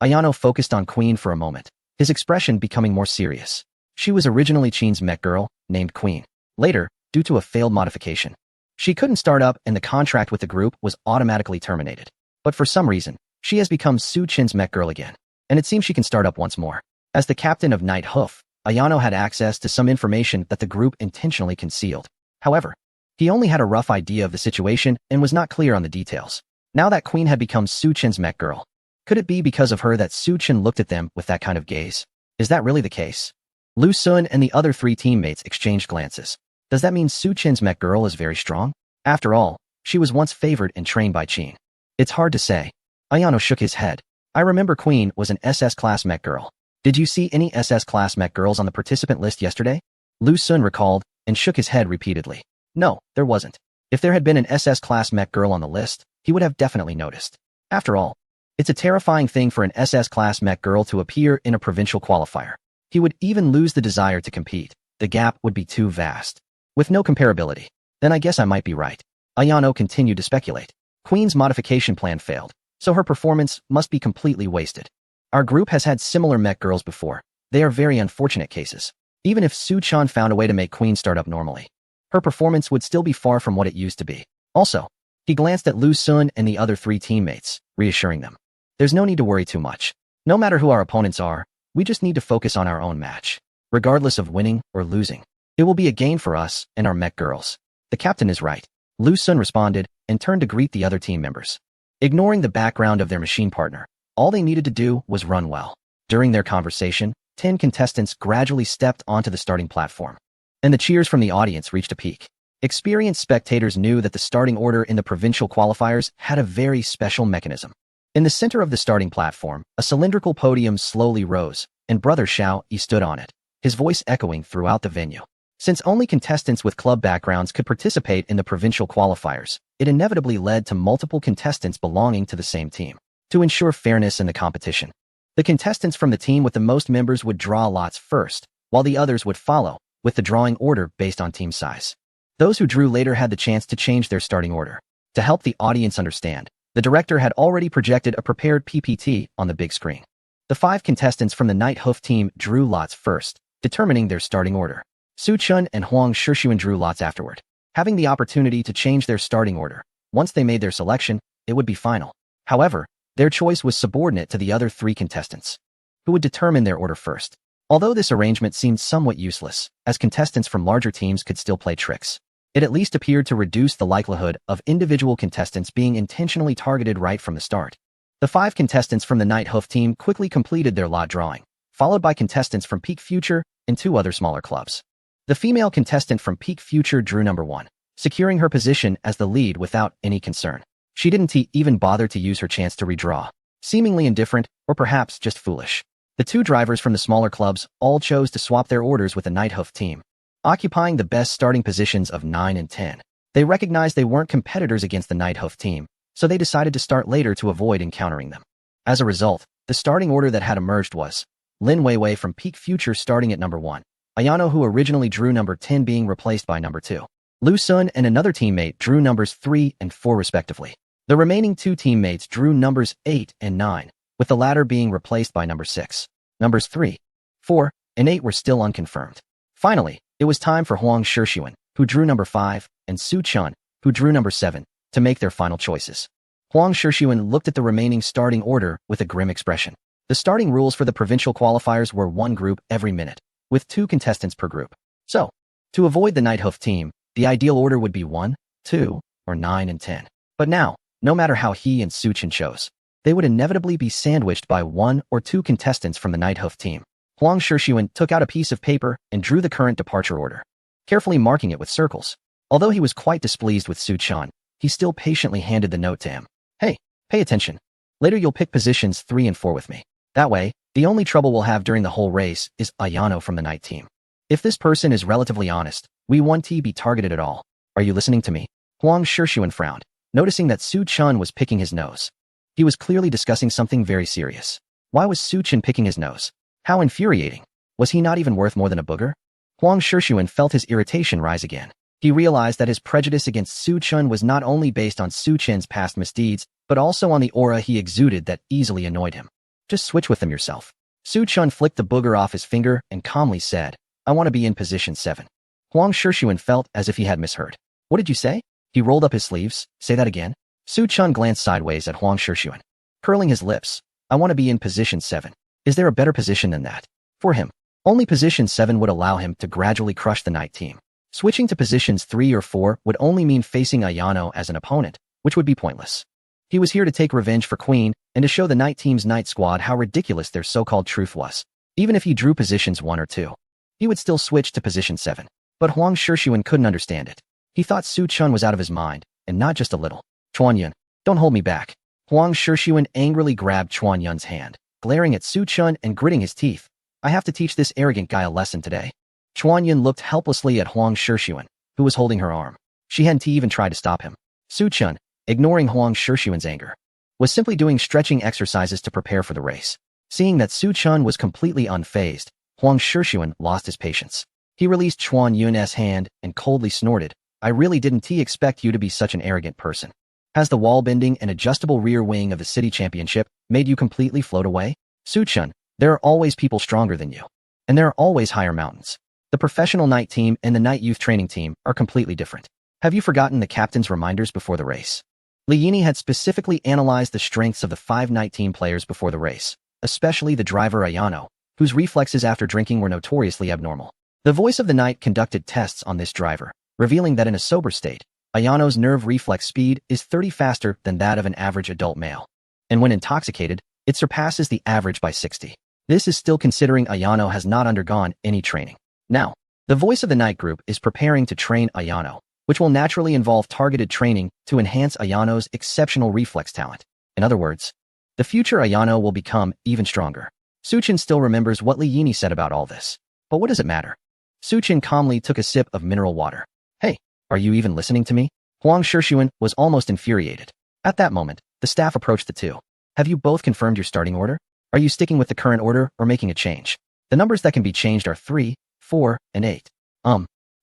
Ayano focused on Queen for a moment. his expression becoming more serious. She was originally Qin's mech girl, named Queen. Later, due to a failed modification, she couldn't start up and the contract with the group was automatically terminated. But for some reason, she has become Su Qin's mech girl again, and it seems she can start up once more. As the captain of Night Hoof, Ayano had access to some information that the group intentionally concealed. However, he only had a rough idea of the situation and was not clear on the details. Now that Queen had become Su Qin's mech girl, could it be because of her that Su Qin looked at them with that kind of gaze? Is that really the case? Lu Sun and the other three teammates exchanged glances. Does that mean Su Qin's mech girl is very strong? After all, she was once favored and trained by Qin. It's hard to say. Ayano shook his head. I remember Queen was an SS-class mech girl. Did you see any SS-class mech girls on the participant list yesterday? Lu Sun recalled and shook his head repeatedly. No, there wasn't. If there had been an SS-class mech girl on the list, he would have definitely noticed. After all, it's a terrifying thing for an SS-class mech girl to appear in a provincial qualifier. He would even lose the desire to compete. The gap would be too vast. With no comparability. Then I guess I might be right. Ayano continued to speculate. Queen's modification plan failed, so her performance must be completely wasted. Our group has had similar mech girls before. They are very unfortunate cases. Even if Su Chan found a way to make Queen start up normally, her performance would still be far from what it used to be. Also, he glanced at Lu Sun and the other three teammates, reassuring them. There's no need to worry too much. No matter who our opponents are, we just need to focus on our own match. Regardless of winning or losing, it will be a gain for us and our mech girls. The captain is right. Lu Sun responded and turned to greet the other team members. Ignoring the background of their machine partner, all they needed to do was run well. During their conversation, 10 contestants gradually stepped onto the starting platform, and the cheers from the audience reached a peak. Experienced spectators knew that the starting order in the provincial qualifiers had a very special mechanism. In the center of the starting platform, a cylindrical podium slowly rose, and Brother Xiao Yi stood on it, his voice echoing throughout the venue. Since only contestants with club backgrounds could participate in the provincial qualifiers, it inevitably led to multiple contestants belonging to the same team. To ensure fairness in the competition, the contestants from the team with the most members would draw lots first, while the others would follow, with the drawing order based on team size. Those who drew later had the chance to change their starting order. To help the audience understand, the director had already projected a prepared PPT on the big screen. The 5 contestants from the Night Hoof team drew lots first, determining their starting order. Su Chun and Huang Shixuan drew lots afterward, having the opportunity to change their starting order. Once they made their selection, it would be final. However, their choice was subordinate to the other 3 contestants, who would determine their order first. Although this arrangement seemed somewhat useless, as contestants from larger teams could still play tricks, it at least appeared to reduce the likelihood of individual contestants being intentionally targeted right from the start. The 5 contestants from the Night Hoof team quickly completed their lot drawing, followed by contestants from Peak Future and 2 other smaller clubs. The female contestant from Peak Future drew number 1, securing her position as the lead without any concern. She didn't even bother to use her chance to redraw, seemingly indifferent or perhaps just foolish. The 2 drivers from the smaller clubs all chose to swap their orders with the Night Hoof team, occupying the best starting positions of 9 and 10. They recognized they weren't competitors against the Night Hoof team, so they decided to start later to avoid encountering them. As a result, the starting order that had emerged was Lin Weiwei from Peak Future starting at number 1, Ayano, who originally drew number 10, being replaced by number 2. Lu Sun and another teammate drew numbers 3 and 4 respectively. The remaining 2 teammates drew numbers 8 and 9, with the latter being replaced by number 6. Numbers 3, 4, and 8 were still unconfirmed. Finally, it was time for Huang Shixuan, who drew number 5, and Su Chun, who drew number 7, to make their final choices. Huang Shixuan looked at the remaining starting order with a grim expression. The starting rules for the provincial qualifiers were 1 group every minute, with 2 contestants per group. So, to avoid the Night Hoof team, the ideal order would be 1, 2, or 9 and 10. But now, no matter how he and Su Chen chose, they would inevitably be sandwiched by 1 or 2 contestants from the Night Hoof team. Huang Shixuan took out a piece of paper and drew the current departure order, carefully marking it with circles. Although he was quite displeased with Su Chan, he still patiently handed the note to him. Hey, pay attention. Later you'll pick positions 3 and 4 with me. That way, the only trouble we'll have during the whole race is Ayano from the night team. If this person is relatively honest, we won't be targeted at all. Are you listening to me? Huang Shixuan frowned, noticing that Su Chun was picking his nose. He was clearly discussing something very serious. Why was Su Chen picking his nose? How infuriating. Was he not even worth more than a booger? Huang Shixuan felt his irritation rise again. He realized that his prejudice against Su Chun was not only based on Su Chen's past misdeeds, but also on the aura he exuded that easily annoyed him. Just switch with them yourself. Su Chun flicked the booger off his finger and calmly said, I want to be in position 7. Huang Shixuan felt as if he had misheard. What did you say? He rolled up his sleeves. Say that again. Su Chun glanced sideways at Huang Shixuan, curling his lips. I want to be in position 7. Is there a better position than that? For him, only position 7 would allow him to gradually crush the Knight team. Switching to positions 3 or 4 would only mean facing Ayano as an opponent, which would be pointless. He was here to take revenge for Queen and to show the Knight team's Knight squad how ridiculous their so-called truth was. Even if he drew positions 1 or 2, he would still switch to position 7. But Huang Shixuan couldn't understand it. He thought Su Chun was out of his mind, and not just a little. Chuan Yun, don't hold me back. Huang Shixuan angrily grabbed Chuan Yun's hand, glaring at Su Chun and gritting his teeth. I have to teach this arrogant guy a lesson today. Chuan Yun looked helplessly at Huang Shixuan, who was holding her arm. She hadn't even tried to stop him. Su Chun, ignoring Huang Shixuan's anger, was simply doing stretching exercises to prepare for the race. Seeing that Su Chun was completely unfazed, Huang Shixuan lost his patience. He released Chuan Yun's hand and coldly snorted, I really didn't expect you to be such an arrogant person. Has the wall-bending and adjustable rear wing of the city championship made you completely float away? Su Chun, there are always people stronger than you. And there are always higher mountains. The professional Knight team and the Knight youth training team are completely different. Have you forgotten the captain's reminders before the race? Li Yini had specifically analyzed the strengths of the 5 Knight team players before the race, especially the driver Ayano, whose reflexes after drinking were notoriously abnormal. The voice of the Knight conducted tests on this driver, revealing that in a sober state, Ayano's nerve reflex speed is 30 faster than that of an average adult male. And when intoxicated, it surpasses the average by 60. This is still considering Ayano has not undergone any training. Now, the voice of the Knight group is preparing to train Ayano, which will naturally involve targeted training to enhance Ayano's exceptional reflex talent. In other words, the future Ayano will become even stronger. Su Chun still remembers what Li Yini said about all this. But what does it matter? Su Chun calmly took a sip of mineral water. Hey, are you even listening to me? Huang Shixuan was almost infuriated. At that moment, the staff approached the two. Have you both confirmed your starting order? Are you sticking with the current order or making a change? The numbers that can be changed are 3, 4, and 8.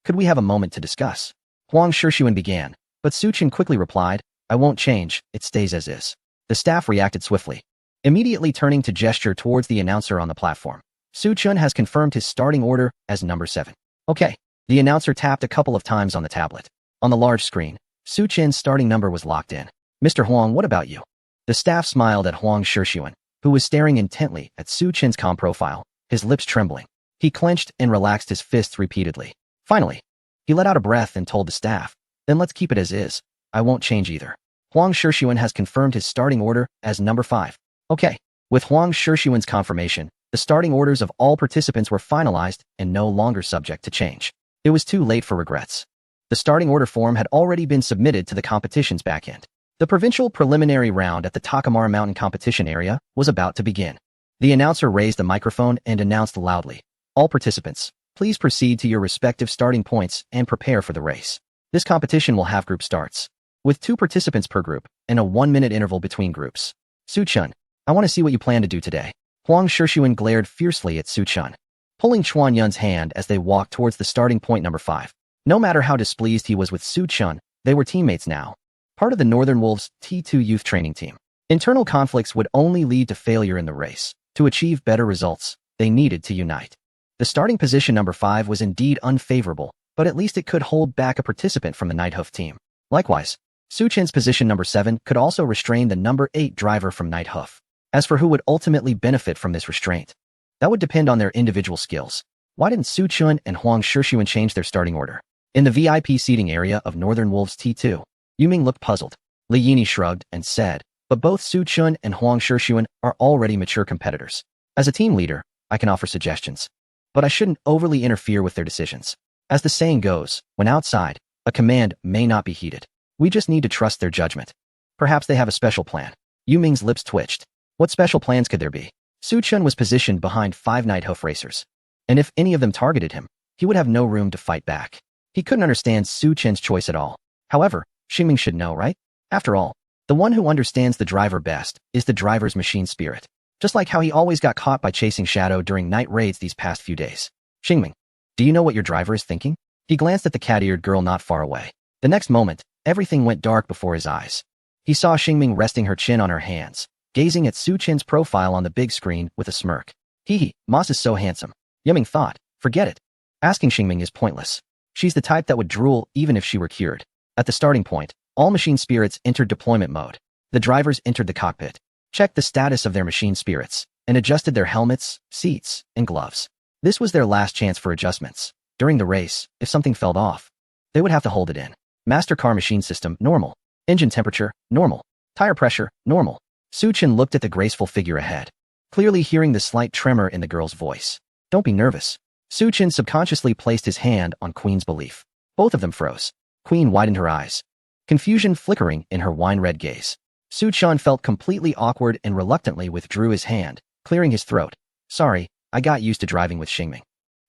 Could we have a moment to discuss? Huang Shixuan began, but Su Chun quickly replied, I won't change, it stays as is. The staff reacted swiftly, immediately turning to gesture towards the announcer on the platform. Su Chun has confirmed his starting order as number 7. Okay. The announcer tapped a couple of times on the tablet. On the large screen, Su Chun's starting number was locked in. Mr. Huang, what about you? The staff smiled at Huang Shixuan, who was staring intently at Su Chun's com profile, his lips trembling. He clenched and relaxed his fists repeatedly. Finally, he let out a breath and told the staff, then let's keep it as is. I won't change either. Huang Shixuan has confirmed his starting order as number 5. Okay. With Huang Shixuan's confirmation, the starting orders of all participants were finalized and no longer subject to change. It was too late for regrets. The starting order form had already been submitted to the competition's backend. The provincial preliminary round at the Takamara Mountain competition area was about to begin. The announcer raised the microphone and announced loudly, all participants, please proceed to your respective starting points and prepare for the race. This competition will have group starts, with 2 participants per group and a 1-minute interval between groups. Su Chun, I want to see what you plan to do today. Huang Shixuan glared fiercely at Su Chun, pulling Chuan Yun's hand as they walked towards the starting point number 5. No matter how displeased he was with Su Chun, they were teammates now, part of the Northern Wolves T2 youth training team. Internal conflicts would only lead to failure in the race. To achieve better results, they needed to unite. The starting position number 5 was indeed unfavorable, but at least it could hold back a participant from the Nighthoof team. Likewise, Su Chun's position number 7 could also restrain the number 8 driver from Nighthoof. As for who would ultimately benefit from this restraint, that would depend on their individual skills. Why didn't Su Chun and Huang Shixuan change their starting order? In the VIP seating area of Northern Wolves T2, Yuming looked puzzled. Li Yini shrugged and said, but both Su Chun and Huang Shixuan are already mature competitors. As a team leader, I can offer suggestions, but I shouldn't overly interfere with their decisions. As the saying goes, when outside, a command may not be heeded. We just need to trust their judgment. Perhaps they have a special plan. Yuming's lips twitched. What special plans could there be? Su Chun was positioned behind 5 Nighthoof racers, and if any of them targeted him, he would have no room to fight back. He couldn't understand Su Chun's choice at all. However, Xingming should know, right? After all, the one who understands the driver best is the driver's machine spirit. Just like how he always got caught by chasing Shadow during night raids these past few days. Xingming, do you know what your driver is thinking? He glanced at the cat-eared girl not far away. The next moment, everything went dark before his eyes. He saw Xingming resting her chin on her hands, gazing at Su Chun's profile on the big screen with a smirk. Hee hee, Moss is so handsome. Yiming thought, forget it. Asking Xingming is pointless. She's the type that would drool even if she were cured. At the starting point, all machine spirits entered deployment mode. The drivers entered the cockpit, checked the status of their machine spirits, and adjusted their helmets, seats, and gloves. This was their last chance for adjustments. During the race, if something fell off, they would have to hold it in. Master car machine system, normal. Engine temperature, normal. Tire pressure, normal. Su Chen looked at the graceful figure ahead, clearly hearing the slight tremor in the girl's voice. Don't be nervous. Su Chen subconsciously placed his hand on Queen's belief. Both of them froze. Queen widened her eyes, confusion flickering in her wine-red gaze. Su Chen felt completely awkward and reluctantly withdrew his hand, clearing his throat. Sorry, I got used to driving with Xingming.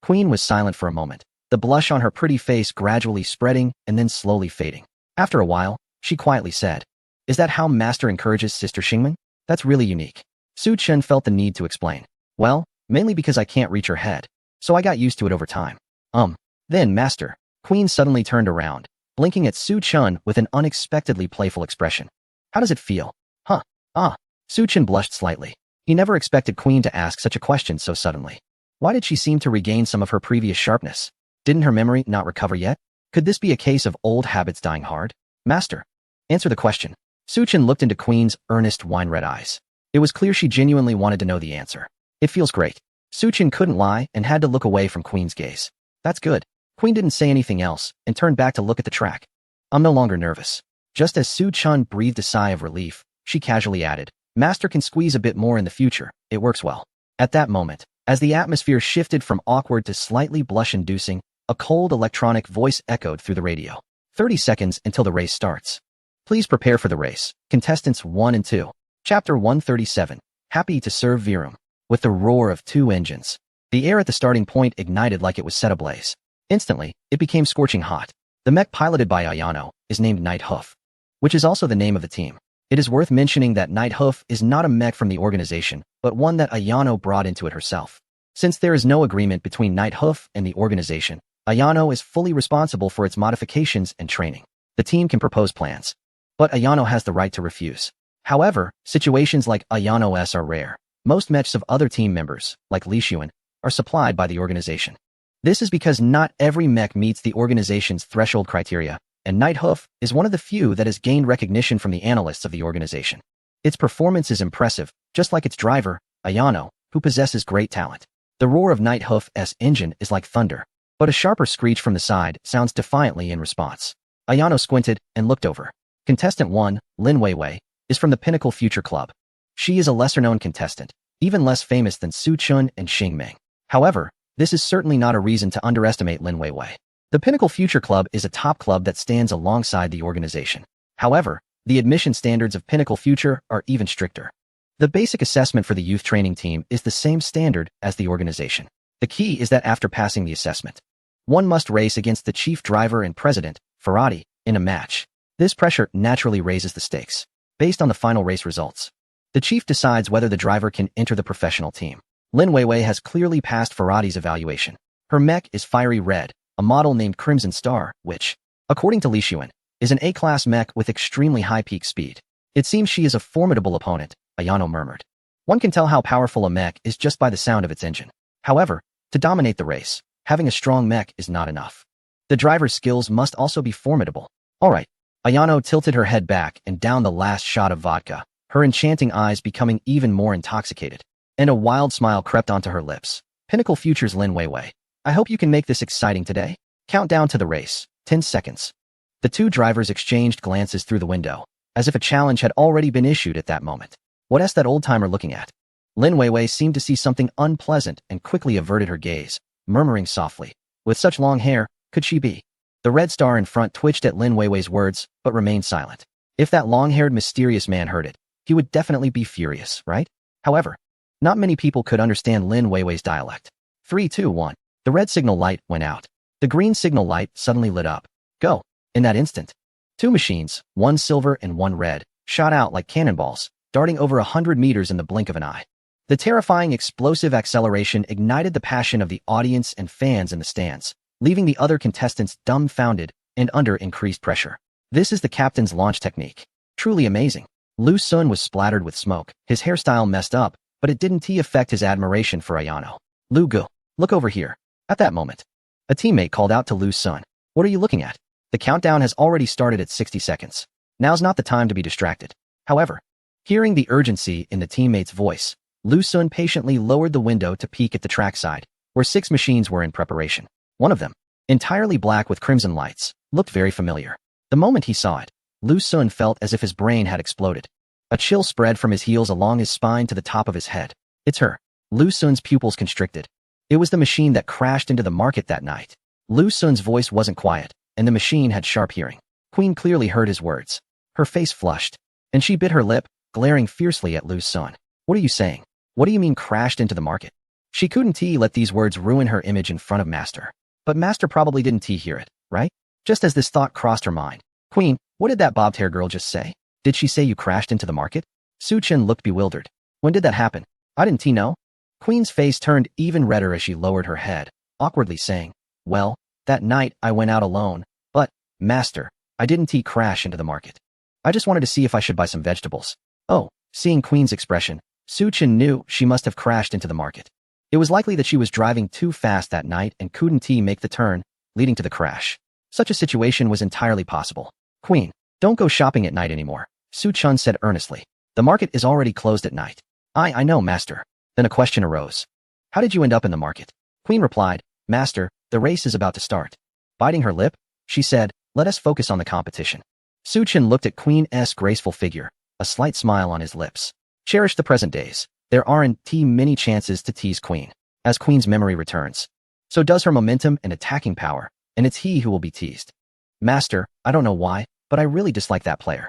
Queen was silent for a moment, the blush on her pretty face gradually spreading and then slowly fading. After a while, she quietly said, Is that how Master encourages Sister Xingming? That's really unique. Su Chen felt the need to explain. Well, mainly because I can't reach her head, so I got used to it over time. Then, Master. Queen suddenly turned around, blinking at Su Chen with an unexpectedly playful expression. How does it feel? Huh? Su Chen blushed slightly. He never expected Queen to ask such a question so suddenly. Why did she seem to regain some of her previous sharpness? Didn't her memory not recover yet? Could this be a case of old habits dying hard? Master, answer the question. Su Chen looked into Queen's earnest wine-red eyes. It was clear she genuinely wanted to know the answer. It feels great. Su Chen couldn't lie and had to look away from Queen's gaze. That's good. Queen didn't say anything else and turned back to look at the track. I'm no longer nervous. Just as Su Chen breathed a sigh of relief, she casually added, Master can squeeze a bit more in the future. It works well. At that moment, as the atmosphere shifted from awkward to slightly blush-inducing, a cold electronic voice echoed through the radio. 30 seconds until the race starts. Please prepare for the race. Contestants 1 and 2. Chapter 137. Happy to serve Virum. With the roar of 2 engines, the air at the starting point ignited like it was set ablaze. Instantly, it became scorching hot. The mech piloted by Ayano is named Night Hoof, which is also the name of the team. It is worth mentioning that Night Hoof is not a mech from the organization, but one that Ayano brought into it herself. Since there is no agreement between Night Hoof and the organization, Ayano is fully responsible for its modifications and training. The team can propose plans, but Ayano has the right to refuse. However, situations like Ayano's are rare. Most mechs of other team members, like Li Xuan, are supplied by the organization. This is because not every mech meets the organization's threshold criteria, and Night Hoof is one of the few that has gained recognition from the analysts of the organization. Its performance is impressive, just like its driver, Ayano, who possesses great talent. The roar of Night Hoof's engine is like thunder, but a sharper screech from the side sounds defiantly in response. Ayano squinted and looked over. Contestant 1, Lin Weiwei, is from the Pinnacle Future Club. She is a lesser-known contestant, even less famous than Su Chen and Xingming. However, this is certainly not a reason to underestimate Lin Weiwei. The Pinnacle Future Club is a top club that stands alongside the organization. However, the admission standards of Pinnacle Future are even stricter. The basic assessment for the youth training team is the same standard as the organization. The key is that after passing the assessment, one must race against the chief driver and president, Ferrati, in a match. This pressure naturally raises the stakes. Based on the final race results, the chief decides whether the driver can enter the professional team. Lin Weiwei has clearly passed Ferrati's evaluation. Her mech is fiery red, a model named Crimson Star, which, according to Li Xuan, is an A-class mech with extremely high peak speed. It seems she is a formidable opponent, Ayano murmured. One can tell how powerful a mech is just by the sound of its engine. However, to dominate the race, having a strong mech is not enough. The driver's skills must also be formidable. Alright. Ayano tilted her head back and downed the last shot of vodka, her enchanting eyes becoming even more intoxicated. And a wild smile crept onto her lips. Pinnacle Future's Lin Weiwei. I hope you can make this exciting today. Countdown to the race. 10 seconds. The two drivers exchanged glances through the window, as if a challenge had already been issued at that moment. What's that old-timer looking at? Lin Weiwei seemed to see something unpleasant and quickly averted her gaze, murmuring softly. With such long hair, could she be? The red star in front twitched at Lin Weiwei's words, but remained silent. If that long-haired mysterious man heard it, he would definitely be furious, right? However, not many people could understand Lin Weiwei's dialect. 3, 2, 1. The red signal light went out. The green signal light suddenly lit up. Go. In that instant, 2 machines, one silver and one red, shot out like cannonballs, darting over 100 meters in the blink of an eye. The terrifying explosive acceleration ignited the passion of the audience and fans in the stands, leaving the other contestants dumbfounded and under increased pressure. This is the captain's launch technique. Truly amazing. Lu Sun was splattered with smoke, his hairstyle messed up, but it didn't affect his admiration for Ayano. Lu Gu, look over here. At that moment, a teammate called out to Lu Sun. What are you looking at? The countdown has already started at 60 seconds. Now's not the time to be distracted. However, hearing the urgency in the teammate's voice, Lu Sun patiently lowered the window to peek at the trackside, where 6 machines were in preparation. One of them, entirely black with crimson lights, looked very familiar. The moment he saw it, Lu Sun felt as if his brain had exploded. A chill spread from his heels along his spine to the top of his head. It's her. Lu Sun's pupils constricted. It was the machine that crashed into the market that night. Lu Sun's voice wasn't quiet, and the machine had sharp hearing. Queen clearly heard his words. Her face flushed, and she bit her lip, glaring fiercely at Lu Sun. What are you saying? What do you mean crashed into the market? She couldn't let these words ruin her image in front of Master. But Master probably didn't hear it, right? Just as this thought crossed her mind. Queen, what did that bobbed hair girl just say? Did she say you crashed into the market? Su Chen looked bewildered. When did that happen? I didn't know. Queen's face turned even redder as she lowered her head, awkwardly saying, well, that night I went out alone, but, Master, I didn't crash into the market. I just wanted to see if I should buy some vegetables. Oh, seeing Queen's expression, Su Chen knew she must have crashed into the market. It was likely that she was driving too fast that night and couldn't make the turn, leading to the crash. Such a situation was entirely possible. Queen, don't go shopping at night anymore, Su Chen said earnestly. The market is already closed at night. I know, Master. Then a question arose. How did you end up in the market? Queen replied, Master, the race is about to start. Biting her lip, she said, let us focus on the competition. Su Chen looked at Queen's graceful figure, a slight smile on his lips. Cherish the present days. There aren't many chances to tease Queen, as Queen's memory returns. So does her momentum and attacking power, and it's he who will be teased. Master, I don't know why, but I really dislike that player.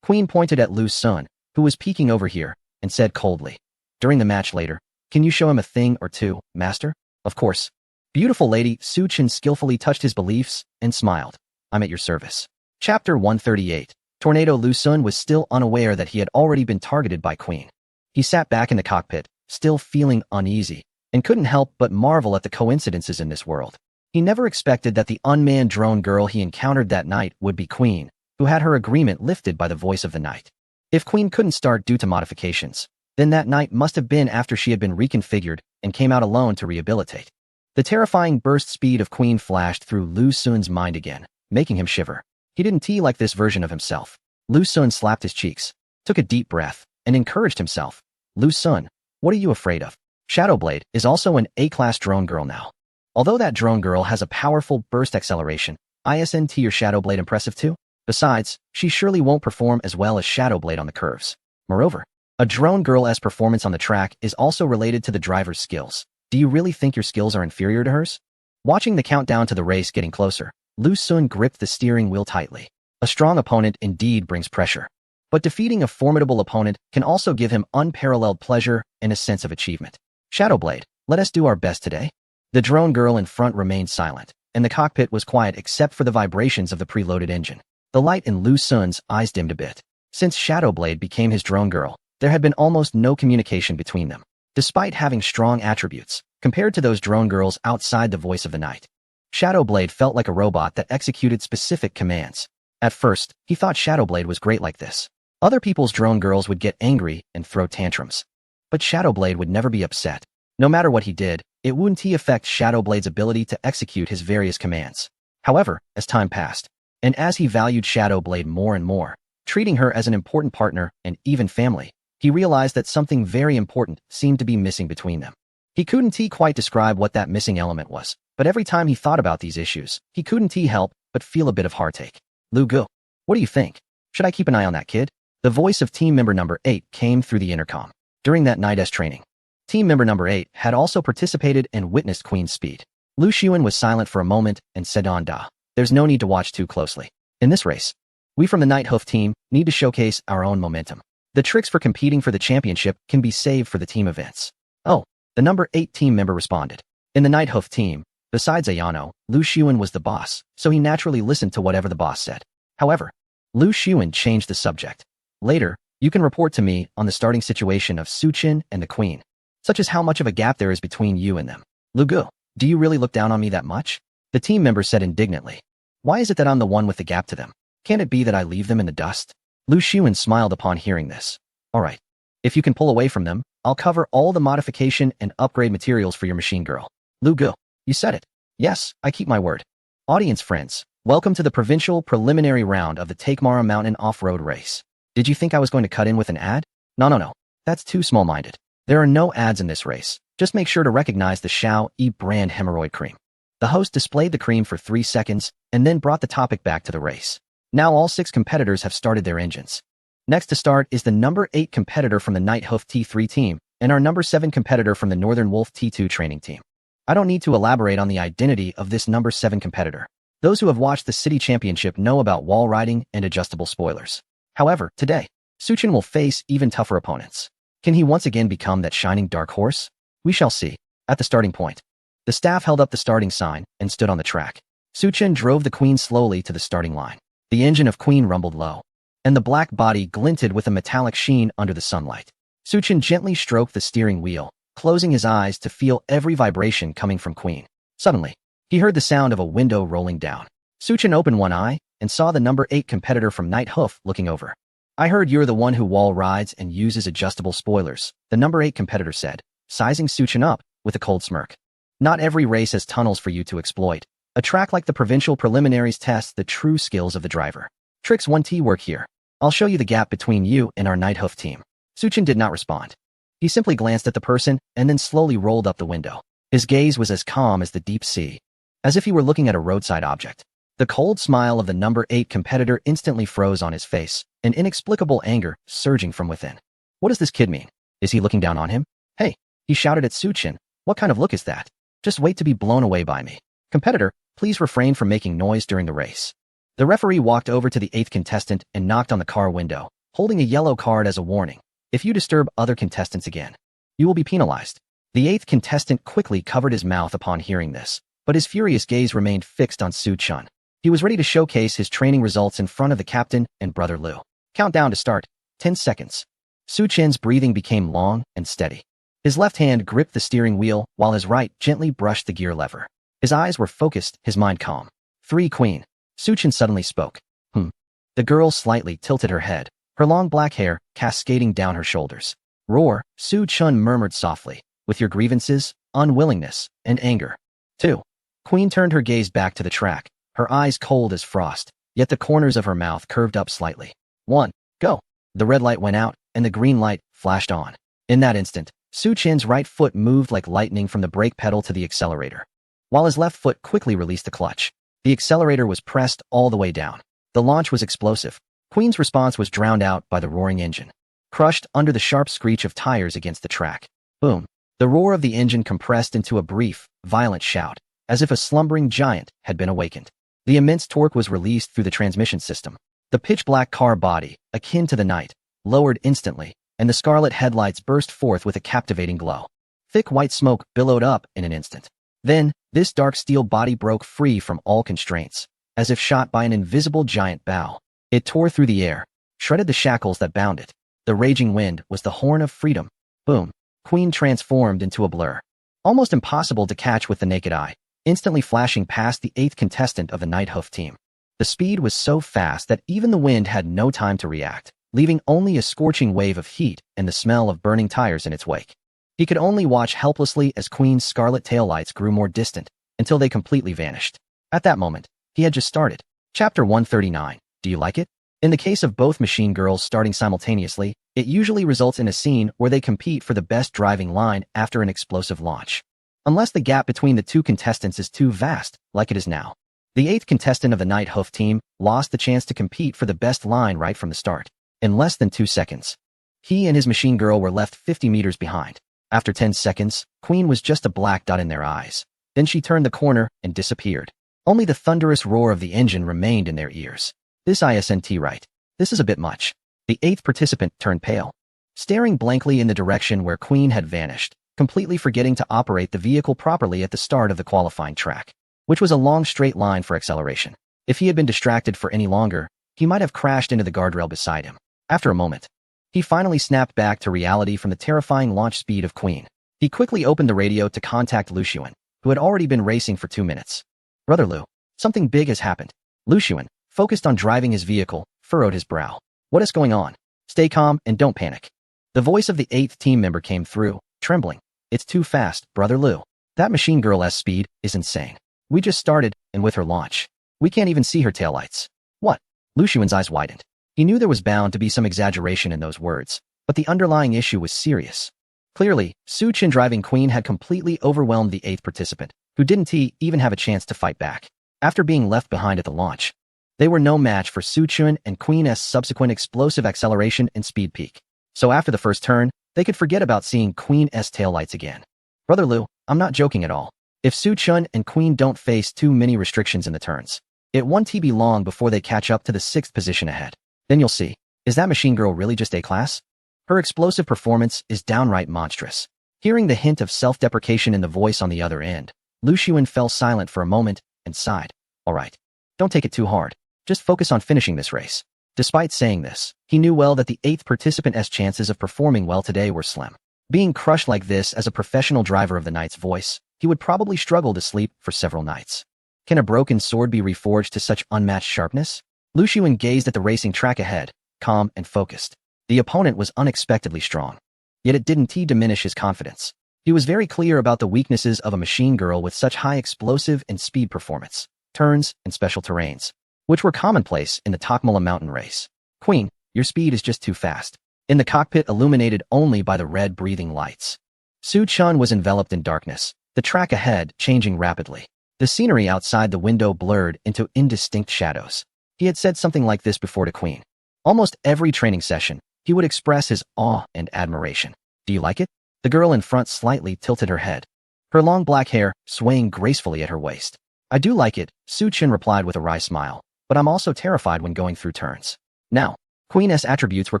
Queen pointed at Lu Sun, who was peeking over here, and said coldly. During the match later, can you show him a thing or two, Master? Of course. Beautiful lady, Su Chen skillfully touched his beliefs and smiled. I'm at your service. Chapter 138. Tornado. Lu Sun was still unaware that he had already been targeted by Queen. He sat back in the cockpit, still feeling uneasy, and couldn't help but marvel at the coincidences in this world. He never expected that the unmanned drone girl he encountered that night would be Queen, who had her agreement lifted by the voice of the night. If Queen couldn't start due to modifications, then that night must have been after she had been reconfigured and came out alone to rehabilitate. The terrifying burst speed of Queen flashed through Lu Sun's mind again, making him shiver. He didn't like this version of himself. Lu Sun slapped his cheeks, took a deep breath, and encouraged himself. Lu Sun, what are you afraid of? Shadowblade is also an A-class drone girl now. Although that drone girl has a powerful burst acceleration, isn't your Shadowblade impressive too? Besides, she surely won't perform as well as Shadowblade on the curves. Moreover, a drone girl's performance on the track is also related to the driver's skills. Do you really think your skills are inferior to hers? Watching the countdown to the race getting closer, Lu Sun gripped the steering wheel tightly. A strong opponent indeed brings pressure. But defeating a formidable opponent can also give him unparalleled pleasure and a sense of achievement. Shadowblade, let us do our best today. The drone girl in front remained silent, and the cockpit was quiet except for the vibrations of the preloaded engine. The light in Lu Sun's eyes dimmed a bit. Since Shadowblade became his drone girl, there had been almost no communication between them. Despite having strong attributes, compared to those drone girls outside the voice of the night, Shadowblade felt like a robot that executed specific commands. At first, he thought Shadowblade was great like this. Other people's drone girls would get angry and throw tantrums. But Shadowblade would never be upset. No matter what he did, it wouldn't affect Shadowblade's ability to execute his various commands. However, as time passed, and as he valued Shadowblade more and more, treating her as an important partner and even family, he realized that something very important seemed to be missing between them. He couldn't quite describe what that missing element was, but every time he thought about these issues, he couldn't help but feel a bit of heartache. Lu Gu, what do you think? Should I keep an eye on that kid? The voice of team member number 8 came through the intercom. During that night's training, team member number 8 had also participated and witnessed Queen's speed. Lu Xuan was silent for a moment and said on Da, there's no need to watch too closely. In this race, we from the Night Hoof team need to showcase our own momentum. The tricks for competing for the championship can be saved for the team events. Oh, the number 8 team member responded. In the Night Hoof team, besides Ayano, Lu Xuan was the boss, so he naturally listened to whatever the boss said. However, Lu Xuan changed the subject. Later, you can report to me on the starting situation of Su Chen and the Queen, such as how much of a gap there is between you and them. Lu Gu, do you really look down on me that much? The team member said indignantly. Why is it that I'm the one with the gap to them? Can't it be that I leave them in the dust? Lu Xuan smiled upon hearing this. All right. If you can pull away from them, I'll cover all the modification and upgrade materials for your machine girl. Lu Gu, you said it. Yes, I keep my word. Audience friends, welcome to the provincial preliminary round of the Takemara Mountain off-road race. Did you think I was going to cut in with an ad? No. That's too small-minded. There are no ads in this race. Just make sure to recognize the Xiao E brand hemorrhoid cream. The host displayed the cream for 3 seconds and then brought the topic back to the race. Now all 6 competitors have started their engines. Next to start is the number 8 competitor from the Night Hoof T3 team and our number 7 competitor from the Northern Wolf T2 training team. I don't need to elaborate on the identity of this number 7 competitor. Those who have watched the City Championship know about wall riding and adjustable spoilers. However, today, Suchin will face even tougher opponents. Can he once again become that shining dark horse? We shall see. At the starting point, the staff held up the starting sign and stood on the track. Suchin drove the Queen slowly to the starting line. The engine of Queen rumbled low, and the black body glinted with a metallic sheen under the sunlight. Suchin gently stroked the steering wheel, closing his eyes to feel every vibration coming from Queen. Suddenly, he heard the sound of a window rolling down. Suchin opened one eye and saw the number 8 competitor from Night Hoof looking over. I heard you're the one who wall rides and uses adjustable spoilers, the number 8 competitor said, sizing Suchin up with a cold smirk. Not every race has tunnels for you to exploit. A track like the provincial preliminaries tests the true skills of the driver. Tricks 1T work here. I'll show you the gap between you and our Night Hoof team. Suchin did not respond. He simply glanced at the person and then slowly rolled up the window. His gaze was as calm as the deep sea, as if he were looking at a roadside object. The cold smile of the number 8 competitor instantly froze on his face, an inexplicable anger surging from within. What does this kid mean? Is he looking down on him? Hey, he shouted at Suchin. What kind of look is that? Just wait to be blown away by me. Competitor, please refrain from making noise during the race. The referee walked over to the 8th contestant and knocked on the car window, holding a yellow card as a warning. If you disturb other contestants again, you will be penalized. The 8th contestant quickly covered his mouth upon hearing this, but his furious gaze remained fixed on Suchin. He was ready to showcase his training results in front of the captain and brother Lu. Countdown to start. 10 seconds. Suchin's breathing became long and steady. His left hand gripped the steering wheel while his right gently brushed the gear lever. His eyes were focused, his mind calm. 3 Queen. Suchin suddenly spoke. The girl slightly tilted her head, her long black hair cascading down her shoulders. Roar, Suchin murmured softly, with your grievances, unwillingness, and anger. 2. Queen turned her gaze back to the track, her eyes cold as frost, yet the corners of her mouth curved up slightly. 1. Go. The red light went out, and the green light flashed on. In that instant, Suchin's right foot moved like lightning from the brake pedal to the accelerator, while his left foot quickly released the clutch. The accelerator was pressed all the way down. The launch was explosive. Queen's response was drowned out by the roaring engine, crushed under the sharp screech of tires against the track. Boom. The roar of the engine compressed into a brief, violent shout, as if a slumbering giant had been awakened. The immense torque was released through the transmission system. The pitch-black car body, akin to the night, lowered instantly, and the scarlet headlights burst forth with a captivating glow. Thick white smoke billowed up in an instant. Then, this dark steel body broke free from all constraints, as if shot by an invisible giant bow. It tore through the air, shredded the shackles that bound it. The raging wind was the horn of freedom. Boom. Queen transformed into a blur, almost impossible to catch with the naked eye, instantly flashing past the 8th contestant of the Night Hoof team. The speed was so fast that even the wind had no time to react, leaving only a scorching wave of heat and the smell of burning tires in its wake. He could only watch helplessly as Queen's scarlet taillights grew more distant, until they completely vanished. At that moment, he had just started. Chapter 139. Do you like it? In the case of both machine girls starting simultaneously, it usually results in a scene where they compete for the best driving line after an explosive launch. Unless the gap between the 2 contestants is too vast, like it is now. The 8th contestant of the Night Hoof team lost the chance to compete for the best line right from the start. In less than 2 seconds, he and his machine girl were left 50 meters behind. After 10 seconds, Queen was just a black dot in their eyes. Then she turned the corner and disappeared. Only the thunderous roar of the engine remained in their ears. This isn't right. This is a bit much. The 8th participant turned pale, staring blankly in the direction where Queen had vanished, completely forgetting to operate the vehicle properly at the start of the qualifying track, which was a long straight line for acceleration. If he had been distracted for any longer, he might have crashed into the guardrail beside him. After a moment, he finally snapped back to reality from the terrifying launch speed of Queen. He quickly opened the radio to contact Lu Xuan, who had already been racing for 2 minutes. Brother Lu, something big has happened. Lu Xuan, focused on driving his vehicle, furrowed his brow. What is going on? Stay calm and don't panic. The voice of the 8th team member came through, trembling. It's too fast, Brother Liu. That machine girl's speed is insane. We just started, and with her launch, we can't even see her taillights. What? Lu Xuan's eyes widened. He knew there was bound to be some exaggeration in those words, but the underlying issue was serious. Clearly, Su Chen driving Queen had completely overwhelmed the 8th participant, who didn't even have a chance to fight back. After being left behind at the launch, they were no match for Su Chen and Queen's subsequent explosive acceleration and speed peak. So after the first turn, they could forget about seeing Queen's taillights again. Brother Liu, I'm not joking at all. If Su Chen and Queen don't face too many restrictions in the turns, it won't be long before they catch up to the 6th position ahead. Then you'll see. Is that machine girl really just A-class? Her explosive performance is downright monstrous. Hearing the hint of self-deprecation in the voice on the other end, Lu Xuan fell silent for a moment and sighed. All right. Don't take it too hard. Just focus on finishing this race. Despite saying this, he knew well that the 8th participant's chances of performing well today were slim. Being crushed like this as a professional driver of the night's voice, he would probably struggle to sleep for several nights. Can a broken sword be reforged to such unmatched sharpness? Lu Xuan gazed at the racing track ahead, calm and focused. The opponent was unexpectedly strong. Yet it didn't diminish his confidence. He was very clear about the weaknesses of a machine girl with such high explosive and speed performance, turns, and special terrains, which were commonplace in the Tokmala mountain race. Queen, your speed is just too fast. In the cockpit illuminated only by the red breathing lights, Su Chen was enveloped in darkness, the track ahead changing rapidly. The scenery outside the window blurred into indistinct shadows. He had said something like this before to Queen. Almost every training session, he would express his awe and admiration. Do you like it? The girl in front slightly tilted her head, her long black hair swaying gracefully at her waist. I do like it, Su Chen replied with a wry smile, but I'm also terrified when going through turns. Now, Queen's attributes were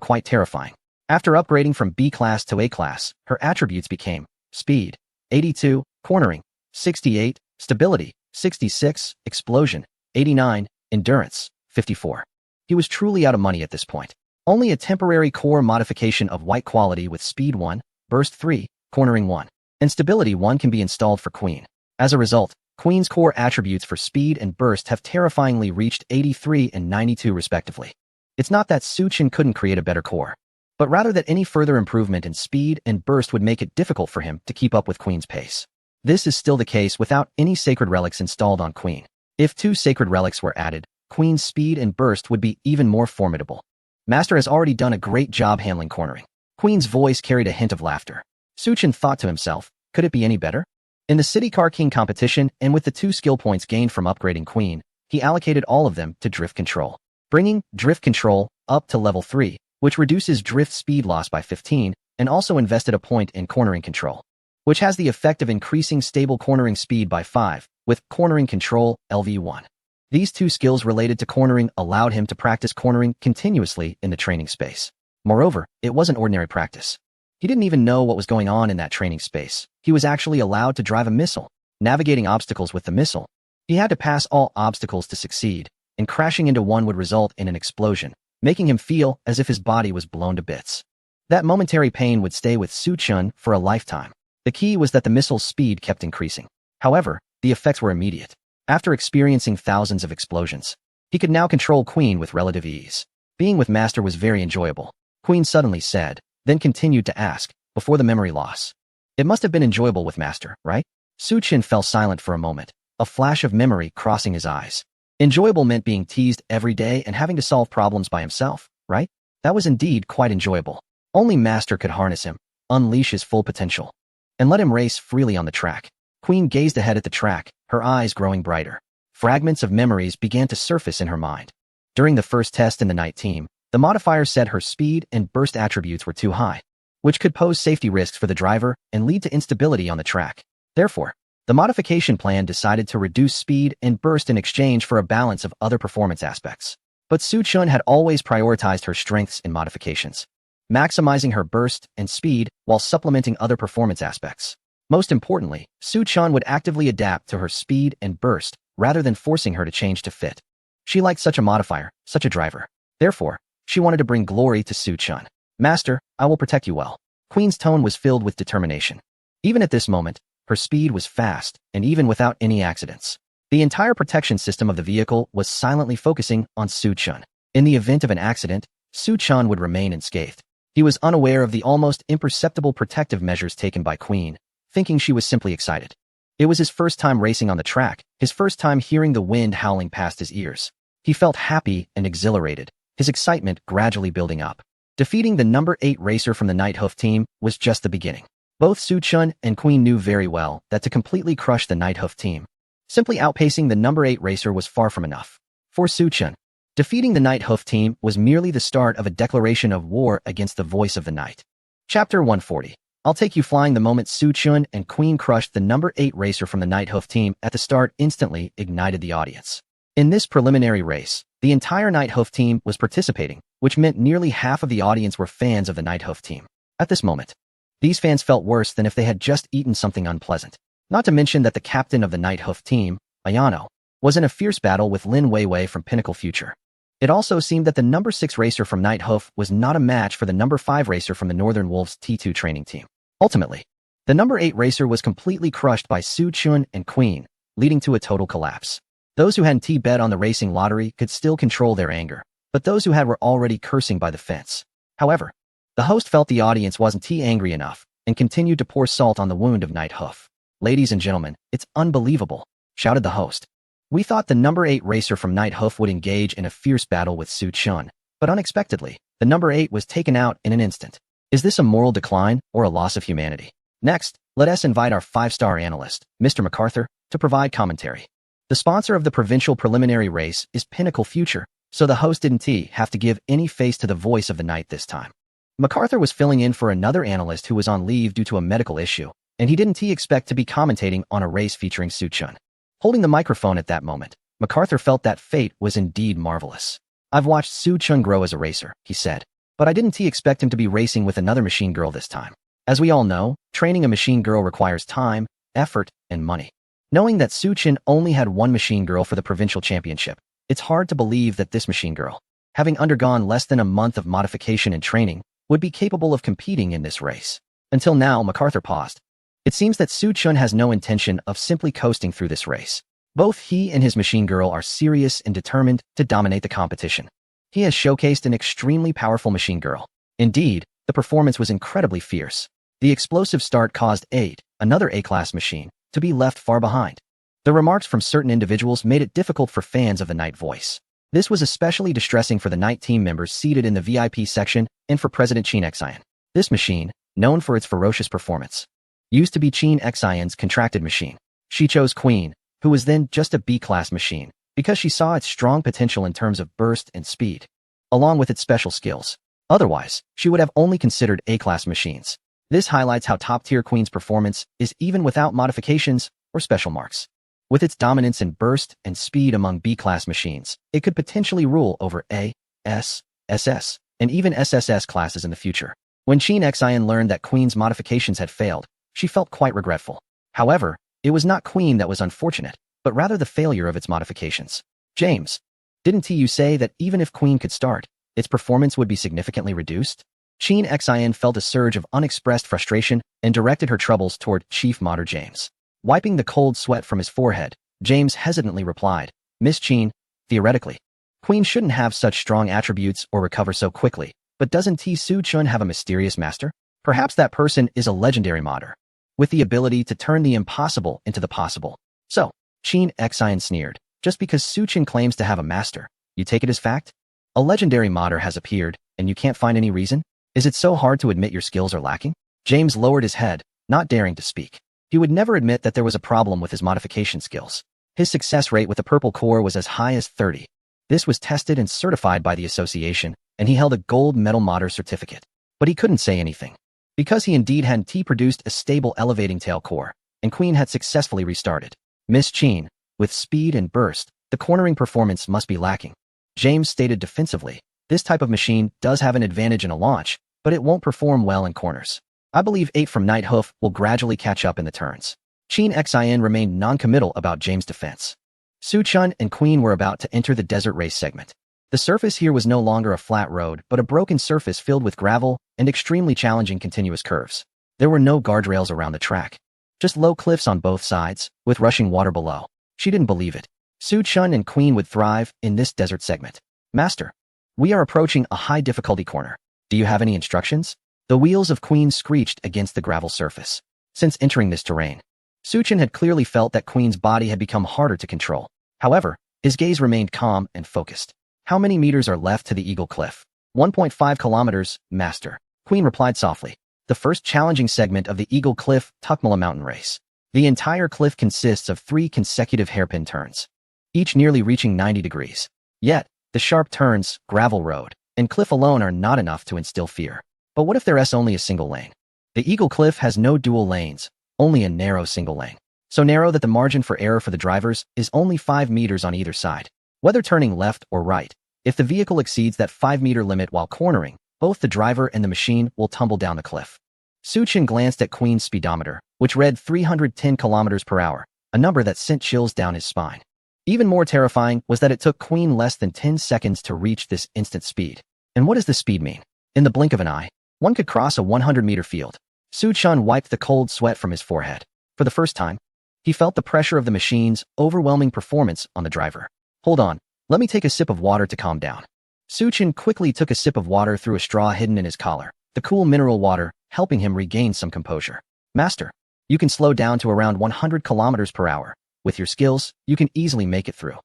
quite terrifying. After upgrading from B class to A class, her attributes became speed, 82, cornering, 68, stability, 66, explosion, 89, endurance, 54. He was truly out of money at this point. Only a temporary core modification of white quality with speed 1, burst 3, cornering 1, and stability 1 can be installed for Queen. As a result, Queen's core attributes for speed and burst have terrifyingly reached 83 and 92 respectively. It's not that Su Chen couldn't create a better core, but rather that any further improvement in speed and burst would make it difficult for him to keep up with Queen's pace. This is still the case without any sacred relics installed on Queen. If 2 sacred relics were added, Queen's speed and burst would be even more formidable. Master has already done a great job handling cornering. Queen's voice carried a hint of laughter. Su Chen thought to himself, could it be any better? In the City Car King competition and with the 2 skill points gained from upgrading Queen, he allocated all of them to drift control, bringing drift control up to level 3, which reduces drift speed loss by 15, and also invested a point in cornering control, which has the effect of increasing stable cornering speed by 5, with cornering control LV1. These 2 skills related to cornering allowed him to practice cornering continuously in the training space. Moreover, it wasn't ordinary practice. He didn't even know what was going on in that training space. He was actually allowed to drive a missile, navigating obstacles with the missile. He had to pass all obstacles to succeed, and crashing into one would result in an explosion, making him feel as if his body was blown to bits. That momentary pain would stay with Su Chen for a lifetime. The key was that the missile's speed kept increasing. However, the effects were immediate. After experiencing thousands of explosions, he could now control Queen with relative ease. Being with Master was very enjoyable, Queen suddenly said, then continued to ask, before the memory loss. It must have been enjoyable with Master, right? Su Chen fell silent for a moment, a flash of memory crossing his eyes. Enjoyable meant being teased every day and having to solve problems by himself, right? That was indeed quite enjoyable. Only Master could harness him, unleash his full potential, and let him race freely on the track. Queen gazed ahead at the track, her eyes growing brighter. Fragments of memories began to surface in her mind. During the first test in the night team, the modifier said her speed and burst attributes were too high, which could pose safety risks for the driver and lead to instability on the track. Therefore, the modification plan decided to reduce speed and burst in exchange for a balance of other performance aspects. But Su Chen had always prioritized her strengths in modifications, maximizing her burst and speed while supplementing other performance aspects. Most importantly, Su Chen would actively adapt to her speed and burst rather than forcing her to change to fit. She liked such a modifier, such a driver. Therefore, she wanted to bring glory to Su Chen. Master, I will protect you well. Queen's tone was filled with determination. Even at this moment, her speed was fast, and even without any accidents. The entire protection system of the vehicle was silently focusing on Su Chen. In the event of an accident, Su Chen would remain unscathed. He was unaware of the almost imperceptible protective measures taken by Queen, thinking she was simply excited. It was his first time racing on the track, his first time hearing the wind howling past his ears. He felt happy and exhilarated, his excitement gradually building up. Defeating the number 8 racer from the Night Hoof team was just the beginning. Both Su Chun and Queen knew very well that to completely crush the Night Hoof team, simply outpacing the number 8 racer was far from enough. For Su Chun, defeating the Night Hoof team was merely the start of a declaration of war against the voice of the night. Chapter 140. I'll take you flying. The moment Su Chun and Queen crushed the number 8 racer from the Night Hoof team at the start instantly ignited the audience. In this preliminary race, the entire Night Hoof team was participating, which meant nearly half of the audience were fans of the Night Hoof team. At this moment, these fans felt worse than if they had just eaten something unpleasant. Not to mention that the captain of the Night Hoof team, Ayano, was in a fierce battle with Lin Weiwei from Pinnacle Future. It also seemed that the number 6 racer from Night Hoof was not a match for the number 5 racer from the Northern Wolves T2 training team. Ultimately, the number 8 racer was completely crushed by Su Chun and Queen, leading to a total collapse. Those who hadn't bet on the racing lottery could still control their anger, but those who had were already cursing by the fence. However, the host felt the audience wasn't angry enough and continued to pour salt on the wound of Night Hoof. Ladies and gentlemen, it's unbelievable, shouted the host. We thought the number 8 racer from Night Hoof would engage in a fierce battle with Su Chun, but unexpectedly, the number 8 was taken out in an instant. Is this a moral decline or a loss of humanity? Next, let us invite our 5-star analyst, Mr. MacArthur, to provide commentary. The sponsor of the provincial preliminary race is Pinnacle Future, so the host didn't have to give any face to the voice of the night this time. MacArthur was filling in for another analyst who was on leave due to a medical issue, and he didn't expect to be commentating on a race featuring Su Chun. Holding the microphone at that moment, MacArthur felt that fate was indeed marvelous. I've watched Su Chun grow as a racer, he said, but I didn't expect him to be racing with another machine girl this time. As we all know, training a machine girl requires time, effort, and money. Knowing that Su Chun only had one machine girl for the provincial championship, it's hard to believe that this machine girl, having undergone less than a month of modification and training, would be capable of competing in this race. Until now, MacArthur paused. It seems that Su Chun has no intention of simply coasting through this race. Both he and his machine girl are serious and determined to dominate the competition. He has showcased an extremely powerful machine girl. Indeed, the performance was incredibly fierce. The explosive start caused 8, another A-class machine, to be left far behind. The remarks from certain individuals made it difficult for fans of the Night voice. This was especially distressing for the Night team members seated in the VIP section and for President Qin Xian. This machine, known for its ferocious performance, used to be Qin Xian's contracted machine. She chose Queen, who was then just a B-class machine, because she saw its strong potential in terms of burst and speed, along with its special skills. Otherwise, she would have only considered A-class machines. This highlights how top-tier Queen's performance is even without modifications or special marks. With its dominance in burst and speed among B-class machines, it could potentially rule over A, S, SS, and even SSS classes in the future. When Qin Xian learned that Queen's modifications had failed, she felt quite regretful. However, it was not Queen that was unfortunate, but rather the failure of its modifications. James, didn't you say that even if Queen could start, its performance would be significantly reduced? Qin Xian felt a surge of unexpressed frustration and directed her troubles toward Chief Modder James. Wiping the cold sweat from his forehead, James hesitantly replied, Miss Qin, theoretically, Queen shouldn't have such strong attributes or recover so quickly, but doesn't Su Chun have a mysterious master? Perhaps that person is a legendary modder, with the ability to turn the impossible into the possible. So, Qin Xian sneered, just because Su Chun claims to have a master, you take it as fact? A legendary modder has appeared, and you can't find any reason? Is it so hard to admit your skills are lacking? James lowered his head, not daring to speak. He would never admit that there was a problem with his modification skills. His success rate with the purple core was as high as 30. This was tested and certified by the association, and he held a gold medal modder certificate. But he couldn't say anything. Because he indeed hadn't produced a stable elevating tail core, and Queen had successfully restarted. Miss Qin, with speed and burst, the cornering performance must be lacking. James stated defensively, this type of machine does have an advantage in a launch, but it won't perform well in corners. I believe 8 from Night Hoof will gradually catch up in the turns. Qin Xian remained non-committal about James' defense. Su Chun and Queen were about to enter the desert race segment. The surface here was no longer a flat road, but a broken surface filled with gravel and extremely challenging continuous curves. There were no guardrails around the track. Just low cliffs on both sides, with rushing water below. She didn't believe it. Su Chun and Queen would thrive in this desert segment. Master, we are approaching a high difficulty corner. Do you have any instructions? The wheels of Queen screeched against the gravel surface. Since entering this terrain, Suchin had clearly felt that Queen's body had become harder to control. However, his gaze remained calm and focused. How many meters are left to the Eagle Cliff? 1.5 kilometers, Master. Queen replied softly. The first challenging segment of the Eagle Cliff Tukmala mountain race. The entire cliff consists of 3 consecutive hairpin turns, each nearly reaching 90 degrees. Yet, the sharp turns, gravel road, and cliff alone are not enough to instill fear. But what if there's only a single lane? The Eagle Cliff has no dual lanes, only a narrow single lane. So narrow that the margin for error for the drivers is only 5 meters on either side. Whether turning left or right, if the vehicle exceeds that 5-meter limit while cornering, both the driver and the machine will tumble down the cliff. Suchin glanced at Queen's speedometer, which read 310 kilometers per hour, a number that sent chills down his spine. Even more terrifying was that it took Queen less than 10 seconds to reach this instant speed. And what does this speed mean? In the blink of an eye, one could cross a 100-meter field. Suchin wiped the cold sweat from his forehead. For the first time, he felt the pressure of the machine's overwhelming performance on the driver. Hold on, let me take a sip of water to calm down. Suchin quickly took a sip of water through a straw hidden in his collar, the cool mineral water helping him regain some composure. Master, you can slow down to around 100 kilometers per hour. With your skills, you can easily make it through.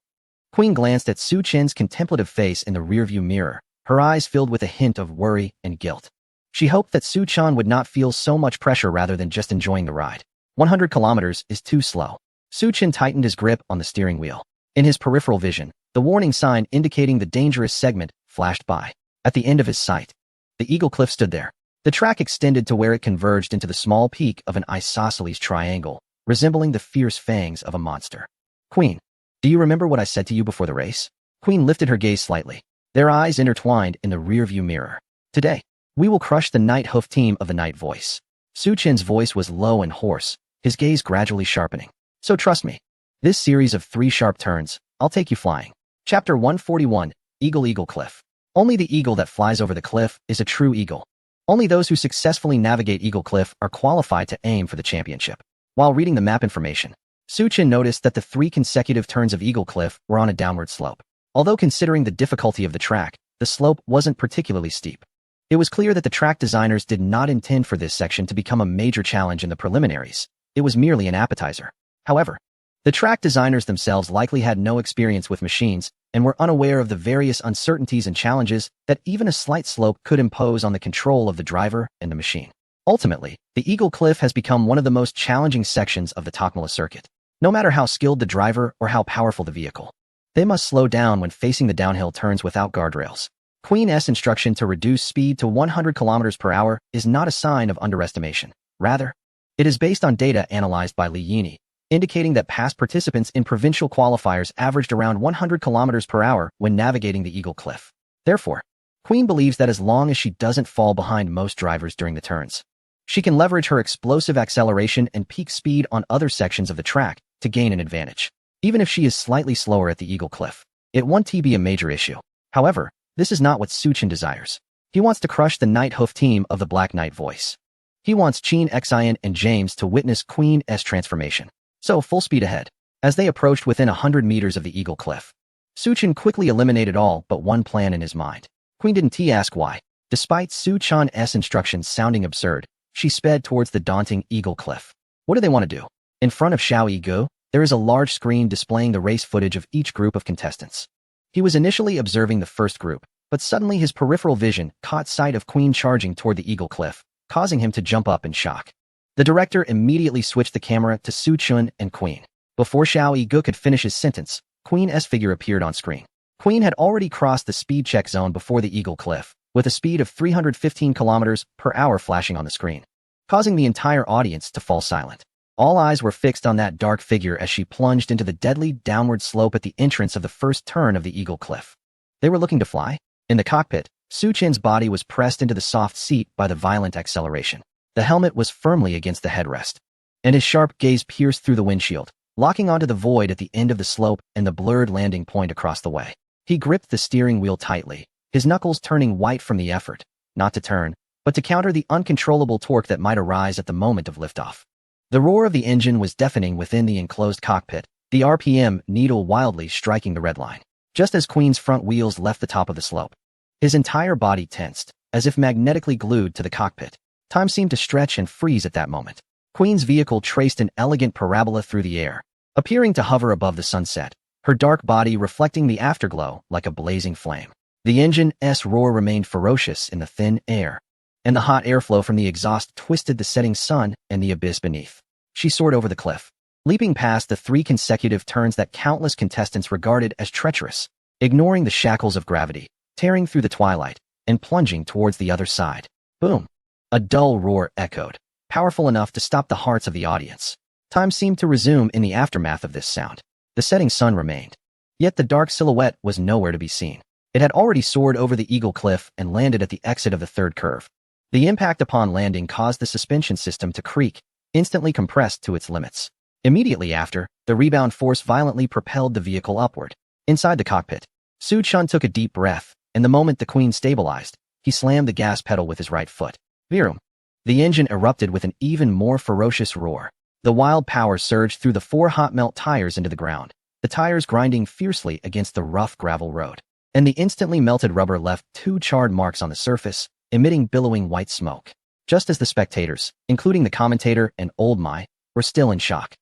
Queen glanced at Suchin's contemplative face in the rearview mirror, her eyes filled with a hint of worry and guilt. She hoped that Suchin would not feel so much pressure rather than just enjoying the ride. 100 kilometers is too slow. Suchin tightened his grip on the steering wheel. In his peripheral vision, the warning sign indicating the dangerous segment flashed by. At the end of his sight, the Eagle Cliff stood there. The track extended to where it converged into the small peak of an isosceles triangle, resembling the fierce fangs of a monster. Queen, do you remember what I said to you before the race? Queen lifted her gaze slightly. Their eyes intertwined in the rearview mirror. Today, we will crush the Night Hoof team of the Night Voice. Suchin's voice was low and hoarse, his gaze gradually sharpening. So trust me. This series of 3 sharp turns, I'll take you flying. Chapter 141, Eagle Cliff. Only the eagle that flies over the cliff is a true eagle. Only those who successfully navigate Eagle Cliff are qualified to aim for the championship. While reading the map information, Suchin noticed that the 3 consecutive turns of Eagle Cliff were on a downward slope. Although considering the difficulty of the track, the slope wasn't particularly steep. It was clear that the track designers did not intend for this section to become a major challenge in the preliminaries. It was merely an appetizer. However, the track designers themselves likely had no experience with machines and were unaware of the various uncertainties and challenges that even a slight slope could impose on the control of the driver and the machine. Ultimately, the Eagle Cliff has become one of the most challenging sections of the Tukmala circuit. No matter how skilled the driver or how powerful the vehicle, they must slow down when facing the downhill turns without guardrails. Queen's instruction to reduce speed to 100 kilometers per hour is not a sign of underestimation. Rather, it is based on data analyzed by Li Yini, indicating that past participants in provincial qualifiers averaged around 100 kilometers per hour when navigating the Eagle Cliff. Therefore, Queen believes that as long as she doesn't fall behind most drivers during the turns, she can leverage her explosive acceleration and peak speed on other sections of the track to gain an advantage. Even if she is slightly slower at the Eagle Cliff, it won't be a major issue. However, this is not what Suchin desires. He wants to crush the Night Hoof team of the Black Knight Voice. He wants Chin Xian and James to witness Queen's transformation. So full speed ahead. As they approached within 100 meters of the Eagle Cliff, Suchin quickly eliminated all but one plan in his mind. Queen didn't ask why. Despite Suchin's instructions sounding absurd, she sped towards the daunting Eagle Cliff. What do they want to do? In front of Xiao Yigu, there is a large screen displaying the race footage of each group of contestants. He was initially observing the first group, but suddenly his peripheral vision caught sight of Queen charging toward the Eagle Cliff, causing him to jump up in shock. The director immediately switched the camera to Suchin and Queen. Before Xiao Yigu could finish his sentence, Queen's figure appeared on screen. Queen had already crossed the speed check zone before the Eagle Cliff, with a speed of 315 kilometers per hour flashing on the screen, causing the entire audience to fall silent. All eyes were fixed on that dark figure as she plunged into the deadly downward slope at the entrance of the first turn of the Eagle Cliff. They were looking to fly? In the cockpit, Suchin's body was pressed into the soft seat by the violent acceleration. The helmet was firmly against the headrest, and his sharp gaze pierced through the windshield, locking onto the void at the end of the slope and the blurred landing point across the way. He gripped the steering wheel tightly, his knuckles turning white from the effort, not to turn, but to counter the uncontrollable torque that might arise at the moment of liftoff. The roar of the engine was deafening within the enclosed cockpit, the RPM needle wildly striking the red line. Just as Queen's front wheels left the top of the slope, his entire body tensed, as if magnetically glued to the cockpit. Time seemed to stretch and freeze at that moment. Queen's vehicle traced an elegant parabola through the air, appearing to hover above the sunset, her dark body reflecting the afterglow like a blazing flame. The engine's roar remained ferocious in the thin air, and the hot airflow from the exhaust twisted the setting sun and the abyss beneath. She soared over the cliff, leaping past the 3 consecutive turns that countless contestants regarded as treacherous, ignoring the shackles of gravity, tearing through the twilight, and plunging towards the other side. Boom! A dull roar echoed, powerful enough to stop the hearts of the audience. Time seemed to resume in the aftermath of this sound. The setting sun remained, yet the dark silhouette was nowhere to be seen. It had already soared over the Eagle Cliff and landed at the exit of the 3rd curve. The impact upon landing caused the suspension system to creak, instantly compressed to its limits. Immediately after, the rebound force violently propelled the vehicle upward. Inside the cockpit, Su Chun took a deep breath, and the moment the Queen stabilized, he slammed the gas pedal with his right foot. Vroom! The engine erupted with an even more ferocious roar. The wild power surged through the 4 hot melt tires into the ground, the tires grinding fiercely against the rough gravel road. And the instantly melted rubber left 2 charred marks on the surface, emitting billowing white smoke. Just as the spectators, including the commentator and Old Mai, were still in shock.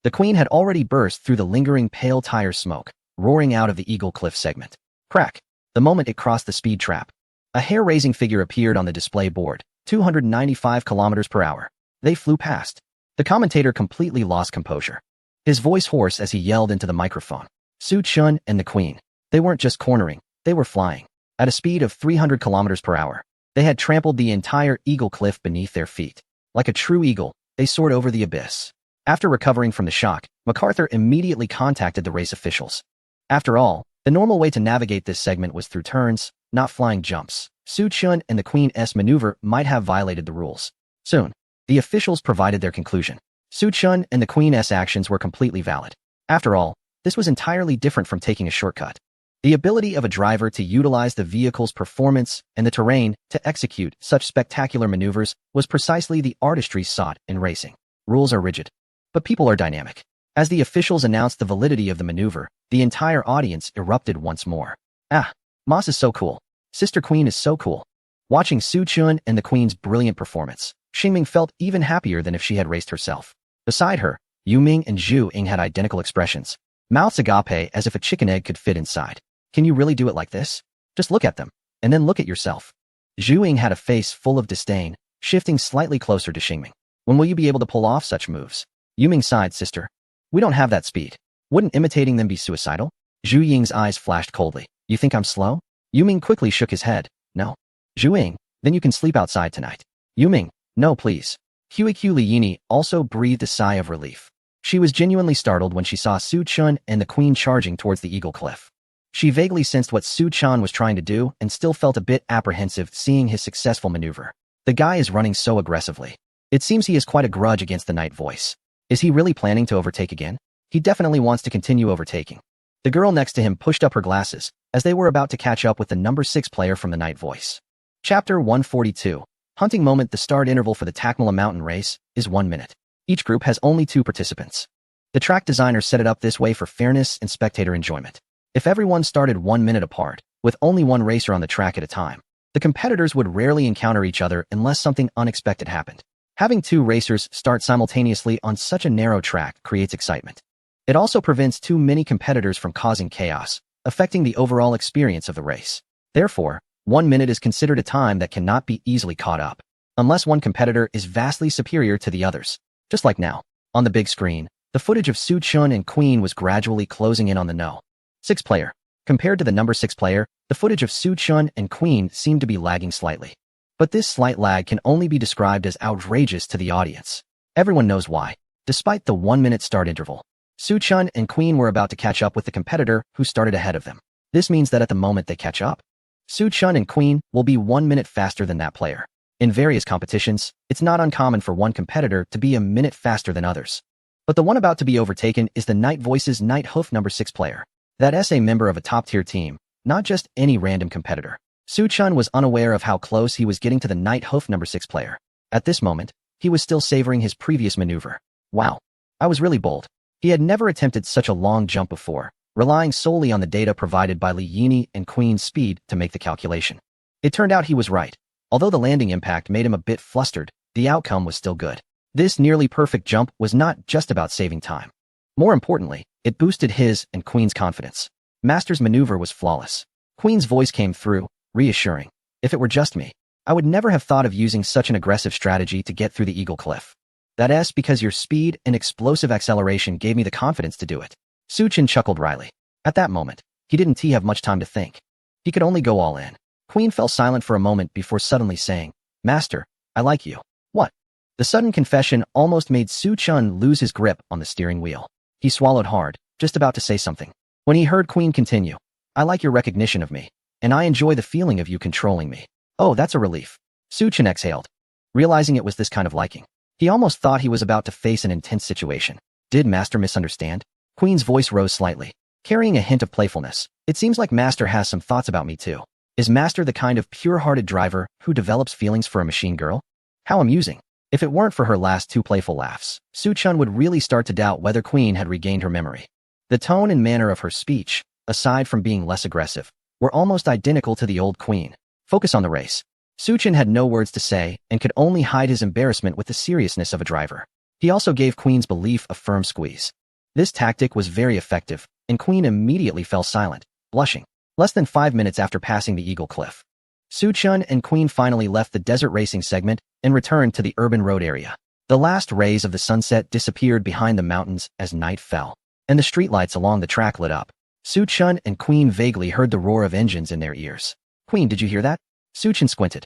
The Queen had already burst through the lingering pale tire smoke, roaring out of the Eagle Cliff segment. Crack! The moment it crossed the speed trap, a hair-raising figure appeared on the display board, 295 kilometers per hour. They flew past. The commentator completely lost composure, his voice hoarse as he yelled into the microphone. Su Chun and the Queen. They weren't just cornering, they were flying. At a speed of 300 kilometers per hour, they had trampled the entire Eagle Cliff beneath their feet. Like a true eagle, they soared over the abyss. After recovering from the shock, MacArthur immediately contacted the race officials. After all, the normal way to navigate this segment was through turns, not flying jumps. Su Chun and the Queen's maneuver might have violated the rules. Soon, the officials provided their conclusion. Su Chun and the Queen's actions were completely valid. After all, this was entirely different from taking a shortcut. The ability of a driver to utilize the vehicle's performance and the terrain to execute such spectacular maneuvers was precisely the artistry sought in racing. Rules are rigid, but people are dynamic. As the officials announced the validity of the maneuver, the entire audience erupted once more. Ah, Moss is so cool. Sister Queen is so cool. Watching Su Chun and the Queen's brilliant performance, Xingming felt even happier than if she had raced herself. Beside her, Yuming and Zhu Ying had identical expressions. Mouths agape as if a chicken egg could fit inside. Can you really do it like this? Just look at them, and then look at yourself. Zhu Ying had a face full of disdain, shifting slightly closer to Xingming. When will you be able to pull off such moves? Yuming sighed, sister. We don't have that speed. Wouldn't imitating them be suicidal? Zhu Ying's eyes flashed coldly. You think I'm slow? Yuming quickly shook his head. No. Zhu Ying, then you can sleep outside tonight. Yuming, no please. Hui Liyini also breathed a sigh of relief. She was genuinely startled when she saw Su Chun and the Queen charging towards the Eagle Cliff. She vaguely sensed what Su Chun was trying to do and still felt a bit apprehensive seeing his successful maneuver. The guy is running so aggressively. It seems he has quite a grudge against the Night Voice. Is he really planning to overtake again? He definitely wants to continue overtaking. The girl next to him pushed up her glasses, as they were about to catch up with the number 6 player from the Night Voice. Chapter 142. Hunting moment. The start interval for the Takmala Mountain Race is 1 minute. Each group has only 2 participants. The track designer set it up this way for fairness and spectator enjoyment. If everyone started 1 minute apart, with only one racer on the track at a time, the competitors would rarely encounter each other unless something unexpected happened. Having 2 racers start simultaneously on such a narrow track creates excitement. It also prevents too many competitors from causing chaos, affecting the overall experience of the race. Therefore, 1 minute is considered a time that cannot be easily caught up, unless one competitor is vastly superior to the others. Just like now, on the big screen, the footage of Su Chun and Queen was gradually closing in on the no. 6 player. Compared to the number 6 player, the footage of Su Chun and Queen seemed to be lagging slightly. But this slight lag can only be described as outrageous to the audience. Everyone knows why. Despite the 1 minute start interval, Su Chun and Queen were about to catch up with the competitor who started ahead of them. This means that at the moment they catch up, Su Chun and Queen will be 1 minute faster than that player. In various competitions, it's not uncommon for one competitor to be a minute faster than others. But the one about to be overtaken is the Night Voice's Night Hoof number 6 player. That's a member of a top-tier team, not just any random competitor. Su Chun was unaware of how close he was getting to the Night Hoof number 6 player. At this moment, he was still savoring his previous maneuver. Wow, I was really bold. He had never attempted such a long jump before, relying solely on the data provided by Li Yini and Queen's speed to make the calculation. It turned out he was right. Although the landing impact made him a bit flustered, the outcome was still good. This nearly perfect jump was not just about saving time. More importantly, it boosted his and Queen's confidence. Master's maneuver was flawless. Queen's voice came through, reassuring. If it were just me, I would never have thought of using such an aggressive strategy to get through the Eagle Cliff. That's because your speed and explosive acceleration gave me the confidence to do it. Suchin chuckled wryly. At that moment, he didn't have much time to think. He could only go all in. Queen fell silent for a moment before suddenly saying, Master, I like you. What? The sudden confession almost made Suchun lose his grip on the steering wheel. He swallowed hard, just about to say something. When he heard Queen continue, I like your recognition of me, and I enjoy the feeling of you controlling me. Oh, that's a relief. Suchun exhaled, realizing it was this kind of liking. He almost thought he was about to face an intense situation. Did Master misunderstand? Queen's voice rose slightly, carrying a hint of playfulness. It seems like Master has some thoughts about me too. Is Master the kind of pure-hearted driver who develops feelings for a machine girl? How amusing. If it weren't for her last two playful laughs, Suchun would really start to doubt whether Queen had regained her memory. The tone and manner of her speech, aside from being less aggressive, were almost identical to the old Queen. Focus on the race. Suchun had no words to say and could only hide his embarrassment with the seriousness of a driver. He also gave Queen's belief a firm squeeze. This tactic was very effective, and Queen immediately fell silent, blushing. Less than 5 minutes after passing the Eagle Cliff, Suchun and Queen finally left the desert racing segment and returned to the urban road area. The last rays of the sunset disappeared behind the mountains as night fell, and the streetlights along the track lit up. Suchun and Queen vaguely heard the roar of engines in their ears. Queen, did you hear that? Suchun squinted.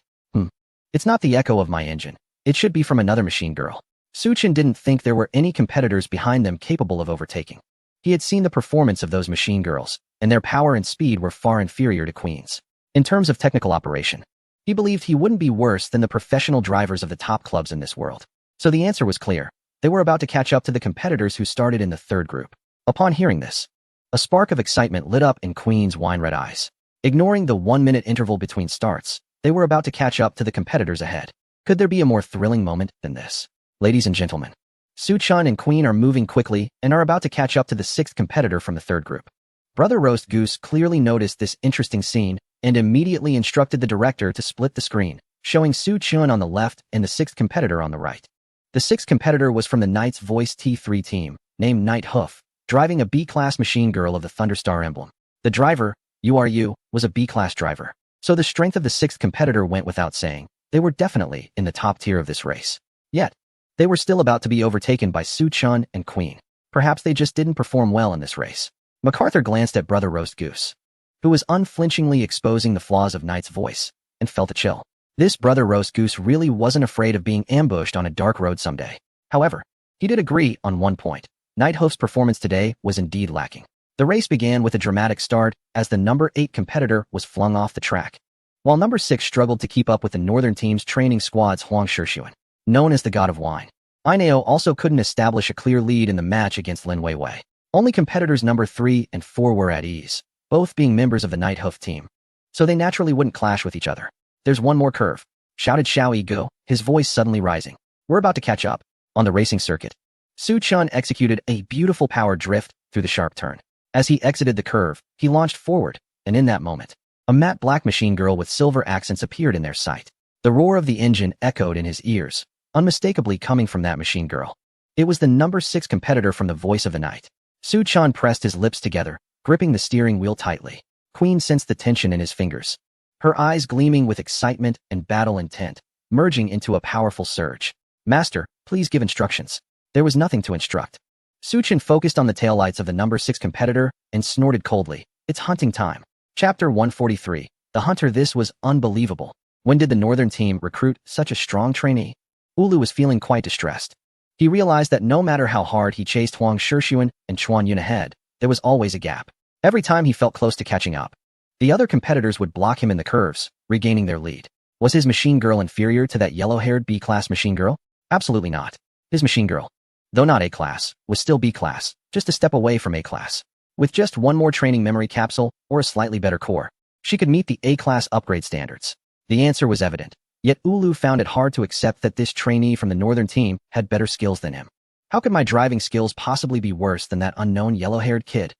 It's not the echo of my engine. It should be from another machine girl. Suchun didn't think there were any competitors behind them capable of overtaking. He had seen the performance of those machine girls, and their power and speed were far inferior to Queen's. In terms of technical operation, he believed he wouldn't be worse than the professional drivers of the top clubs in this world. So the answer was clear. They were about to catch up to the competitors who started in the third group. Upon hearing this, a spark of excitement lit up in Queen's wine-red eyes. Ignoring the 1-minute interval between starts, they were about to catch up to the competitors ahead. Could there be a more thrilling moment than this? Ladies and gentlemen, Suchun and Queen are moving quickly and are about to catch up to the sixth competitor from the third group. Brother Roast Goose clearly noticed this interesting scene and immediately instructed the director to split the screen, showing Suchun on the left and the sixth competitor on the right. The sixth competitor was from the Knight's Voice T3 team, named Night Hoof, driving a B-class machine girl of the Thunderstar emblem. The driver, URU, was a B-class driver. So the strength of the sixth competitor went without saying. They were definitely in the top tier of this race. Yet, they were still about to be overtaken by Suchun and Queen. Perhaps they just didn't perform well in this race. MacArthur glanced at Brother Roast Goose, who was unflinchingly exposing the flaws of Knight's voice, and felt a chill. This Brother Roast Goose really wasn't afraid of being ambushed on a dark road someday. However, he did agree on one point. Night Hoof's performance today was indeed lacking. The race began with a dramatic start as the number 8 competitor was flung off the track, while number 6 struggled to keep up with the northern team's training squad's Huang Shixuan, known as the God of Wine. Ineo also couldn't establish a clear lead in the match against Lin Weiwei. Only competitors number 3 and 4 were at ease, both being members of the Night Hoof team, so they naturally wouldn't clash with each other. There's one more curve, shouted Xiao Yigo, his voice suddenly rising. We're about to catch up. On the racing circuit, Suchun executed a beautiful power drift through the sharp turn. As he exited the curve, he launched forward, and in that moment, a matte black machine girl with silver accents appeared in their sight. The roar of the engine echoed in his ears, unmistakably coming from that machine girl. It was the number 6 competitor from the Voice of the Night. Suchun pressed his lips together, gripping the steering wheel tightly. Queen sensed the tension in his fingers, her eyes gleaming with excitement and battle intent, merging into a powerful surge. Master, please give instructions. There was nothing to instruct. Suchun focused on the taillights of the number 6 competitor and snorted coldly. It's hunting time. Chapter 143. The Hunter. This was unbelievable. When did the northern team recruit such a strong trainee? Ulu was feeling quite distressed. He realized that no matter how hard he chased Huang Shixuan and Chuan Yun ahead, there was always a gap. Every time he felt close to catching up, the other competitors would block him in the curves, regaining their lead. Was his machine girl inferior to that yellow-haired B-class machine girl? Absolutely not. His machine girl, though not A-class, was still B-class, just a step away from A-class. With just one more training memory capsule or a slightly better core, she could meet the A-class upgrade standards. The answer was evident, yet Ulu found it hard to accept that this trainee from the northern team had better skills than him. How could my driving skills possibly be worse than that unknown yellow-haired kid?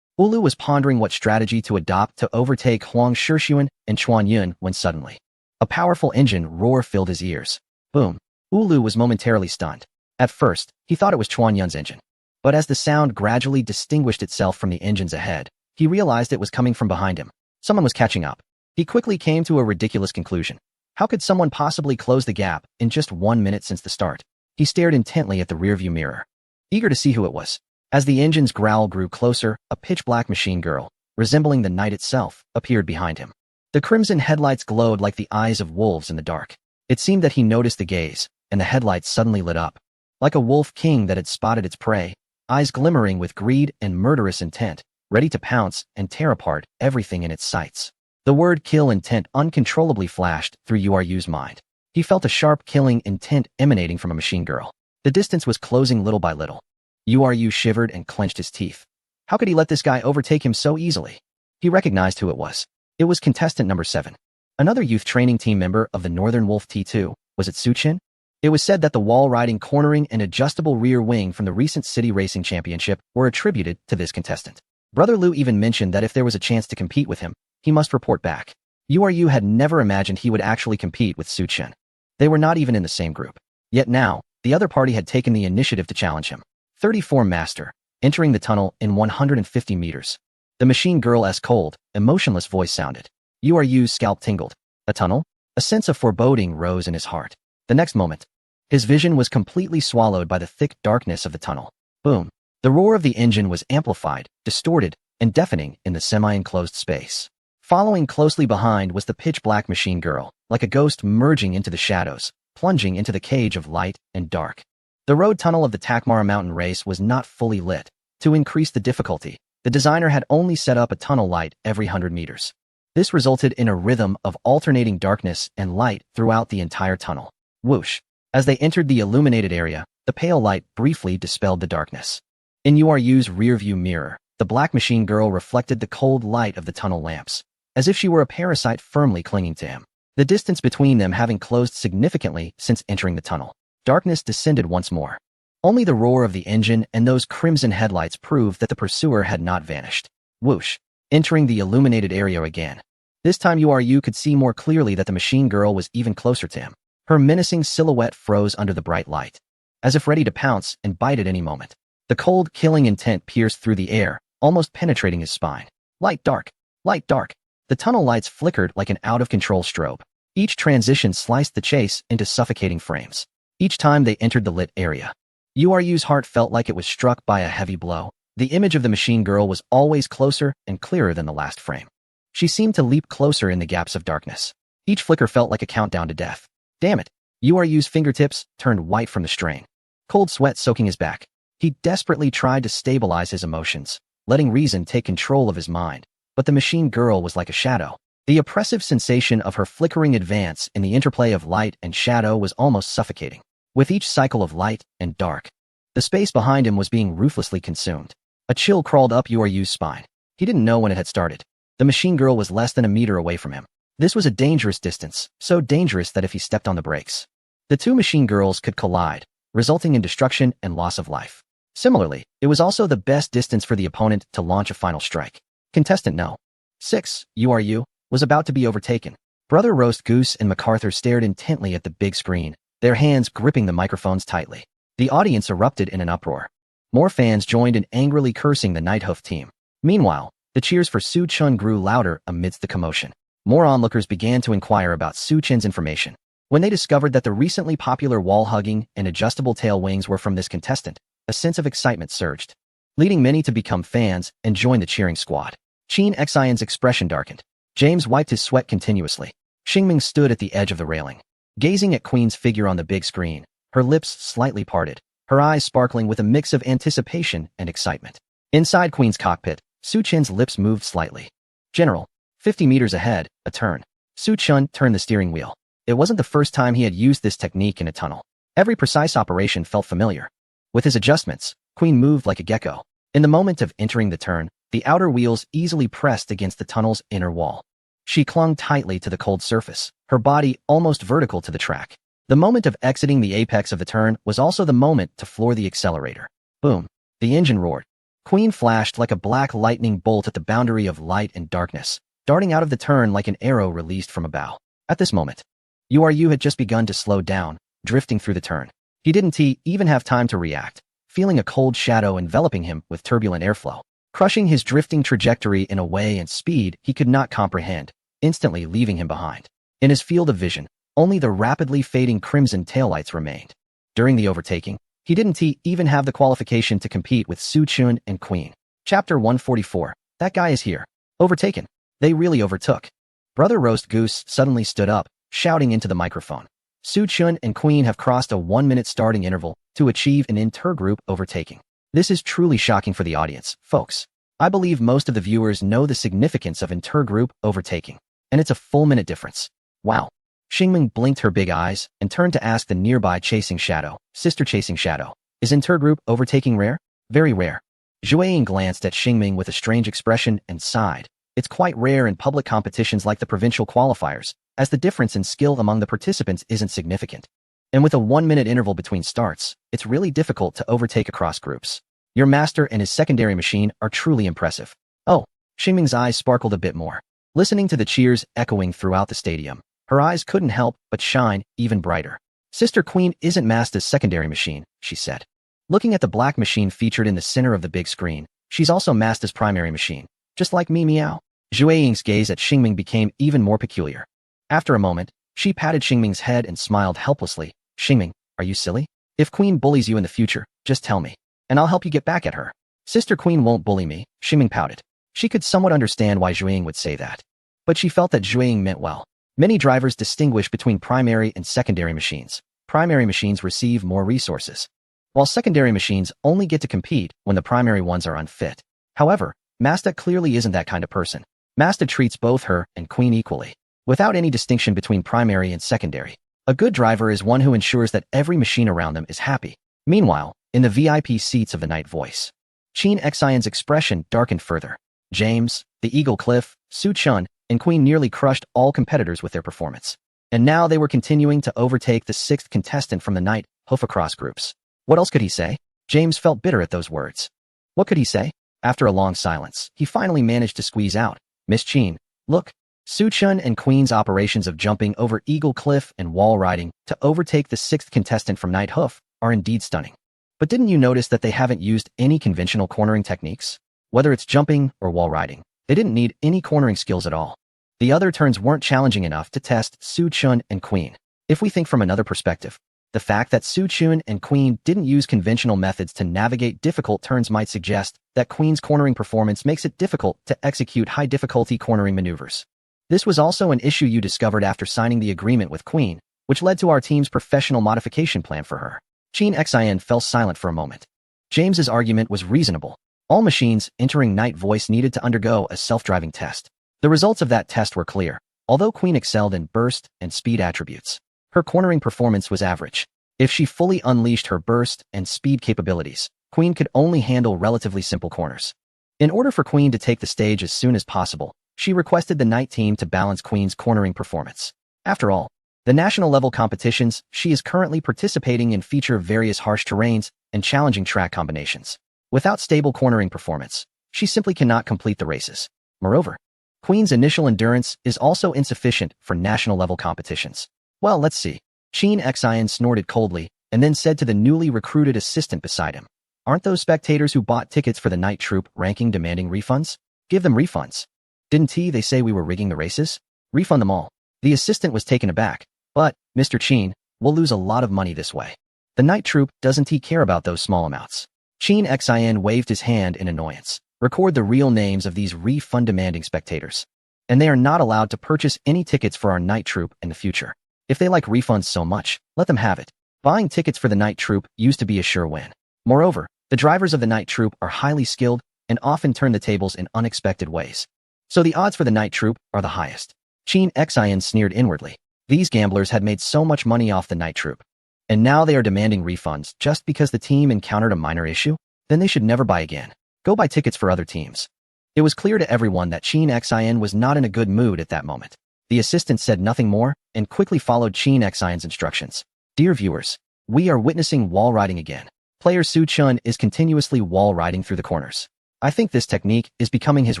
Ulu was pondering what strategy to adopt to overtake Huang Shixuan and Chuan Yun when suddenly, a powerful engine roar filled his ears. Boom. Ulu was momentarily stunned. At first, he thought it was Chuan Yun's engine. But as the sound gradually distinguished itself from the engines ahead, he realized it was coming from behind him. Someone was catching up. He quickly came to a ridiculous conclusion. How could someone possibly close the gap in just 1 minute since the start? He stared intently at the rearview mirror, eager to see who it was. As the engine's growl grew closer, a pitch-black machine girl, resembling the night itself, appeared behind him. The crimson headlights glowed like the eyes of wolves in the dark. It seemed that he noticed the gaze, and the headlights suddenly lit up. Like a wolf king that had spotted its prey, eyes glimmering with greed and murderous intent, ready to pounce and tear apart everything in its sights. The word kill intent uncontrollably flashed through Uru's mind. He felt a sharp killing intent emanating from a machine girl. The distance was closing little by little. Uru shivered and clenched his teeth. How could he let this guy overtake him so easily? He recognized who it was. It was contestant number 7. Another youth training team member of the Northern Wolf T2. Was it Suchin? It was said that the wall-riding cornering and adjustable rear wing from the recent City Racing Championship were attributed to this contestant. Brother Liu even mentioned that if there was a chance to compete with him, he must report back. Uru had never imagined he would actually compete with Suchin. They were not even in the same group. Yet now, the other party had taken the initiative to challenge him. 34 Master, entering the tunnel in 150 meters. The machine girl's cold, emotionless voice sounded. Uru's scalp tingled. A tunnel? A sense of foreboding rose in his heart. The next moment, his vision was completely swallowed by the thick darkness of the tunnel. Boom. The roar of the engine was amplified, distorted, and deafening in the semi-enclosed space. Following closely behind was the pitch-black machine girl, like a ghost merging into the shadows, plunging into the cage of light and dark. The road tunnel of the Takmara Mountain race was not fully lit. To increase the difficulty, the designer had only set up a tunnel light every 100 meters. This resulted in a rhythm of alternating darkness and light throughout the entire tunnel. Whoosh. As they entered the illuminated area, the pale light briefly dispelled the darkness. In Uru's rearview mirror, the black machine girl reflected the cold light of the tunnel lamps, as if she were a parasite firmly clinging to him. The distance between them having closed significantly since entering the tunnel. Darkness descended once more. Only the roar of the engine and those crimson headlights proved that the pursuer had not vanished. Whoosh. Entering the illuminated area again. This time Uru could see more clearly that the machine girl was even closer to him. Her menacing silhouette froze under the bright light, as if ready to pounce and bite at any moment. The cold, killing intent pierced through the air, almost penetrating his spine. Light dark. Light dark. The tunnel lights flickered like an out-of-control strobe. Each transition sliced the chase into suffocating frames. Each time they entered the lit area, Uru's heart felt like it was struck by a heavy blow. The image of the machine girl was always closer and clearer than the last frame. She seemed to leap closer in the gaps of darkness. Each flicker felt like a countdown to death. Damn it. Uru's fingertips turned white from the strain. Cold sweat soaking his back. He desperately tried to stabilize his emotions, letting reason take control of his mind. But the machine girl was like a shadow. The oppressive sensation of her flickering advance in the interplay of light and shadow was almost suffocating. With each cycle of light and dark, the space behind him was being ruthlessly consumed. A chill crawled up Uru's spine. He didn't know when it had started. The machine girl was less than a meter away from him. This was a dangerous distance, so dangerous that if he stepped on the brakes, the two machine girls could collide, resulting in destruction and loss of life. Similarly, it was also the best distance for the opponent to launch a final strike. Contestant No. 6, Uru, was about to be overtaken. Brother Roast Goose and MacArthur stared intently at the big screen, their hands gripping the microphones tightly. The audience erupted in an uproar. More fans joined in angrily cursing the Nighthoof team. Meanwhile, the cheers for Su Chun grew louder amidst the commotion. More onlookers began to inquire about Su Chen's information. When they discovered that the recently popular wall-hugging and adjustable tail wings were from this contestant, a sense of excitement surged, leading many to become fans and join the cheering squad. Qin Xian's expression darkened. James wiped his sweat continuously. Xingming stood at the edge of the railing, gazing at Queen's figure on the big screen, her lips slightly parted, her eyes sparkling with a mix of anticipation and excitement. Inside Queen's cockpit, Su Chen's lips moved slightly. General, 50 meters ahead, a turn. Su Chun turned the steering wheel. It wasn't the first time he had used this technique in a tunnel. Every precise operation felt familiar. With his adjustments, Queen moved like a gecko. In the moment of entering the turn, the outer wheels easily pressed against the tunnel's inner wall. She clung tightly to the cold surface, her body almost vertical to the track. The moment of exiting the apex of the turn was also the moment to floor the accelerator. Boom. The engine roared. Queen flashed like a black lightning bolt at the boundary of light and darkness, darting out of the turn like an arrow released from a bow. At this moment, you had just begun to slow down, drifting through the turn. He didn't even have time to react, feeling a cold shadow enveloping him with turbulent airflow, crushing his drifting trajectory in a way and speed he could not comprehend, instantly leaving him behind. In his field of vision, only the rapidly fading crimson taillights remained. During the overtaking, he didn't even have the qualification to compete with Su Chun and Queen. Chapter 144. That guy is here. Overtaken. They really overtook. Brother Roast Goose suddenly stood up, shouting into the microphone. Su Chun and Queen have crossed a 1-minute starting interval to achieve an intergroup overtaking. This is truly shocking for the audience, folks. I believe most of the viewers know the significance of intergroup overtaking, and it's a full minute difference. Wow. Xingming blinked her big eyes and turned to ask the nearby Chasing Shadow, Sister Chasing Shadow, is intergroup overtaking rare? Very rare. Zhueying glanced at Xingming with a strange expression and sighed. It's quite rare in public competitions like the provincial qualifiers, as the difference in skill among the participants isn't significant. And with a 1-minute interval between starts, it's really difficult to overtake across groups. Your master and his secondary machine are truly impressive. Oh, Xingming's eyes sparkled a bit more. Listening to the cheers echoing throughout the stadium, her eyes couldn't help but shine even brighter. Sister Queen isn't Masta's secondary machine, she said. Looking at the black machine featured in the center of the big screen, she's also Masta's primary machine, just like me meow. Zhueying's gaze at Xingming became even more peculiar. After a moment, she patted Xingming's head and smiled helplessly. Xingming, are you silly? If Queen bullies you in the future, just tell me, and I'll help you get back at her. Sister Queen won't bully me, Xingming pouted. She could somewhat understand why Zhueying would say that, but she felt that Zhueying meant well. Many drivers distinguish between primary and secondary machines. Primary machines receive more resources, while secondary machines only get to compete when the primary ones are unfit. However, Masta clearly isn't that kind of person. Masta treats both her and Queen equally, without any distinction between primary and secondary. A good driver is one who ensures that every machine around them is happy. Meanwhile, in the VIP seats of the Night Voice, Qin Xian's expression darkened further. James, the Eagle Cliff, Su Chun, and Queen nearly crushed all competitors with their performance. And now they were continuing to overtake the 6th contestant from the Night Hoof across groups. What else could he say? James felt bitter at those words. What could he say? After a long silence, he finally managed to squeeze out, Miss Qin, look. Su Chun and Queen's operations of jumping over Eagle Cliff and wall riding to overtake the 6th contestant from Night Hoof are indeed stunning. But didn't you notice that they haven't used any conventional cornering techniques? Whether it's jumping or wall riding, they didn't need any cornering skills at all. The other turns weren't challenging enough to test Su Chun and Queen. If we think from another perspective, the fact that Su Chun and Queen didn't use conventional methods to navigate difficult turns might suggest that Queen's cornering performance makes it difficult to execute high-difficulty cornering maneuvers. This was also an issue you discovered after signing the agreement with Queen, which led to our team's professional modification plan for her. Qin Xian fell silent for a moment. James's argument was reasonable. All machines entering Night Voice needed to undergo a self-driving test. The results of that test were clear. Although Queen excelled in burst and speed attributes, her cornering performance was average. If she fully unleashed her burst and speed capabilities, Queen could only handle relatively simple corners. In order for Queen to take the stage as soon as possible, she requested the Night team to balance Queen's cornering performance. After all, the national-level competitions she is currently participating in feature various harsh terrains and challenging track combinations. Without stable cornering performance, she simply cannot complete the races. Moreover, Queen's initial endurance is also insufficient for national-level competitions. Well, let's see. Qin Xian snorted coldly and then said to the newly recruited assistant beside him, aren't those spectators who bought tickets for the night troop ranking demanding refunds? Give them refunds. Didn't they say we were rigging the races? Refund them all. The assistant was taken aback. But, Mr. Qin, we'll lose a lot of money this way. The night troop doesn't care about those small amounts. Qin Xian waved his hand in annoyance. Record the real names of these refund-demanding spectators. And they are not allowed to purchase any tickets for our night troop in the future. If they like refunds so much, let them have it. Buying tickets for the night troop used to be a sure win. Moreover, the drivers of the night troop are highly skilled and often turn the tables in unexpected ways. So the odds for the night troop are the highest. Qin Xian sneered inwardly. These gamblers had made so much money off the night troop. And now they are demanding refunds just because the team encountered a minor issue? Then they should never buy again. Go buy tickets for other teams. It was clear to everyone that Qin Xian was not in a good mood at that moment. The assistant said nothing more and quickly followed Qin Xian's instructions. Dear viewers, we are witnessing wall riding again. Player Su Chun is continuously wall riding through the corners. I think this technique is becoming his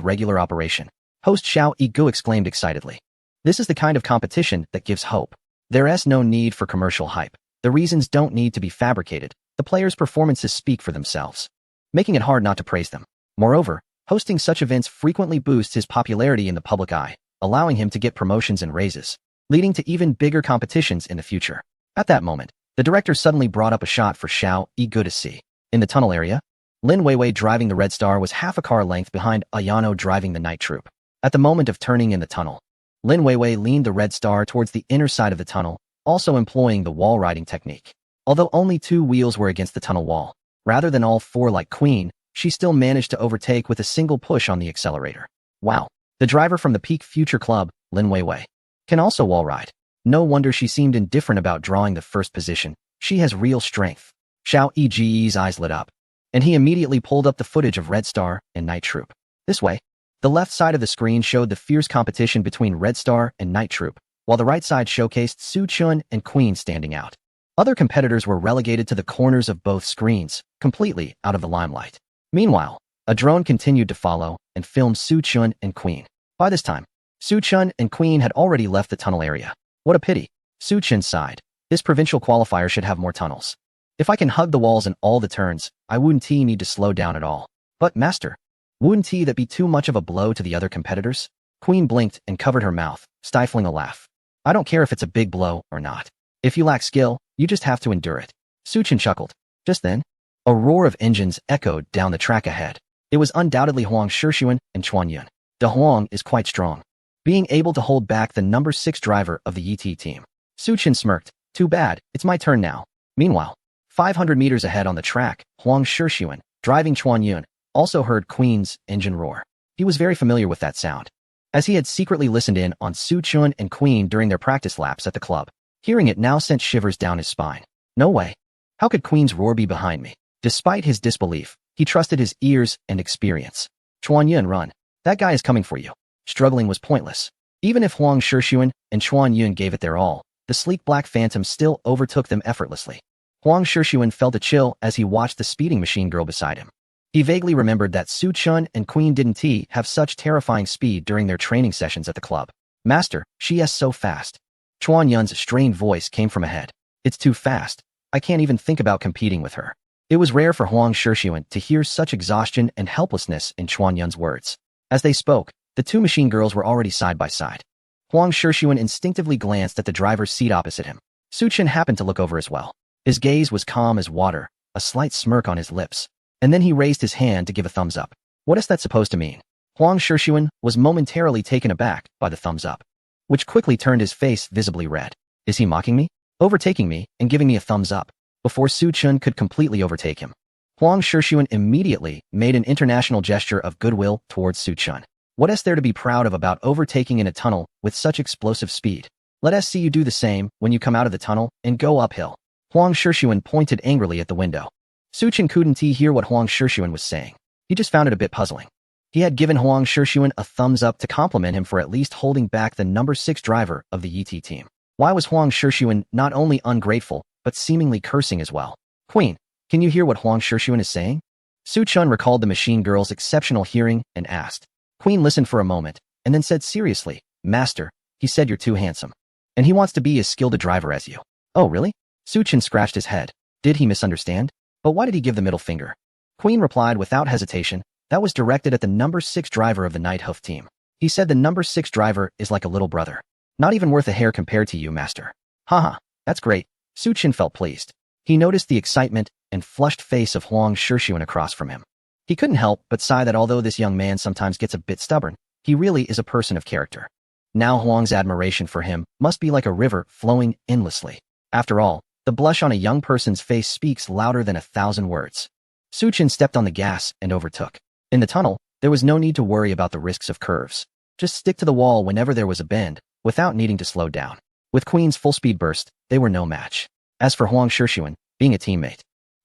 regular operation. Host Xiao Yigu exclaimed excitedly. This is the kind of competition that gives hope. There's no need for commercial hype. The reasons don't need to be fabricated. The players' performances speak for themselves, making it hard not to praise them. Moreover, hosting such events frequently boosts his popularity in the public eye, allowing him to get promotions and raises, leading to even bigger competitions in the future. At that moment, the director suddenly brought up a shot for Xiao Yigu to see. In the tunnel area, Lin Weiwei driving the Red Star was half a car length behind Ayano driving the Night Troop. At the moment of turning in the tunnel, Lin Weiwei leaned the Red Star towards the inner side of the tunnel, also employing the wall riding technique. Although only 2 wheels were against the tunnel wall, rather than all 4 like Queen, she still managed to overtake with a single push on the accelerator. Wow. The driver from the Peak Future Club, Lin Weiwei, can also wall ride. No wonder she seemed indifferent about drawing the first position. She has real strength. Xiao Yi's eyes lit up, and he immediately pulled up the footage of Red Star and Night Troop. This way, the left side of the screen showed the fierce competition between Red Star and Night Troop, while the right side showcased Su Chun and Queen standing out. Other competitors were relegated to the corners of both screens, completely out of the limelight. Meanwhile, a drone continued to follow and film Su Chun and Queen. By this time, Su Chun and Queen had already left the tunnel area. What a pity. Su Chun sighed. This provincial qualifier should have more tunnels. If I can hug the walls in all the turns, I wouldn't need to slow down at all. But, Master, wouldn't that be too much of a blow to the other competitors? Queen blinked and covered her mouth, stifling a laugh. I don't care if it's a big blow or not. If you lack skill, you just have to endure it. Su Chun chuckled. Just then, a roar of engines echoed down the track ahead. It was undoubtedly Huang Shixuan and Chuan Yun. De Huang is quite strong, being able to hold back the number 6 driver of the ET team. Su Chun smirked. Too bad, it's my turn now. Meanwhile, 500 meters ahead on the track, Huang Shixuan, driving Chuan Yun, also heard Queen's engine roar. He was very familiar with that sound, as he had secretly listened in on Su Chun and Queen during their practice laps at the club. Hearing it now sent shivers down his spine. No way. How could Queen's roar be behind me? Despite his disbelief, he trusted his ears and experience. Chuan Yun, run. That guy is coming for you. Struggling was pointless. Even if Huang Shixuan and Chuan Yun gave it their all, the sleek black phantom still overtook them effortlessly. Huang Shixuan felt a chill as he watched the speeding machine girl beside him. He vaguely remembered that Su Chun and Queen didn't have such terrifying speed during their training sessions at the club. Master, she is so fast. Chuan Yun's strained voice came from ahead. It's too fast. I can't even think about competing with her. It was rare for Huang Shixuan to hear such exhaustion and helplessness in Chuan Yun's words. As they spoke, the 2 machine girls were already side by side. Huang Shixuan instinctively glanced at the driver's seat opposite him. Su Chun happened to look over as well. His gaze was calm as water, a slight smirk on his lips, and then he raised his hand to give a thumbs up. What is that supposed to mean? Huang Shixuan was momentarily taken aback by the thumbs up, which quickly turned his face visibly red. Is he mocking me? Overtaking me and giving me a thumbs up? Before Su Chun could completely overtake him, Huang Shixuan immediately made an international gesture of goodwill towards Su Chun. What is there to be proud of about overtaking in a tunnel with such explosive speed? Let us see you do the same when you come out of the tunnel and go uphill. Huang Shixuan pointed angrily at the window. Su Chun couldn't hear what Huang Shixuan was saying. He just found it a bit puzzling. He had given Huang Shixuan a thumbs up to compliment him for at least holding back the number 6 driver of the ET team. Why was Huang Shixuan not only ungrateful, but seemingly cursing as well? Queen, can you hear what Huang Shixuan is saying? Su Chun recalled the machine girl's exceptional hearing and asked. Queen listened for a moment, and then said seriously, Master, he said you're too handsome, and he wants to be as skilled a driver as you. Oh really? Su Chun scratched his head. Did he misunderstand? But why did he give the middle finger? Queen replied without hesitation, that was directed at the number 6 driver of the Night Hoof team. He said the number 6 driver is like a little brother. Not even worth a hair compared to you, Master. Haha, that's great. Su Chun felt pleased. He noticed the excitement and flushed face of Huang Shixuan across from him. He couldn't help but sigh that although this young man sometimes gets a bit stubborn, he really is a person of character. Now Huang's admiration for him must be like a river flowing endlessly. After all, the blush on a young person's face speaks louder than 1,000 words. Su Chun stepped on the gas and overtook. In the tunnel, there was no need to worry about the risks of curves. Just stick to the wall whenever there was a bend, without needing to slow down. With Queen's full-speed burst, they were no match. As for Huang Shixuan, being a teammate,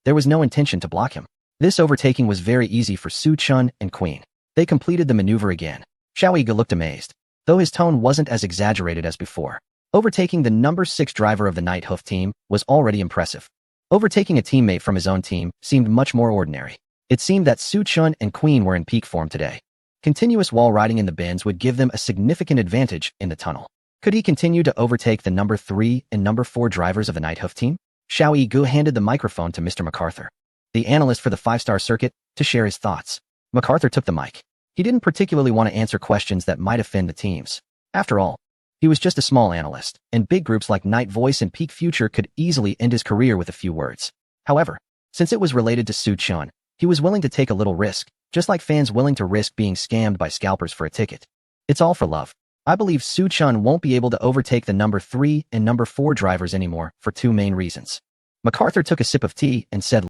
there was no intention to block him. This overtaking was very easy for Su Chun and Queen. They completed the maneuver again. Xiao Yigu looked amazed, though his tone wasn't as exaggerated as before. Overtaking the number 6 driver of the Night Hoof team was already impressive. Overtaking a teammate from his own team seemed much more ordinary. It seemed that Su Chun and Queen were in peak form today. Continuous wall riding in the bins would give them a significant advantage in the tunnel. Could he continue to overtake the number 3 and number 4 drivers of the Nighthoof team? Xiao Yigu handed the microphone to Mr. MacArthur, the analyst for the 5-star circuit, to share his thoughts. MacArthur took the mic. He didn't particularly want to answer questions that might offend the teams. After all, he was just a small analyst, and big groups like Night Voice and Peak Future could easily end his career with a few words. However, since it was related to Su Chun, he was willing to take a little risk, just like fans willing to risk being scammed by scalpers for a ticket. It's all for love. I believe Su Chun won't be able to overtake the number 3 and number 4 drivers anymore for 2 main reasons. MacArthur took a sip of tea and said,